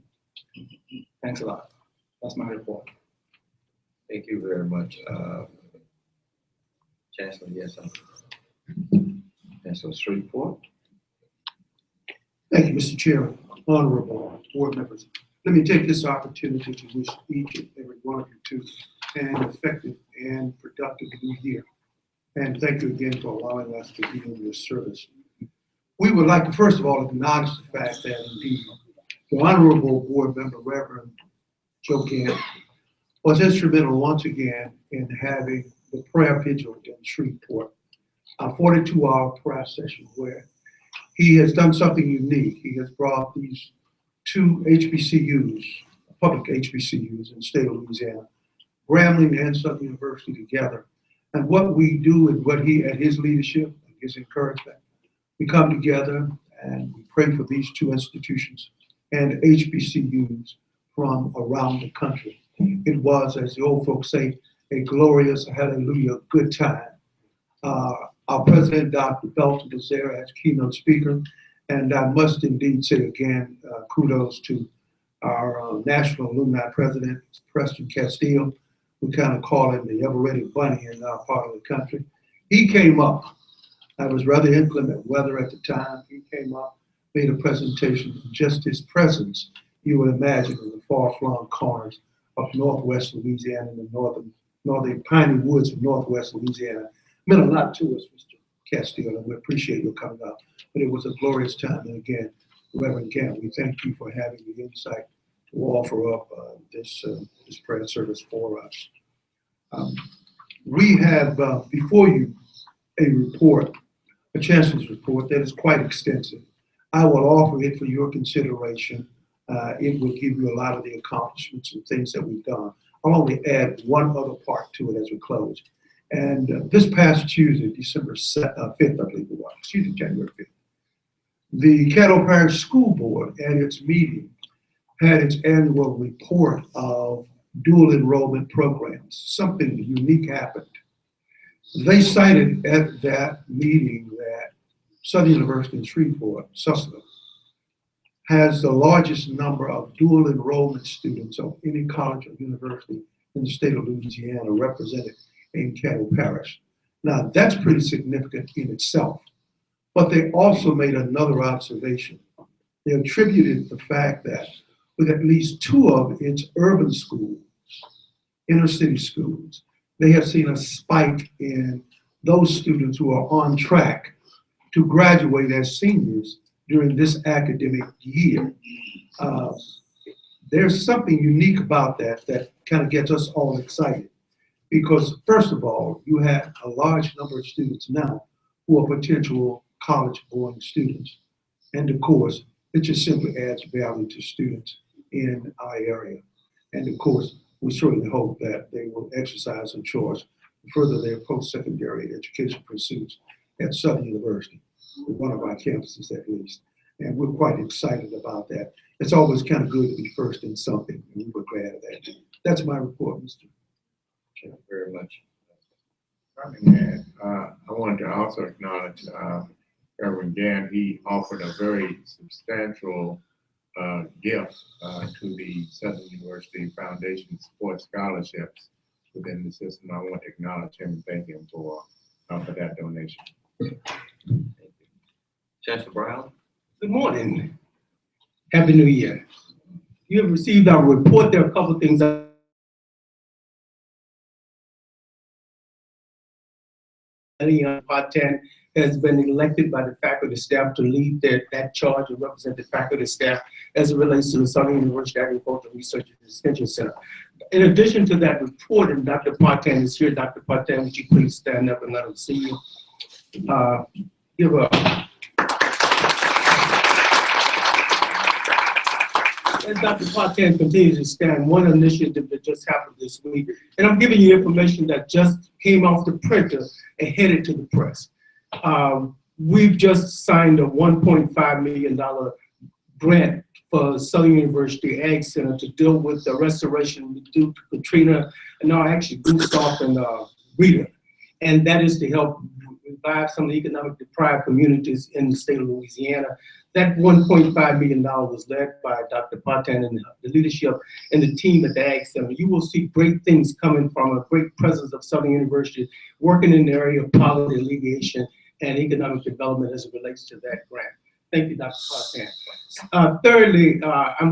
Thanks a lot. That's my report. Thank you very much. Chancellor, yes, Chancellor's report. Thank you, Mr. Chairman, honorable board members. Let me take this opportunity to wish each and every one of you an effective and productive new year. And thank you again for allowing us to be in your service. We would like to first of all acknowledge the fact that indeed the honorable board member, Reverend Joe Gant, was instrumental once again in having the prayer vigil in Shreveport, a 42-hour prayer session where he has done something unique. He has brought these two HBCUs, public HBCUs in the state of Louisiana, Grambling and Southern University together. And what we do and what he, at his leadership, his encouragement, we come together and we pray for these two institutions and HBCUs from around the country. It was, as the old folks say, a glorious, hallelujah, good time. Our president, Dr. Belton, was there as keynote speaker, and I must indeed say again, kudos to our national alumni president, Preston Castile. We kind of call him the ever-ready bunny in our part of the country. He came up. I was rather inclement weather at the time. He came up, made a presentation. Just his presence, you would imagine, in the far-flung corners of northwest Louisiana and the northern piney woods of northwest Louisiana. Meant a lot to us, Mr. Castile, and we appreciate your coming out. But it was a glorious time. And again, Reverend Gant, we thank you for having the insight to offer up this prayer service for us. We have before you a report, a chancellor's report that is quite extensive. I will offer it for your consideration. It will give you a lot of the accomplishments and things that we've done. I'll only add one other part to it as we close. And this past Tuesday, December 5th, I believe it was, January 5th, the Caddo Parish School Board at its meeting had its annual report of dual enrollment programs. Something unique happened. They cited at that meeting that Southern University in Shreveport, Sussex, has the largest number of dual enrollment students of any college or university in the state of Louisiana represented in Caddo Parish. Now, that's pretty significant in itself, but they also made another observation. They attributed the fact that with at least two of its urban schools, inner city schools, they have seen a spike in those students who are on track to graduate as seniors during this academic year. There's something unique about that that kind of gets us all excited. Because first of all, you have a large number of students now who are potential college-going students. And of course, it just simply adds value to students in our area. And of course, we certainly hope that they will exercise some choice to further their post-secondary education pursuits at Southern University, one of our campuses at least. And we're quite excited about that. It's always kind of good to be first in something, and we were glad of that. That's my report, Mr. Thank you very much. I wanted to also acknowledge Reverend Gant. He offered a very substantial gift to the Southern University Foundation Support Scholarships within the system. I want to acknowledge him and thank him for that donation. Thank you. Chancellor Brown. Good morning. Happy New Year. You have received our report. There are a couple of things Part 10 has been elected by the faculty staff to lead that charge and represent the faculty staff as it relates to the Southern University Agricultural Research and Extension Center. In addition to that report, and Dr. Partan is here. Dr. Partan, would you please stand up and let him see you? Give a. As Dr. Partan continues to stand, one initiative that just happened this week, and I'm giving you information that just came off the printer and headed to the press. We've just signed a $1.5 million grant for Southern University Ag Center to deal with the restoration due to Katrina, and now actually Gustav and Rita. And that is to help revive some of the economic deprived communities in the state of Louisiana. That $1.5 million was led by Dr. Partan and the leadership and the team at the Ag Center. You will see great things coming from a great presence of Southern University working in the area of poverty alleviation and economic development as it relates to that grant. Thank you, Dr. Partan. Thirdly,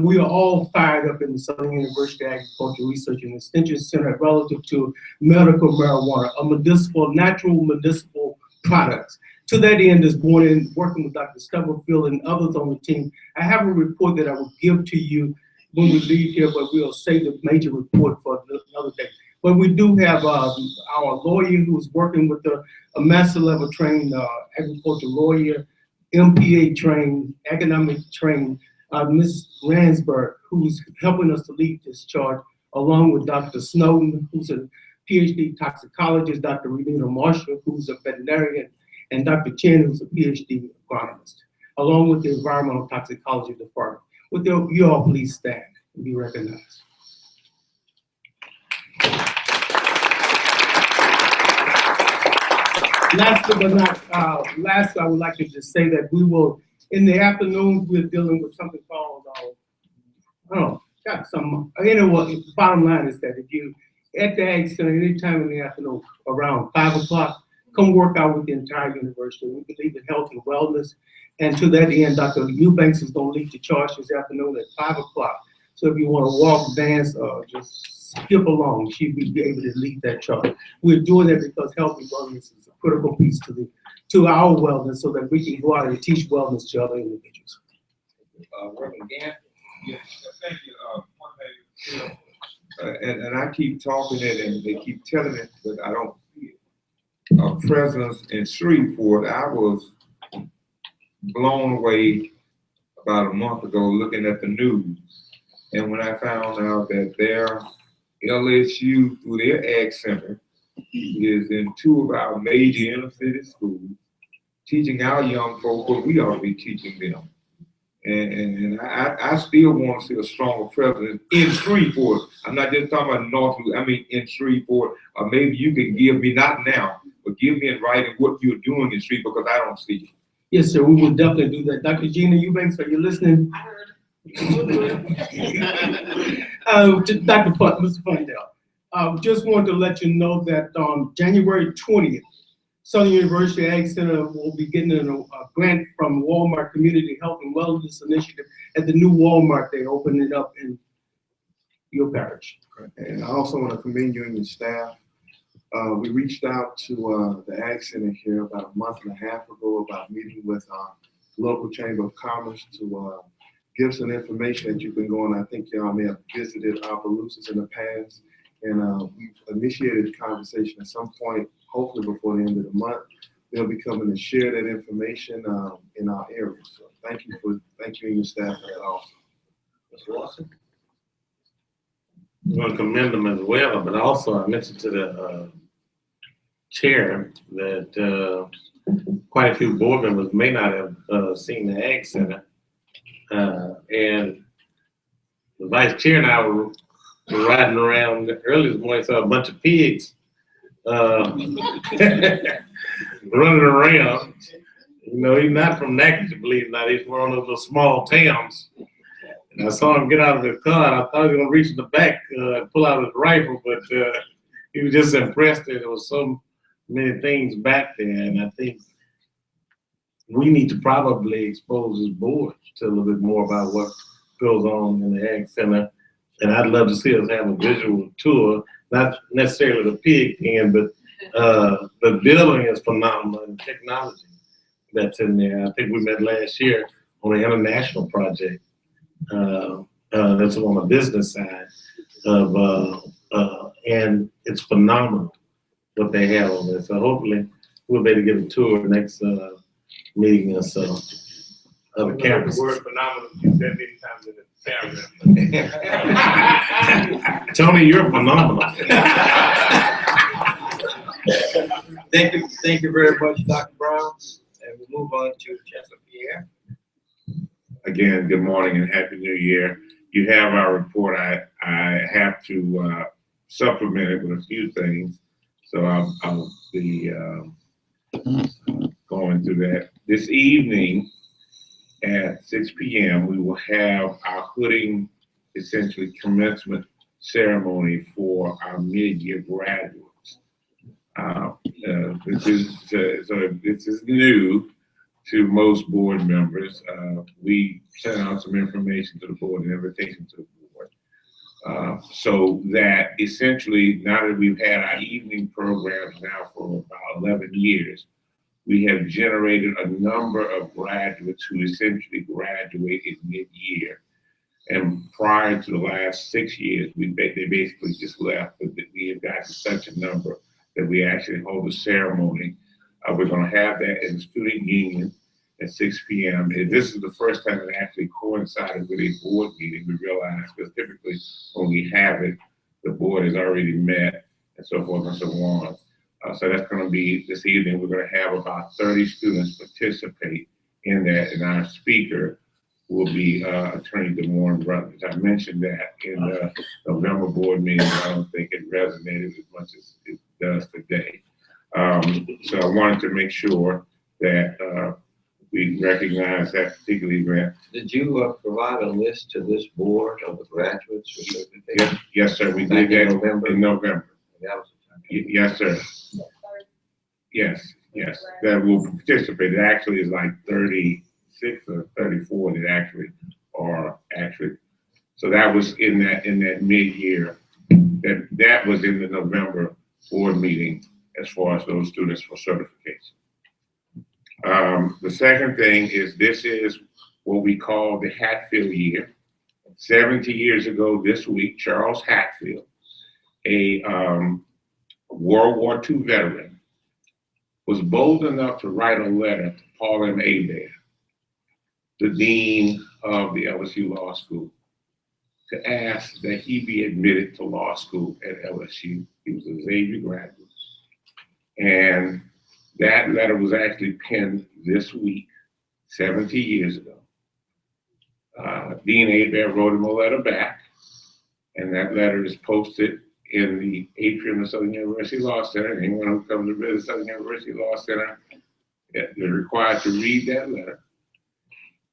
we are all fired up in the Southern University Agricultural Research and Extension Center relative to medical marijuana, a natural medicinal products. To that end, this morning, working with Dr. Stubblefield and others on the team, I have a report that I will give to you when we leave here, but we'll save the major report for another day. But we do have our lawyer who's working with a master level trained agricultural lawyer, MPA trained, economic trained Ms. Ransberg, who's helping us to lead this charge, along with Dr. Snowden, who's a PhD toxicologist, Dr. Renita Marshall, who's a veterinarian, and Dr. Chen, who's a PhD agronomist, along with the environmental toxicology department. Would you all please stand and be recognized? Last but not last, I would like to just say that we will, in the afternoon, we're dealing with something called, anyway, bottom line is that if you, at the Ag Center, anytime in the afternoon, around 5 o'clock, come work out with the entire university. We believe in health and wellness. And to that end, Dr. Eubanks is going to lead the charge this afternoon at 5 o'clock. So if you want to walk, dance, or just skip along, she'll be able to lead that charge. We're doing that because health and wellness is a critical piece to our wellness, so that we can go out and teach wellness to other individuals. Reverend Gant? Yes, thank you. And I keep talking it, and they keep telling it, but I don't see it. Presence in Shreveport, I was blown away about a month ago looking at the news. And when I found out that their LSU, through their Ag Center, is in 2 of our major inner city schools, teaching our young folk what we ought to be teaching them. And I still want to see a stronger presence in Shreveport. I'm not just talking about North, I mean in Shreveport. Or maybe you can give me, not now, but give me in writing what you're doing in Shreveport, because I don't see it. Yes, sir, we will definitely do that. Dr. Gina Eubanks, are you listening? I heard. Dr. Funt, Mr. Fundell, just want to let you know that on January 20th, Southern University Ag Center will be getting a grant from Walmart Community Health and Wellness Initiative at the new Walmart. They opened it up in your parish. And I also want to commend you and your staff. We reached out to the Ag Center here about a month and a half ago about meeting with our local Chamber of Commerce to give some information that you can go on. I think y'all may have visited Opelousas in the past, and we've initiated a conversation at some point, hopefully before the end of the month. They'll be coming to share that information in our area. So thank you and your staff for that also. Mr. Watson? I want to commend them as well, but also I mentioned to the chair that quite a few board members may not have seen the Ag Center. And the vice chair and I were riding around early this morning, saw a bunch of pigs running around. You know, he's not from Natchitoches, believe it or not. He's from one of those little small towns. And I saw him get out of his car, and I thought he was going to reach in the back and pull out his rifle, but he was just impressed that there was so many things back there. And I think we need to probably expose this board to a little bit more about what goes on in the Ag Center. And I'd love to see us have a visual tour, not necessarily the pig pen, but the building is phenomenal, and the technology that's in there. I think we met last year on an international project that's on the business side of, and it's phenomenal what they have on there. So hopefully we'll be able to get a tour next meeting us other campuses. The word phenomenal, you said many times in the paragraph. Tony, you're phenomenal. Thank you very much, Dr. Brown. And we'll move on to Chancellor Pierre. Again, good morning and Happy New Year. You have our report. I have to supplement it with a few things. So I'll be going through that. This evening at 6 p.m., we will have our hooding, essentially commencement ceremony for our mid-year graduates. This is new to most board members. We sent out some information to the board, an invitation to the board. So that essentially, now that we've had our evening programs now for about 11 years, we have generated a number of graduates who essentially graduated mid-year. And prior to the last 6 years, they basically just left, but we have gotten such a number that we actually hold a ceremony. We're gonna have that in the student union. at 6 p.m. And this is the first time it actually coincided with a board meeting, we realized, because typically when we have it, the board has already met and so forth and so on. So that's going to be this evening. We're going to have about 30 students participate in that, and our speaker will be Attorney DeMorn Brothers. I mentioned that in the November board meeting. I don't think it resonated as much as it does today. So I wanted to make sure that we recognize that particular event. Did you provide a list to this board of the graduates? Yes, sir. We did that in November. That was Yes, sir. Yes, that will participate. It actually is like 36 or 34 that actually are actually. So that was in that mid-year. That was in the November board meeting as far as those students for certification. The second thing is this is what we call the Hatfield year. 70 years ago this week, Charles Hatfield, a World War II veteran, was bold enough to write a letter to Paul M. Hebert, the dean of the LSU Law School, to ask that he be admitted to law school at LSU. He was a Xavier graduate. And that letter was actually penned this week, 70 years ago. Dean Hebert wrote him a letter back, and that letter is posted in the atrium of Southern University Law Center. Anyone who comes to visit Southern University Law Center is required to read that letter.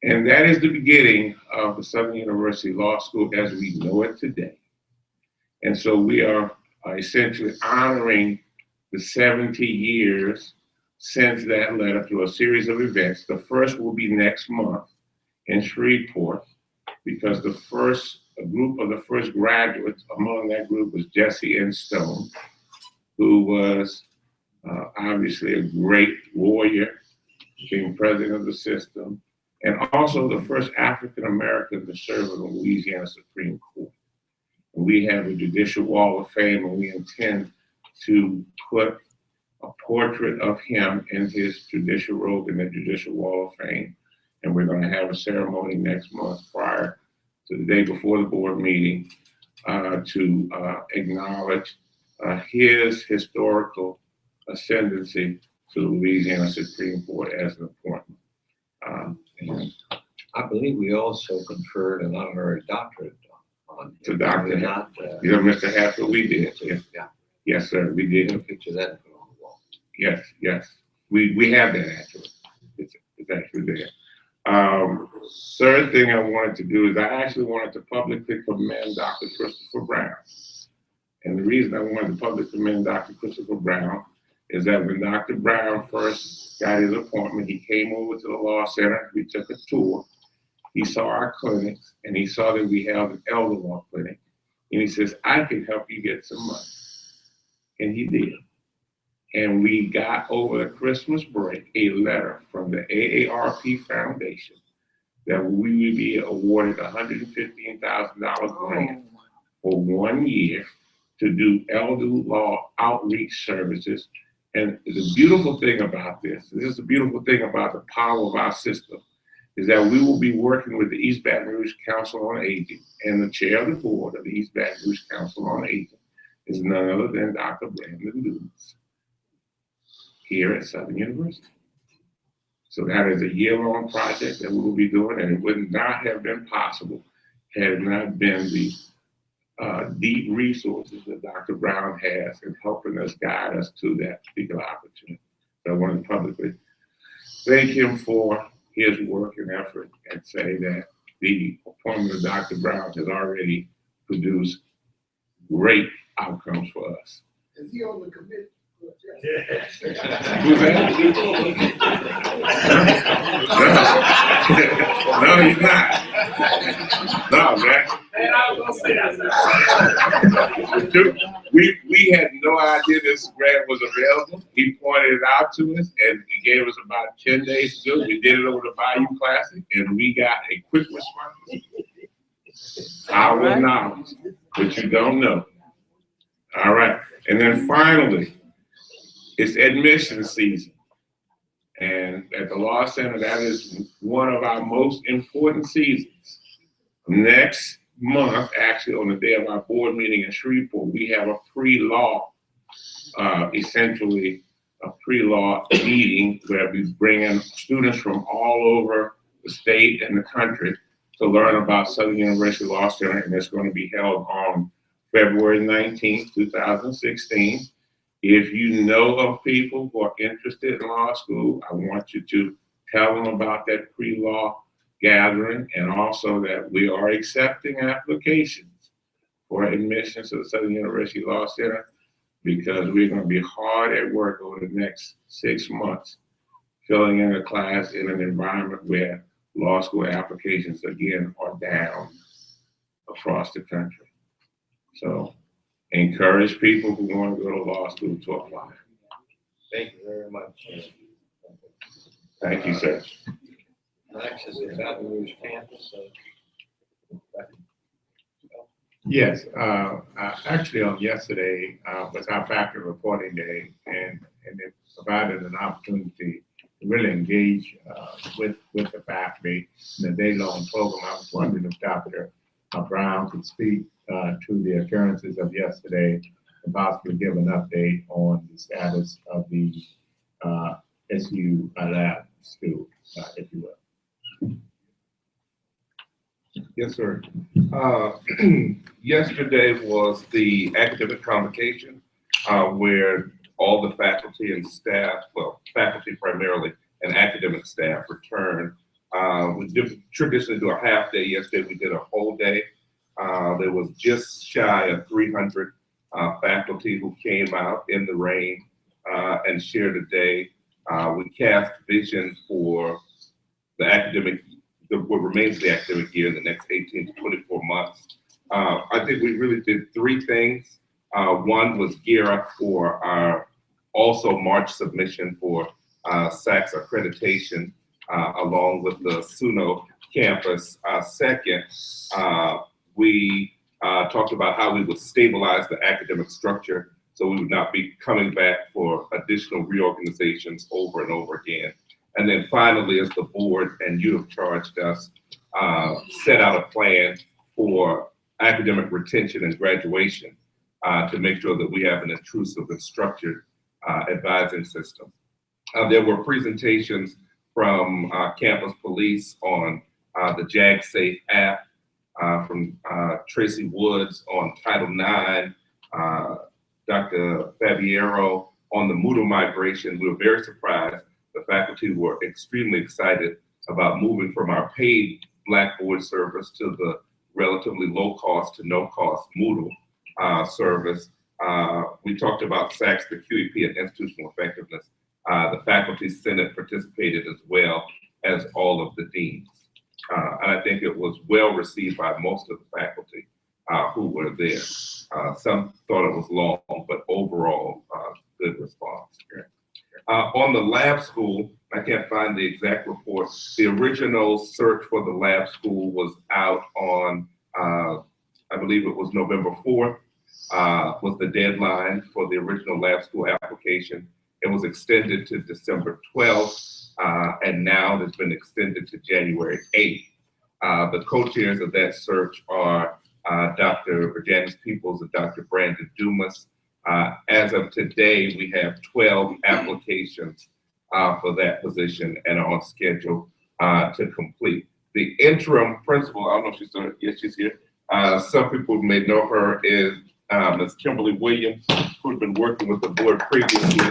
And that is the beginning of the Southern University Law School as we know it today. And so we are essentially honoring the 70 years since that letter through a series of events. The first will be next month in Shreveport, because a group of the first graduates among that group was Jesse N. Stone, who was obviously a great lawyer, became president of the system, and also the first African-American to serve on the Louisiana Supreme Court. And we have a Judicial Wall of Fame, and we intend to put a portrait of him in his judicial robe in the Judicial Wall of Fame. And we're going to have a ceremony next month prior to the day before the board meeting to acknowledge his historical ascendancy to the Louisiana Supreme Court as an appointment. I believe we also conferred an honorary doctorate on to Dr. Mr. Hatfield, we did. Yeah. Yes, sir, we did. A picture of that and put on the wall. Yes. We have that actually. It's actually there. Third thing I wanted to do is I actually wanted to publicly commend Dr. Christopher Brown. And the reason I wanted to publicly commend Dr. Christopher Brown is that when Dr. Brown first got his appointment, he came over to the law center, we took a tour, he saw our clinics, and he saw that we have an elder law clinic. And he says, I can help you get some money. And he did. And we got over the Christmas break a letter from the AARP Foundation that we would be awarded $115,000 grant for 1 year to do elder law outreach services. And the beautiful thing about this is the beautiful thing about the power of our system, is that we will be working with the East Baton Rouge Council on Aging, and the chair of the board of the East Baton Rouge Council on Aging is none other than Dr. Brandon Lewis here at Southern University. So that is a year-long project that we will be doing, and it would not have been possible had it not been the deep resources that Dr. Brown has in helping us guide us to that particular opportunity. So I want to publicly thank him for his work and effort and say that the appointment of Dr. Brown has already produced great outcomes for us. Is he on the committee? Who's that? No, he's not. No, man. We had no idea this grant was available. He pointed it out to us, and he gave us about 10 days to do it. We did it over the Bayou Classic, and we got a quick response. Our knowledge, but you don't know. All right, and then finally, it's admission season. And at the Law Center, that is one of our most important seasons. Next month, actually on the day of our board meeting in Shreveport, we have a pre-law, essentially a pre-law meeting where we bring in students from all over the state and the country to learn about Southern University Law Center, and it's going to be held on February 19th, 2016. If you know of people who are interested in law school, I want you to tell them about that pre-law gathering, and also that we are accepting applications for admissions to the Southern University Law Center, because we're going to be hard at work over the next 6 months, filling in a class in an environment where law school applications, again, are down across the country. So encourage people who want to go to law school to apply. Thank you very much. Thank you, sir. Next is the Baton Rouge campus. Yes, actually on yesterday was our faculty reporting day, and it provided an opportunity to really engage with the faculty in a day-long program. I was wondering if Dr. Brown could speak to the occurrences of yesterday and possibly give an update on the status of the SU lab school, if you will. Yes, sir. Yesterday was the academic convocation where all the faculty and staff, well, faculty primarily and academic staff returned. We traditionally do a half day. Yesterday we did a whole day. There was just shy of 300 faculty who came out in the rain and shared a day. We cast vision for the academic, what remains of the academic year in the next 18 to 24 months. I think we really did three things. One was gear up for our also March submission for SACS accreditation along with the SUNO campus. Second, we talked about how we would stabilize the academic structure so we would not be coming back for additional reorganizations over and over again. And then finally, as the board, and you have charged us, set out a plan for academic retention and graduation to make sure that we have an intrusive and structured advising system. There were presentations from campus police on the JagSafe app, from Tracy Woods on Title IX, Dr. Fabiero on the Moodle migration. We were very surprised. The faculty were extremely excited about moving from our paid Blackboard service to the relatively low cost to no cost Moodle service. We talked about SACS, the QEP, and institutional effectiveness. The faculty senate participated as well as all of the deans. And I think it was well received by most of the faculty who were there. Some thought it was long, but overall, good response. On the lab school, I can't find the exact report. The original search for the lab school was out on, I believe it was November 4th, was the deadline for the original lab school application. It was extended to December 12th, and now it's been extended to January 8th. The co-chairs of that search are Dr. Virginis Peoples and Dr. Brandon Dumas. As of today, we have 12 applications for that position and are on schedule to complete. The interim principal, I don't know if she's doing it, yes, she's here. Some people may know her is Ms. Kimberly Williams, who's been working with the board previously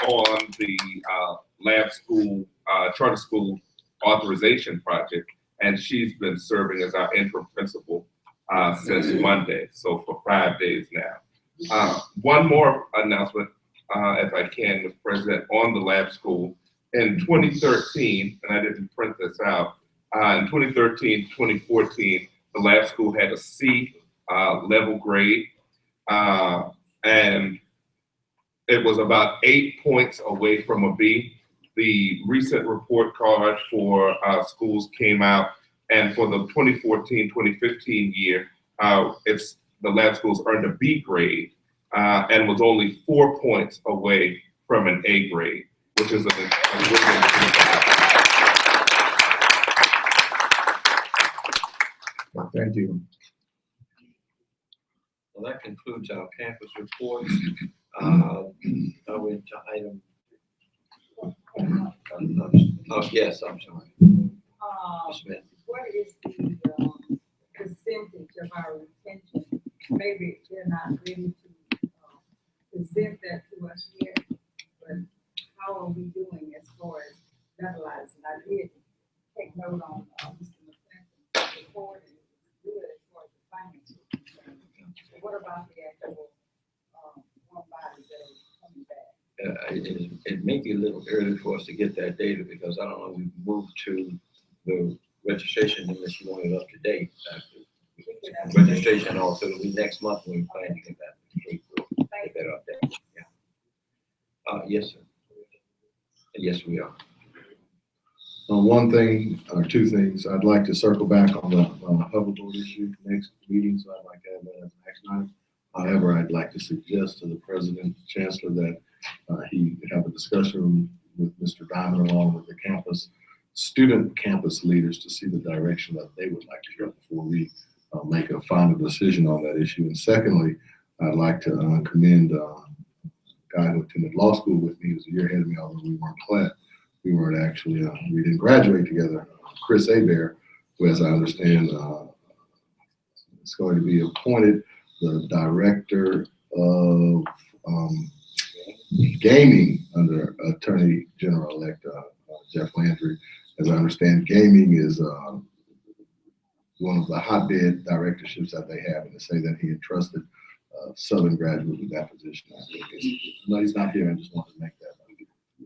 on the lab school, charter school authorization project, and she's been serving as our interim principal since Monday, so for 5 days now. One more announcement, if I can, Mr. President, on the lab school. In 2013, and I didn't print this out, in 2013, 2014, the lab school had a C level grade, and it was about 8 points away from a B. The recent report card for schools came out, and for the 2014-2015 year, the lab schools earned a B grade and was only 4 points away from an A grade, which is Thank you. Well, that concludes our campus reports. Are we to item? Yes, I'm sorry. Ms. Smith. What is the percentage of our retention? Maybe they're not ready to present that to us yet, but how are we doing as far as levelizing? I did take note on Mr. McClinton's report, and it was good as far as the finances. So what about the actual one bodies that are coming back? It may be a little early for us to get that data because I don't know, we've moved to the registration unless you want it up to date. Registration also will be next month when we plan to get that. Get that update. Yeah. Yes, sir. Yes, we are. One thing, or two things, I'd like to circle back on the hoverboard issue next meeting, so I'd like to have that as an action item. However, I'd like to suggest to the President, Chancellor, that he have a discussion with Mr. Diamond along with the student campus leaders to see the direction that they would like to go before we make a final decision on that issue. And secondly, I'd like to commend a guy who attended law school with me. He was a year ahead of me, although we weren't actually, we didn't graduate together. Chris Hebert, who, as I understand, is going to be appointed the director of gaming under Attorney General-elect Jeff Landry. As I understand, gaming is one of the hotbed directorships that they have, and to say that he entrusted Southern graduate with that position. No, he's not here. I just wanted to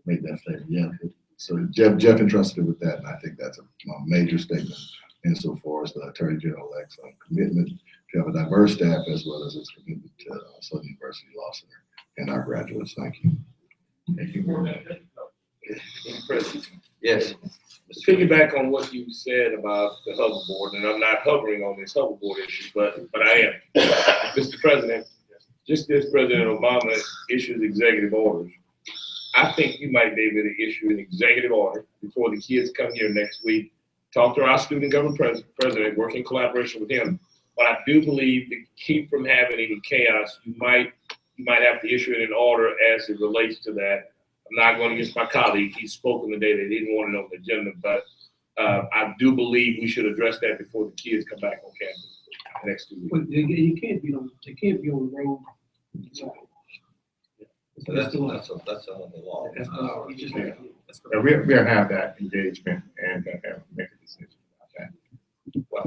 make that statement. Yeah. So Jeff entrusted it with that, and I think that's a major statement insofar as the Attorney General-elect's commitment to have a diverse staff as well as its commitment to Southern University Law Center and our graduates. Thank you. Thank you. Yes. Piggyback on what you said about the hoverboard, and I'm not hovering on this hoverboard issue, but I am. Mr. President, just as President Obama issues executive orders, I think you might be able to issue an executive order before the kids come here next week. Talk to our student government president, work in collaboration with him. But I do believe to keep from having any chaos, you might have to issue it in order as it relates to that. I'm not going against my colleague. He's spoken today. They didn't want it on the agenda, but I do believe we should address that before the kids come back on campus next 2 weeks. But they can't be on the road. So that's another law. We'll have that engagement and make a decision about that. Well,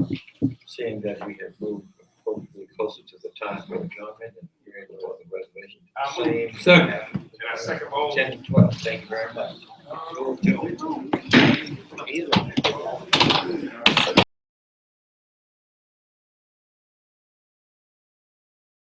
seeing that we have moved appropriately closer to the time for adjournment and hearing the reservation. Second. 10 to 12. Thank you very much.